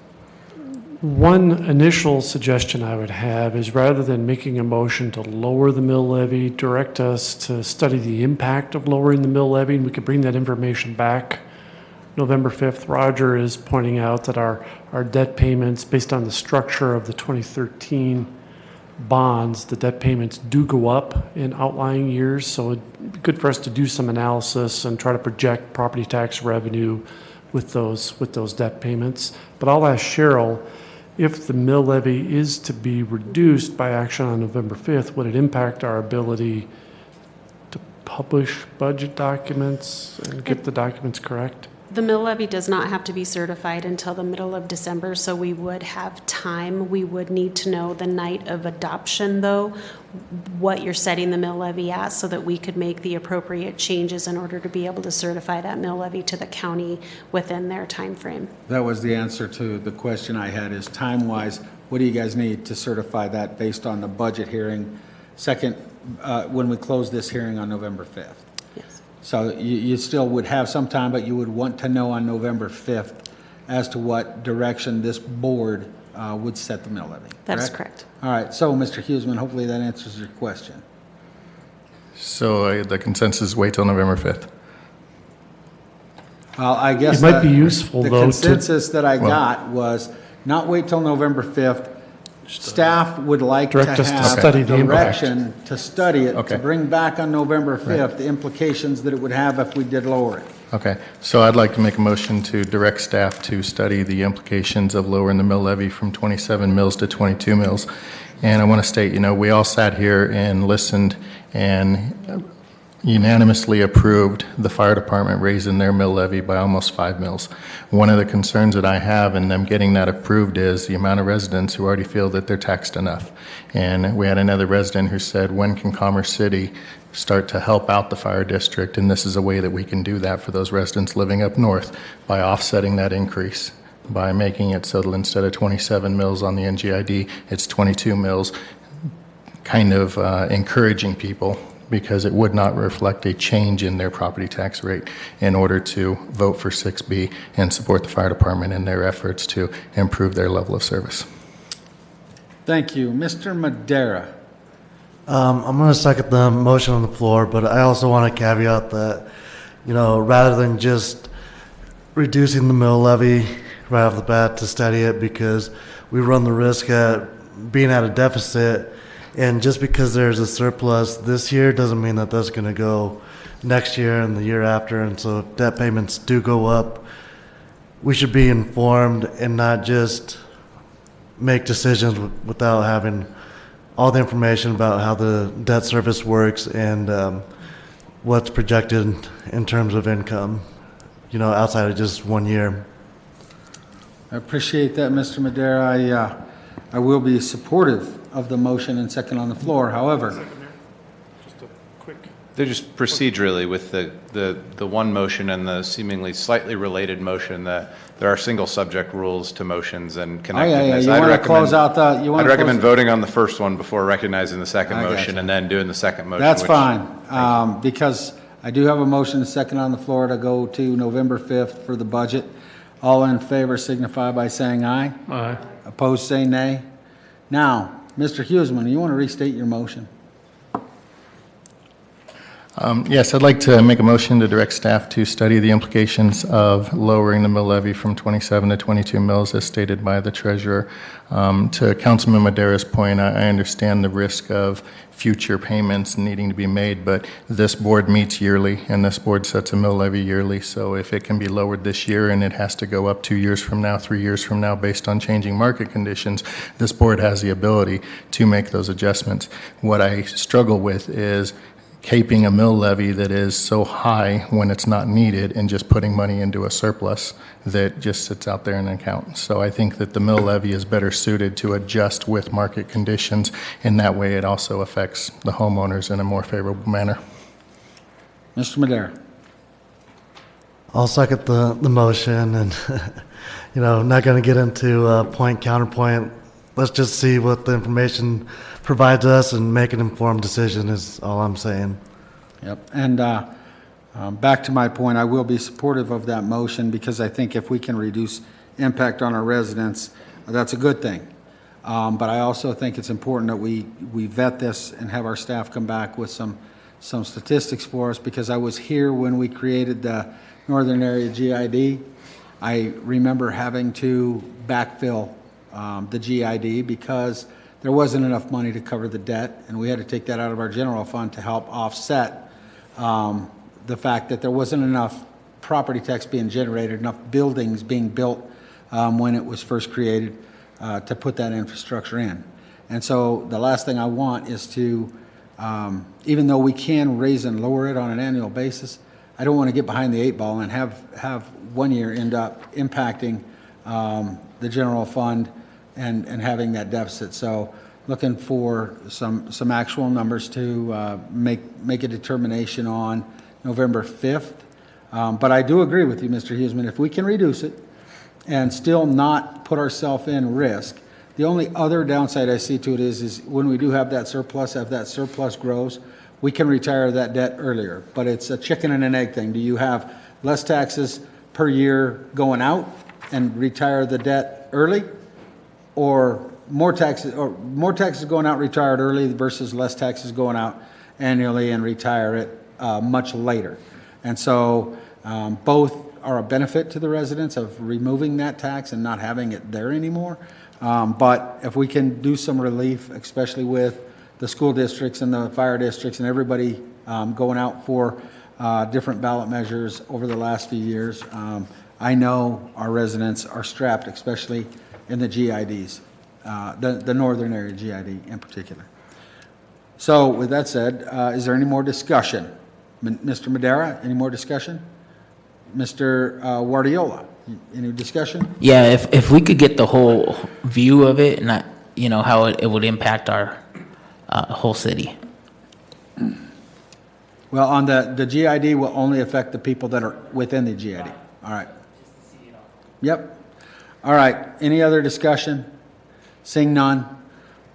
One initial suggestion I would have is, rather than making a motion to lower the mill levy, direct us to study the impact of lowering the mill levy, and we could bring that information back November 5th. Roger is pointing out that our debt payments, based on the structure of the 2013 bonds, the debt payments do go up in outlying years, so it'd be good for us to do some analysis and try to project property tax revenue with those debt payments. But I'll ask Cheryl, if the mill levy is to be reduced by action on November 5th, would it impact our ability to publish budget documents and get the documents correct? The mill levy does not have to be certified until the middle of December, so we would have time. We would need to know the night of adoption, though, what you're setting the mill levy at, so that we could make the appropriate changes in order to be able to certify that mill levy to the county within their time frame. That was the answer to the question I had, is time-wise, what do you guys need to certify that based on the budget hearing second, when we close this hearing on November 5th? Yes. So you still would have some time, but you would want to know on November 5th as to what direction this board would set the mill levy. That is correct. All right, so Mr. Huseman, hopefully that answers your question. So the consensus is wait till November 5th. Well, I guess It might be useful, the though, to- consensus that I got was not wait till November 5th. Staff would like to Direct us to have study the impact. direction to study it, Okay. to bring back on November 5th the implications that it would have if we did lower it. Okay, so I'd like to make a motion to direct staff to study the implications of lowering the mill levy from 27 mills to 22 mills. And I want to state, we all sat here and listened and unanimously approved the fire department raising their mill levy by almost 5 mills. One of the concerns that I have in them getting that approved is the amount of residents who already feel that they're taxed enough. And we had another resident who said, when can Commerce City start to help out the fire district? And this is a way that we can do that for those residents living up north by offsetting that increase, by making it so that instead of 27 mills on the NGID, it's 22 mills, kind of encouraging people, because it would not reflect a change in their property tax rate, in order to vote for 6B and support the fire department in their efforts to improve their level of service. Thank you. Mr. Madera. I'm going to second the motion on the floor, but I also want to caveat that, rather than just reducing the mill levy right off the bat to study it, because we run the risk at being at a deficit. And just because there's a surplus this year doesn't mean that that's going to go next year and the year after. And so if debt payments do go up, we should be informed and not just make decisions without having all the information about how the debt service works and what's projected in terms of income, outside of just 1 year. I appreciate that, Mr. Madera. I will be supportive of the motion and second on the floor. However, They're just procedurally with the one motion and the seemingly slightly related motion, that there are single subject rules to motions and connectedness. You want to close out the... I'd recommend voting on the first one before recognizing the second motion and then doing the second motion. That's fine, because I do have a motion and second on the floor to go to November 5th for the budget. All in favor signify by saying aye. Aye. Opposed, say nay. Now, Mr. Huseman, you want to restate your motion? Yes, I'd like to make a motion to direct staff to study the implications of lowering the mill levy from 27 to 22 mills as stated by the treasurer. To Councilman Madera's point, I understand the risk of future payments needing to be made, but this board meets yearly and this board sets a mill levy yearly. So if it can be lowered this year and it has to go up 2 years from now, 3 years from now, based on changing market conditions, this board has the ability to make those adjustments. What I struggle with is caping a mill levy that is so high when it's not needed and just putting money into a surplus that just sits out there in an account. So I think that the mill levy is better suited to adjust with market conditions, and that way it also affects the homeowners in a more favorable manner. Mr. Madera. I'll second the motion, and not going to get into point counterpoint. Let's just see what the information provides us and make an informed decision is all I'm saying. Yep. And back to my point, I will be supportive of that motion because I think if we can reduce impact on our residents, that's a good thing. But I also think it's important that we vet this and have our staff come back with some statistics for us, because I was here when we created the Northern Area GID. I remember having to backfill the GID because there wasn't enough money to cover the debt, and we had to take that out of our general fund to help offset the fact that there wasn't enough property tax being generated, enough buildings being built when it was first created to put that infrastructure in. And so the last thing I want is to, even though we can raise and lower it on an annual basis, I don't want to get behind the 8 ball and have 1 year end up impacting the general fund and having that deficit. So looking for some actual numbers to make a determination on November 5th. But I do agree with you, Mr. Huseman. If we can reduce it and still not put ourselves in risk, the only other downside I see to it is when we do have that surplus, if that surplus grows, we can retire that debt earlier. But it's a chicken and an egg thing. Do you have less taxes per year going out and retire the debt early, or more taxes going out retired early versus less taxes going out annually and retire it much later? And so both are a benefit to the residents of removing that tax and not having it there anymore. But if we can do some relief, especially with the school districts and the fire districts and everybody going out for different ballot measures over the last few years, I know our residents are strapped, especially in the GIDs, the Northern Area GID in particular. So with that said, is there any more discussion? Mr. Madera, any more discussion? Mr. Guardiola, any discussion? Yeah, if we could get the whole view of it, not, how it would impact our whole city. Well, on the GID will only affect the people that are within the GID. All right. Yep. All right. Any other discussion? Seeing none.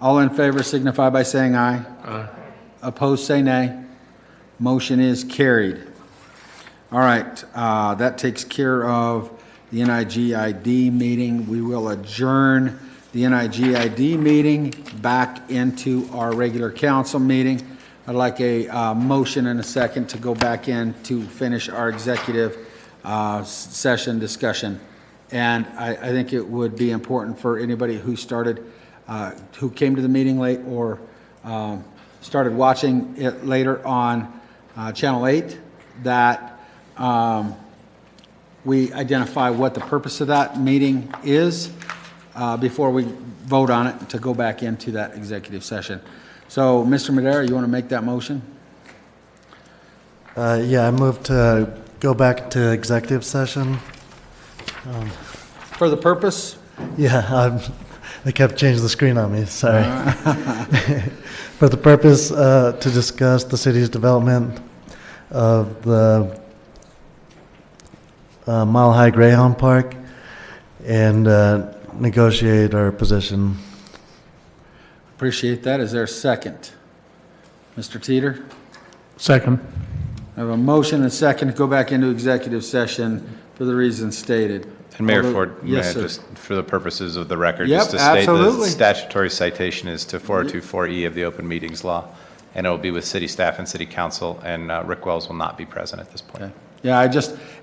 All in favor signify by saying aye. Aye. Opposed, say nay. Motion is carried. All right. That takes care of the NIGID meeting. We will adjourn the NIGID meeting back into our regular council meeting. I'd like a motion and a second to go back in to finish our executive session discussion. And I think it would be important for anybody who who came to the meeting late or started watching it later on Channel 8, that we identify what the purpose of that meeting is before we vote on it to go back into that executive session. So, Mr. Madera, you want to make that motion? Yeah, I move to go back to executive session. For the purpose? Yeah, they kept changing the screen on me, sorry. For the purpose to discuss the city's development of the Mile High Greyhound Park and negotiate our position. Appreciate that. Is there a second? Mr. Teeter? Second. I have a motion and a second to go back into executive session for the reasons stated. And Mayor Although- Ford, may Yes, I sir. just, for the purposes of the record, Yep, just to state absolutely. the statutory citation is to 4024E of the Open Meetings Law, and it will be with city staff and city council, and Rick Wells will not be present at this point. Yeah,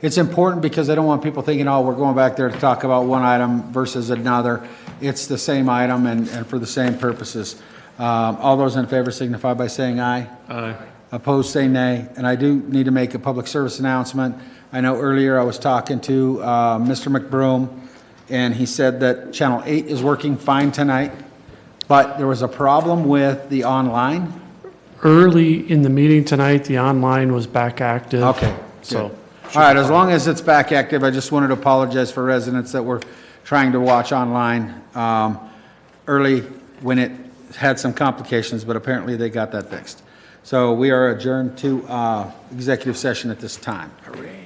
it's important because I don't want people thinking, oh, we're going back there to talk about one item versus another. It's the same item and for the same purposes. All those in favor signify by saying aye. Aye. Opposed, say nay. And I do need to make a public service announcement. I know earlier I was talking to Mr. McBroom, and he said that Channel 8 is working fine tonight, but there was a problem with the online. Early in the meeting tonight, the online was back active. Okay. So. Good. All right, as long as it's back active, I just wanted to apologize for residents that were trying to watch online early when it had some complications, but apparently they got that fixed. So we are adjourned to executive session at this time. Hooray.